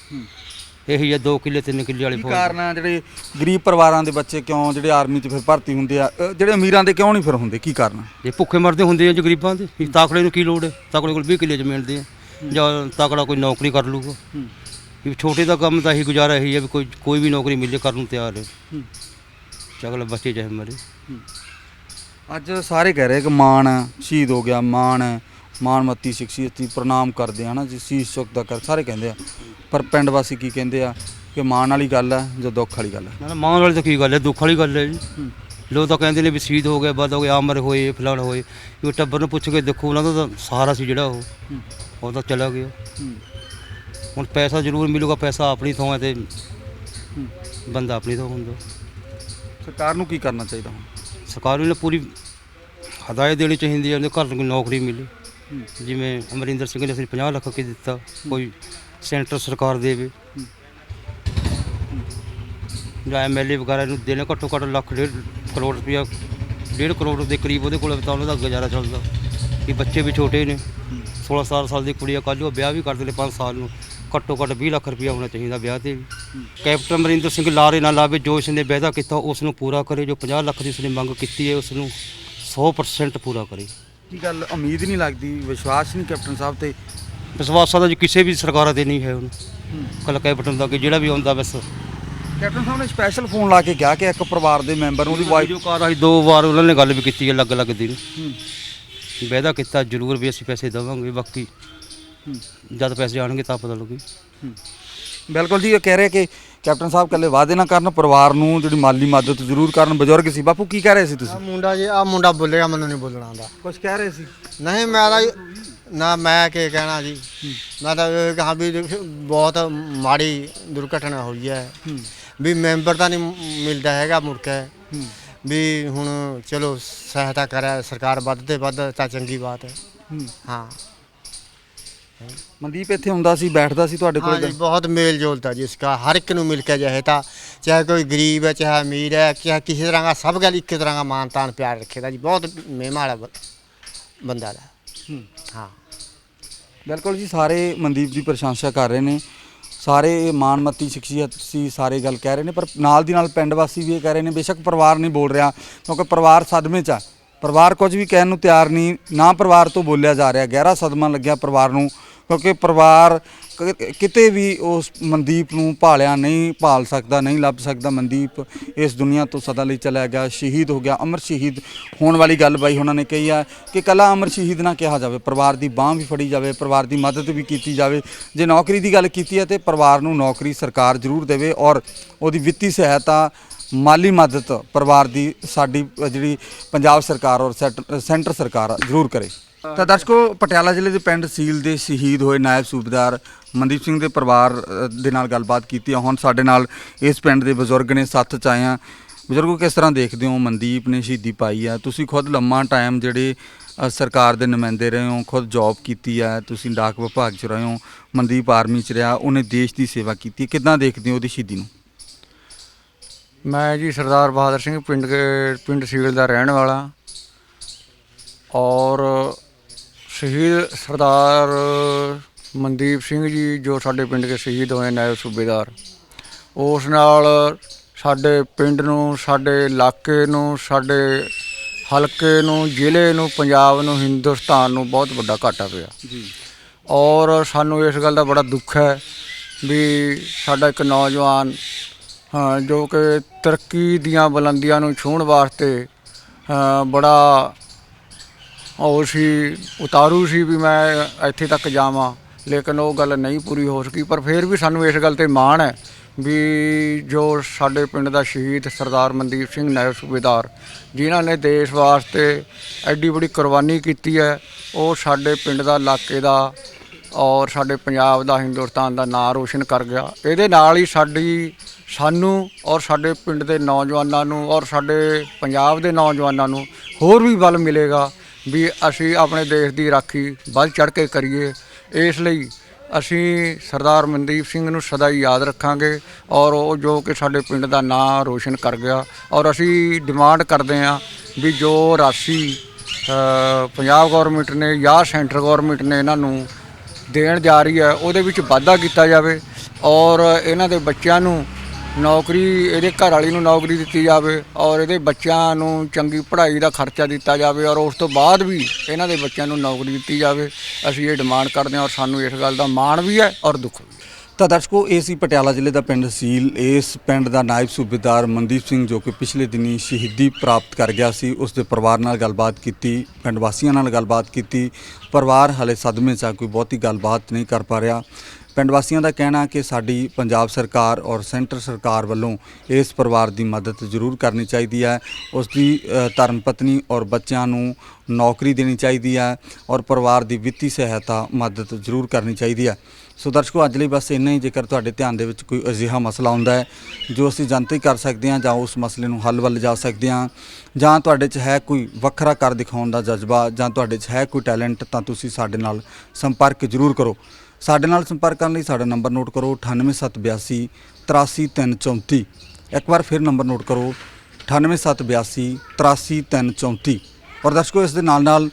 ਇਹੀ ਹੈ 2 ਕਿੱਲੇ 3 ਕਿੱਲੇ ਵਾਲੀ ਫੌਜ। ਕਾਰਨ ਆ ਜਿਹੜੇ ਗਰੀਬ ਪਰਿਵਾਰਾਂ ਦੇ ਬੱਚੇ ਕਿਉਂ ਜਿਹੜੇ ਆਰਮੀ 'ਚ ਫਿਰ ਭਰਤੀ ਹੁੰਦੇ ਆ, ਜਿਹੜੇ ਅਮੀਰਾਂ ਦੇ ਕਿਉਂ ਨਹੀਂ ਫਿਰ ਹੁੰਦੇ? ਕੀ ਕਾਰਨ? ਇਹ ਭੁੱਖੇ ਮਰਦੇ ਹੁੰਦੇ ਆ ਜੀ ਗਰੀਬਾਂ ਦੇ। ਤਾਕੜੇ ਨੂੰ ਕੀ ਲੋੜ ਹੈ? ਤਾਕੜੇ ਕੋਲ 20 ਕਿੱਲੇ ਜ਼ਮੀਨ ਦੇ, ਜਾਂ ਤਾਕੜਾ ਕੋਈ ਨੌਕਰੀ ਕਰ ਲੂਗਾ। ਛੋਟੇ ਦਾ ਕੰਮ ਤਾਂ ਇਹੀ ਗੁਜ਼ਾਰਾ ਇਹੀ ਹੈ ਵੀ ਕੋਈ ਵੀ ਨੌਕਰੀ ਮਿਲੇ ਕਰਨ ਨੂੰ ਤਿਆਰ ਹੈ, ਅਗਲਾ ਬੱਚੇ ਚਾਹੇ ਮਰੇ। ਅੱਜ ਸਾਰੇ ਕਹਿ ਰਹੇ ਕਿ ਮਾਣ ਸ਼ਹੀਦ ਹੋ ਗਿਆ, ਮਾਣ ਮੱਤੀ ਸ਼ਖਸੀਅਤ ਦੀ ਪ੍ਰਣਾਮ ਕਰਦੇ ਆ ਨਾ ਜੀ, ਸੀਸ ਝੁਕਦਾ ਕਰ ਸਾਰੇ ਕਹਿੰਦੇ ਆ। ਪਰ ਪਿੰਡ ਵਾਸੀ ਕੀ ਕਹਿੰਦੇ ਆ ਕਿ ਮਾਣ ਵਾਲੀ ਗੱਲ ਹੈ ਜਾਂ ਦੁੱਖ ਵਾਲੀ ਗੱਲ ਹੈ? ਮਾਣ ਵਾਲੀ ਤਾਂ ਕੀ ਗੱਲ ਹੈ, ਦੁੱਖ ਵਾਲੀ ਗੱਲ ਹੈ ਜੀ। ਲੋਕ ਤਾਂ ਕਹਿੰਦੇ ਨੇ ਵੀ ਸ਼ਹੀਦ ਹੋ ਗਏ, ਬਾਦ ਹੋ ਗਏ, ਆਮਰ ਹੋਏ, ਫਲਾਣ ਹੋਏ। ਉਹ ਟੱਬਰ ਨੂੰ ਪੁੱਛ ਕੇ ਦੇਖੋ, ਉਹਨਾਂ ਦਾ ਤਾਂ ਸਹਾਰਾ ਸੀ ਜਿਹੜਾ, ਉਹ ਤਾਂ ਚਲਾ ਗਿਆ। ਹੁਣ ਪੈਸਾ ਜ਼ਰੂਰ ਮਿਲੂਗਾ, ਪੈਸਾ ਆਪਣੀ ਥਾਂ ਹੈ ਤੇ ਬੰਦਾ ਆਪਣੀ ਥਾਂ ਹੁੰਦਾ। ਸਰਕਾਰ ਨੂੰ ਕੀ ਕਰਨਾ ਚਾਹੀਦਾ ਹੁਣ? ਸਰਕਾਰ ਨੂੰ ਪੂਰੀ ਹਦਾਇਤ ਦੇਣੀ ਚਾਹੀਦੀ ਹੈ ਉਹਦੇ ਘਰ ਨੂੰ ਕੋਈ ਨੌਕਰੀ ਮਿਲੇ। ਜਿਵੇਂ ਅਮਰਿੰਦਰ ਸਿੰਘ ਨੇ ਅਸੀਂ 50 ਲੱਖ ਕੇ ਦਿੱਤਾ, ਕੋਈ ਸੈਂਟਰ ਸਰਕਾਰ ਦੇਵੇ ਜਾਂ MLA ਵਗੈਰਾ ਨੂੰ ਦੇਣੇ ਘੱਟੋ ਘੱਟ ਲੱਖ 1.5 ਕਰੋੜ ਰੁਪਇਆ, 1.5 ਕਰੋੜ ਦੇ ਕਰੀਬ ਉਹਦੇ ਕੋਲ ਤਾਂ ਉਹਨਾਂ ਦਾ ਗੁਜ਼ਾਰਾ ਚੱਲਦਾ। ਕਿ ਬੱਚੇ ਵੀ ਛੋਟੇ ਨੇ, 16 ਸਾਲ ਦੀ ਕੁੜੀ ਆ, ਕੱਲ੍ਹ ਉਹ ਵਿਆਹ ਵੀ ਕਰਦੇ ਨੇ 5 ਸਾਲ ਨੂੰ, ਘੱਟੋ ਘੱਟ 20 ਲੱਖ ਰੁਪਇਆ ਹੋਣਾ ਚਾਹੀਦਾ ਵਿਆਹ 'ਤੇ ਵੀ। ਕੈਪਟਨ ਅਮਰਿੰਦਰ ਸਿੰਘ ਲਾਰੇ ਨਾ ਲਾਵੇ, ਜੋ ਇਸਨੇ ਵਾਅਦਾ ਕੀਤਾ ਉਸ ਨੂੰ ਪੂਰਾ ਕਰੇ, ਜੋ 50 ਲੱਖ ਦੀ ਉਸਨੇ ਮੰਗ ਕੀਤੀ ਹੈ ਉਸ ਨੂੰ 100% ਪੂਰਾ ਕਰੇ। ਕੀ ਗੱਲ ਉਮੀਦ ਨਹੀਂ ਲੱਗਦੀ, ਵਿਸ਼ਵਾਸ ਨਹੀਂ ਕੈਪਟਨ ਸਾਹਿਬ ਤੇ? ਵਿਸ਼ਵਾਸਾਂ ਦਾ ਜੀ ਕਿਸੇ ਵੀ ਸਰਕਾਰਾਂ 'ਤੇ ਨਹੀਂ ਹੈ ਹੁਣ, ਕੱਲ੍ਹ ਕੈਪਟਨ ਦਾ ਕਿ ਜਿਹੜਾ ਵੀ ਆਉਂਦਾ ਬਸ। ਕੈਪਟਨ ਸਾਹਿਬ ਨੇ ਸਪੈਸ਼ਲ ਫੋਨ ਲਾ ਕੇ ਕਿਹਾ ਕਿ ਇੱਕ ਪਰਿਵਾਰ ਦੇ ਮੈਂਬਰ ਨੂੰ ਉਹਦੀ ਵਾਈਫ ਜੋ ਕਾਰ ਆਈ 2 ਵਾਰ ਉਹਨਾਂ ਨੇ ਗੱਲ ਵੀ ਕੀਤੀ ਹੈ ਅਲੱਗ-ਅਲੱਗ ਦਿਨ, ਵਾਅਦਾ ਕੀਤਾ ਜ਼ਰੂਰ ਵੀ ਅਸੀਂ ਪੈਸੇ ਦੇਵਾਂਗੇ, ਬਾਕੀ ਜਦ ਪੈਸੇ ਆਉਣਗੇ ਤਾਂ ਪਤਾ ਲੱਗੂ। ਬਿਲਕੁਲ ਜੀ, ਇਹ ਕਹਿ ਰਹੇ ਕਿ ਕੈਪਟਨ ਸਾਹਿਬ ਇਕੱਲੇ ਵਾਅਦੇ ਨਾ ਕਰਨ, ਪਰਿਵਾਰ ਨੂੰ ਜਿਹੜੀ ਮਾਲੀ ਮਦਦ ਜ਼ਰੂਰ ਕਰਨ। ਬਜ਼ੁਰਗ ਸੀ। ਬਾਪੂ ਕੀ ਕਹਿ ਰਹੇ ਸੀ ਤੁਸੀਂ? ਮੁੰਡਾ ਬੋਲੇਗਾ, ਮੈਨੂੰ ਨਹੀਂ ਬੋਲਣਾ ਆਉਂਦਾ। ਕੁਝ ਕਹਿ ਰਹੇ ਸੀ? ਨਹੀਂ ਮੈਂ ਤਾਂ ਨਾ, ਮੈਂ ਕੀ ਕਹਿਣਾ ਜੀ, ਮੈਂ ਤਾਂ ਇਹ ਕਹਾਂ ਵੀ ਬਹੁਤ ਮਾੜੀ ਦੁਰਘਟਨਾ ਹੋਈ ਹੈ ਵੀ ਮੈਂਬਰ ਤਾਂ ਨਹੀਂ ਮਿਲਦਾ ਹੈਗਾ ਮੁੜ ਕੇ ਵੀ। ਹੁਣ ਚਲੋ ਸਹਾਇਤਾ ਕਰੇ ਸਰਕਾਰ, ਵੱਧ ਤੋਂ ਵੱਧ ਤਾਂ ਚੰਗੀ ਬਾਤ ਹੈ। ਹਾਂ, ਮਨਦੀਪ ਇੱਥੇ ਹੁੰਦਾ ਸੀ, ਬੈਠਦਾ ਸੀ ਤੁਹਾਡੇ हाँ ਕੋਲ? जी, बहुत मेल जोल था जी इसका, हर एक नू मिल के जो है था, चाहे कोई गरीब है चाहे अमीर है, चाहे किसी तरह का, सब गल एक तरह का मान तान प्यार रखे था जी। बहुत मेहमा वाला बंदा था। हाँ ਬਿਲਕੁਲ ਜੀ, ਸਾਰੇ ਮਨਦੀਪ ਦੀ ਪ੍ਰਸ਼ੰਸਾ ਕਰ ਰਹੇ ਨੇ, ਸਾਰੇ ਮਾਣਮੱਤੀ ਸ਼ਖਸੀਅਤ ਸੀ, ਸਾਰੇ ਗੱਲ ਕਹਿ ਰਹੇ ਨੇ। ਪਰ ਨਾਲ ਦੀ ਨਾਲ ਪਿੰਡ ਵਾਸੀ ਵੀ ਇਹ ਕਹਿ ਰਹੇ ਨੇ, ਬੇਸ਼ੱਕ ਪਰਿਵਾਰ ਨਹੀਂ ਬੋਲ ਰਿਹਾ ਕਿਉਂਕਿ ਪਰਿਵਾਰ ਸਦਮੇ 'ਚ ਆ, ਪਰਿਵਾਰ ਕੁਝ ਵੀ ਕਹਿਣ ਨੂੰ ਤਿਆਰ ਨਹੀਂ, ਨਾ ਪਰਿਵਾਰ ਤੋਂ ਬੋਲਿਆ ਜਾ ਰਿਹਾ। ਗਹਿਰਾ ਸਦਮਾ ਲੱਗਿਆ ਪਰਿਵਾਰ ਨੂੰ ਕਿਉਂਕਿ ਪਰਿਵਾਰ ਕਿਤੇ ਵੀ ਉਸ ਮਨਦੀਪ ਨੂੰ ਭਾਲਿਆ ਨਹੀਂ, ਭਾਲ ਸਕਦਾ, ਨਹੀਂ ਲੱਭ ਸਕਦਾ। ਮਨਦੀਪ ਇਸ ਦੁਨੀਆ ਤੋਂ ਸਦਾ ਲਈ ਚਲਾ ਗਿਆ, ਸ਼ਹੀਦ ਹੋ ਗਿਆ। ਅਮਰ ਸ਼ਹੀਦ ਹੋਣ ਵਾਲੀ ਗੱਲ ਬਾਈ ਉਹਨਾਂ ਨੇ ਕਹੀ ਆ ਕਿ ਇਕੱਲਾ ਅਮਰ ਸ਼ਹੀਦ ਨਾ ਕਿਹਾ ਜਾਵੇ, ਪਰਿਵਾਰ ਦੀ ਬਾਂਹ ਵੀ ਫੜੀ ਜਾਵੇ, ਪਰਿਵਾਰ ਦੀ ਮਦਦ ਵੀ ਕੀਤੀ ਜਾਵੇ। ਜੇ ਨੌਕਰੀ ਦੀ ਗੱਲ ਕੀਤੀ ਹੈ ਤਾਂ ਪਰਿਵਾਰ ਨੂੰ ਨੌਕਰੀ ਸਰਕਾਰ ਜ਼ਰੂਰ ਦੇਵੇ ਔਰ ਉਹਦੀ ਵਿੱਤੀ ਸਹਾਇਤਾ, ਮਾਲੀ ਮਦਦ ਪਰਿਵਾਰ ਦੀ ਸਾਡੀ ਜਿਹੜੀ ਪੰਜਾਬ ਸਰਕਾਰ ਔਰ ਸੈਂਟਰ ਸਰਕਾਰ ਜ਼ਰੂਰ ਕਰੇ। ਤਾਂ ਦਰਸ਼ਕੋ, ਪਟਿਆਲਾ ਜ਼ਿਲ੍ਹੇ ਦੇ ਪਿੰਡ ਸੀਲ ਦੇ ਸ਼ਹੀਦ ਹੋਏ ਨਾਇਬ ਸੂਬੇਦਾਰ ਮਨਦੀਪ ਸਿੰਘ ਦੇ ਪਰਿਵਾਰ ਦੇ ਨਾਲ ਗੱਲਬਾਤ ਕੀਤੀ ਹੈ। ਹੁਣ ਸਾਡੇ ਨਾਲ ਇਸ ਪਿੰਡ ਦੇ ਬਜ਼ੁਰਗ ਨੇ, ਸੱਥ 'ਚ ਆਏ ਆ। ਬਜ਼ੁਰਗੋ, ਕਿਸ ਤਰ੍ਹਾਂ ਦੇਖਦੇ ਹੋ, ਮਨਦੀਪ ਨੇ ਸ਼ਹੀਦੀ ਪਾਈ ਆ, ਤੁਸੀਂ ਖੁਦ ਲੰਮਾ ਟਾਈਮ ਜਿਹੜੇ ਸਰਕਾਰ ਦੇ ਨੁਮਾਇੰਦੇ ਰਹੇ ਹੋ, ਖੁਦ ਜੌਬ ਕੀਤੀ ਹੈ, ਤੁਸੀਂ ਡਾਕ ਵਿਭਾਗ 'ਚ ਰਹੇ ਹੋ, ਮਨਦੀਪ ਆਰਮੀ 'ਚ ਰਿਹਾ, ਉਹਨੇ ਦੇਸ਼ ਦੀ ਸੇਵਾ ਕੀਤੀ, ਕਿੱਦਾਂ ਦੇਖਦੇ ਹੋ ਉਹਦੀ ਸ਼ਹੀਦੀ ਨੂੰ? ਮੈਂ ਜੀ ਸਰਦਾਰ ਬਹਾਦਰ ਸਿੰਘ ਪਿੰਡ ਸੀਲ ਦਾ ਰਹਿਣ ਵਾਲਾ ਔਰ ਸ਼ਹੀਦ ਸਰਦਾਰ ਮਨਦੀਪ ਸਿੰਘ ਜੀ ਜੋ ਸਾਡੇ ਪਿੰਡ ਦੇ ਸ਼ਹੀਦ ਹੋਏ ਨਾਇਬ ਸੂਬੇਦਾਰ, ਉਸ ਨਾਲ ਸਾਡੇ ਪਿੰਡ ਨੂੰ, ਸਾਡੇ ਇਲਾਕੇ ਨੂੰ, ਸਾਡੇ ਹਲਕੇ ਨੂੰ, ਜ਼ਿਲ੍ਹੇ ਨੂੰ, ਪੰਜਾਬ ਨੂੰ, ਹਿੰਦੁਸਤਾਨ ਨੂੰ ਬਹੁਤ ਵੱਡਾ ਘਾਟਾ ਪਿਆ ਜੀ। ਔਰ ਸਾਨੂੰ ਇਸ ਗੱਲ ਦਾ ਬੜਾ ਦੁੱਖ ਹੈ ਵੀ ਸਾਡਾ ਇੱਕ ਨੌਜਵਾਨ ਜੋ ਕਿ ਤਰੱਕੀ ਦੀਆਂ ਬੁਲੰਦੀਆਂ ਨੂੰ ਛੂਹਣ ਵਾਸਤੇ ਬੜਾ ਉਹ ਸੀ, ਉਤਾਰੂ ਸੀ ਵੀ ਮੈਂ ਇੱਥੇ ਤੱਕ ਜਾਵਾਂ, ਲੇਕਿਨ ਉਹ ਗੱਲ ਨਹੀਂ ਪੂਰੀ ਹੋ ਸਕੀ। ਪਰ ਫਿਰ ਵੀ ਸਾਨੂੰ ਇਸ ਗੱਲ 'ਤੇ ਮਾਣ ਹੈ ਵੀ ਜੋ ਸਾਡੇ ਪਿੰਡ ਦਾ ਸ਼ਹੀਦ ਸਰਦਾਰ ਮਨਦੀਪ ਸਿੰਘ ਨਾਇਬ ਸੂਬੇਦਾਰ, ਜਿਨ੍ਹਾਂ ਨੇ ਦੇਸ਼ ਵਾਸਤੇ ਐਡੀ ਬੜੀ ਕੁਰਬਾਨੀ ਕੀਤੀ ਹੈ, ਉਹ ਸਾਡੇ ਪਿੰਡ ਦਾ, ਇਲਾਕੇ ਦਾ ਔਰ ਸਾਡੇ ਪੰਜਾਬ ਦਾ, ਹਿੰਦੁਸਤਾਨ ਦਾ ਨਾਂ ਰੋਸ਼ਨ ਕਰ ਗਿਆ। ਇਹਦੇ ਨਾਲ ਹੀ ਸਾਨੂੰ ਔਰ ਸਾਡੇ ਪਿੰਡ ਦੇ ਨੌਜਵਾਨਾਂ ਨੂੰ ਔਰ ਸਾਡੇ ਪੰਜਾਬ ਦੇ ਨੌਜਵਾਨਾਂ ਨੂੰ ਹੋਰ ਵੀ ਬਲ ਮਿਲੇਗਾ ਵੀ ਅਸੀਂ ਆਪਣੇ ਦੇਸ਼ ਦੀ ਰਾਖੀ ਵੱਧ ਚੜ੍ਹ ਕੇ ਕਰੀਏ। ਇਸ ਲਈ ਅਸੀਂ ਸਰਦਾਰ ਮਨਦੀਪ ਸਿੰਘ ਨੂੰ ਸਦਾ ਹੀ ਯਾਦ ਰੱਖਾਂਗੇ ਔਰ ਉਹ ਜੋ ਕਿ ਸਾਡੇ ਪਿੰਡ ਦਾ ਨਾਂ ਰੋਸ਼ਨ ਕਰ ਗਿਆ। ਔਰ ਅਸੀਂ ਡਿਮਾਂਡ ਕਰਦੇ ਹਾਂ ਵੀ ਜੋ ਰਾਸ਼ੀ ਪੰਜਾਬ ਗੌਰਮੈਂਟ ਨੇ ਜਾਂ ਸੈਂਟਰ ਗੌਰਮੈਂਟ ਨੇ ਇਹਨਾਂ ਨੂੰ ਦੇਣ ਜਾ ਰਹੀ ਹੈ, ਉਹਦੇ ਵਿੱਚ ਵਾਧਾ ਕੀਤਾ ਜਾਵੇ ਔਰ ਇਹਨਾਂ ਦੇ ਬੱਚਿਆਂ ਨੂੰ ਨੌਕਰੀ, ਇਹਦੇ ਘਰ ਵਾਲੀ ਨੂੰ ਨੌਕਰੀ ਦਿੱਤੀ ਜਾਵੇ ਔਰ ਇਹਦੇ ਬੱਚਿਆਂ ਨੂੰ ਚੰਗੀ ਪੜ੍ਹਾਈ ਦਾ ਖਰਚਾ ਦਿੱਤਾ ਜਾਵੇ ਔਰ ਉਸ ਤੋਂ ਬਾਅਦ ਵੀ ਇਹਨਾਂ ਦੇ ਬੱਚਿਆਂ ਨੂੰ ਨੌਕਰੀ ਦਿੱਤੀ ਜਾਵੇ। ਅਸੀਂ ਇਹ ਡਿਮਾਂਡ ਕਰਦੇ ਹਾਂ ਔਰ ਸਾਨੂੰ ਇਸ ਗੱਲ ਦਾ ਮਾਣ ਵੀ ਹੈ ਔਰ ਦੁੱਖ ਵੀ। ਤਾਂ ਦਰਸ਼ਕੋ, ਇਹ ਸੀ ਪਟਿਆਲਾ ਜ਼ਿਲ੍ਹੇ ਦਾ ਪਿੰਡ ਸੀਲ। ਇਸ ਪਿੰਡ ਦਾ ਨਾਇਬ ਸੂਬੇਦਾਰ ਮਨਦੀਪ ਸਿੰਘ ਜੋ ਕਿ ਪਿਛਲੇ ਦਿਨੀ ਸ਼ਹੀਦੀ ਪ੍ਰਾਪਤ ਕਰ ਗਿਆ ਸੀ, ਉਸ ਦੇ ਪਰਿਵਾਰ ਨਾਲ ਗੱਲਬਾਤ ਕੀਤੀ, ਪਿੰਡ ਵਾਸੀਆਂ ਨਾਲ ਗੱਲਬਾਤ ਕੀਤੀ। ਪਰਿਵਾਰ ਹਾਲੇ ਸਦਮੇ 'ਚ ਆ, ਕੋਈ ਬਹੁਤੀ ਗੱਲਬਾਤ ਨਹੀਂ ਕਰ ਪਾ ਰਿਹਾ। ਪਿੰਡ ਵਾਸੀਆਂ ਦਾ ਕਹਿਣਾ ਕਿ ਸਾਡੀ ਪੰਜਾਬ ਸਰਕਾਰ ਔਰ ਸੈਂਟਰ ਸਰਕਾਰ ਵੱਲੋਂ ਇਸ ਪਰਿਵਾਰ ਦੀ ਮਦਦ ਜ਼ਰੂਰ ਕਰਨੀ ਚਾਹੀਦੀ ਹੈ। ਉਸ ਦੀ ਧਰਮ ਪਤਨੀ ਔਰ ਬੱਚਿਆਂ ਨੂੰ ਨੌਕਰੀ ਦੇਣੀ ਚਾਹੀਦੀ ਹੈ ਔਰ ਪਰਿਵਾਰ ਦੀ ਵਿੱਤੀ ਸਹਾਇਤਾ, ਮਦਦ ਜ਼ਰੂਰ ਕਰਨੀ ਚਾਹੀਦੀ ਹੈ। ਸੋ ਦਰਸ਼ਕੋ ਅੱਜ ਲਈ ਬਸ ਇੰਨਾ ਹੀ। ਜੇਕਰ ਤੁਹਾਡੇ ਧਿਆਨ ਦੇ ਵਿੱਚ ਕੋਈ ਅਜਿਹਾ ਮਸਲਾ ਆਉਂਦਾ ਹੈ ਜੋ ਅਸੀਂ ਜਨਤਕ ਕਰ ਸਕਦੇ ਹਾਂ ਜਾਂ ਉਸ ਮਸਲੇ ਨੂੰ ਹੱਲ ਵੱਲ ਜਾ ਸਕਦੇ ਹਾਂ, ਜਾਂ ਤੁਹਾਡੇ 'ਚ ਹੈ ਕੋਈ ਵੱਖਰਾ ਕਰ ਦਿਖਾਉਣ ਦਾ ਜਜ਼ਬਾ, ਜਾਂ ਤੁਹਾਡੇ 'ਚ ਹੈ ਕੋਈ ਟੈਲੈਂਟ, ਤਾਂ ਤੁਸੀਂ ਸਾਡੇ ਨਾਲ ਸੰਪਰਕ ਜ਼ਰੂਰ ਕਰੋ। ਸਾਡੇ ਨਾਲ ਸੰਪਰਕ ਕਰਨ ਲਈ ਸਾਡਾ ਨੰਬਰ ਨੋਟ ਕਰੋ 98782 83334। ਇੱਕ ਵਾਰ ਫਿਰ ਨੰਬਰ ਨੋਟ ਕਰੋ 98782 83334। ਔਰ ਦਰਸ਼ਕੋ ਇਸ ਦੇ ਨਾਲ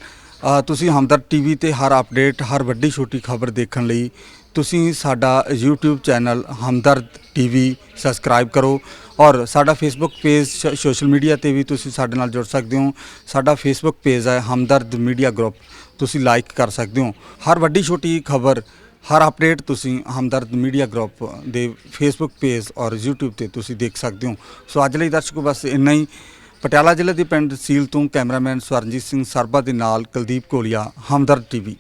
ਤੁਸੀਂ ਹਮਦਰਦ ਟੀਵੀ ਤੇ ਹਰ ਅਪਡੇਟ, ਹਰ ਵੱਡੀ ਛੋਟੀ ਖਬਰ ਦੇਖਣ ਲਈ ਤੁਸੀਂ ਸਾਡਾ YouTube ਚੈਨਲ ਹਮਦਰਦ ਟੀਵੀ ਸਬਸਕ੍ਰਾਈਬ ਕਰੋ। ਔਰ ਸਾਡਾ ਫੇਸਬੁੱਕ ਪੇਜ, ਸੋਸ਼ਲ ਮੀਡੀਆ ਤੇ ਵੀ ਤੁਸੀਂ ਸਾਡੇ ਨਾਲ ਜੁੜ ਸਕਦੇ ਹੋ। ਸਾਡਾ ਫੇਸਬੁੱਕ ਪੇਜ ਹੈ ਹਮਦਰਦ ਮੀਡੀਆ ਗਰੁੱਪ, ਤੁਸੀਂ ਲਾਈਕ ਕਰ ਸਕਦੇ ਹੋ। ਹਰ ਵੱਡੀ ਛੋਟੀ ਖਬਰ, ਹਰ ਅਪਡੇਟ ਤੁਸੀਂ ਹਮਦਰਦ ਮੀਡੀਆ ਗਰੁੱਪ ਦੇ ਫੇਸਬੁੱਕ ਪੇਜ ਔਰ YouTube ਤੇ ਤੁਸੀਂ ਦੇਖ ਸਕਦੇ ਹੋ। ਸੋ ਅੱਜ ਲਈ ਦਰਸ਼ਕੋ ਬਸ ਇੰਨਾ ਹੀ। ਪਟਿਆਲਾ ਜ਼ਿਲ੍ਹੇ ਦੇ ਪਿੰਡ ਸੀਲ ਤੋਂ ਕੈਮਰਾਮੈਨ ਸਵਰਨਜੀਤ ਸਿੰਘ ਸਰਬਾ ਦੇ ਨਾਲ ਕੁਲਦੀਪ ਕੋਲੀਆ, ਹਮਦਰਦ ਟੀਵੀ।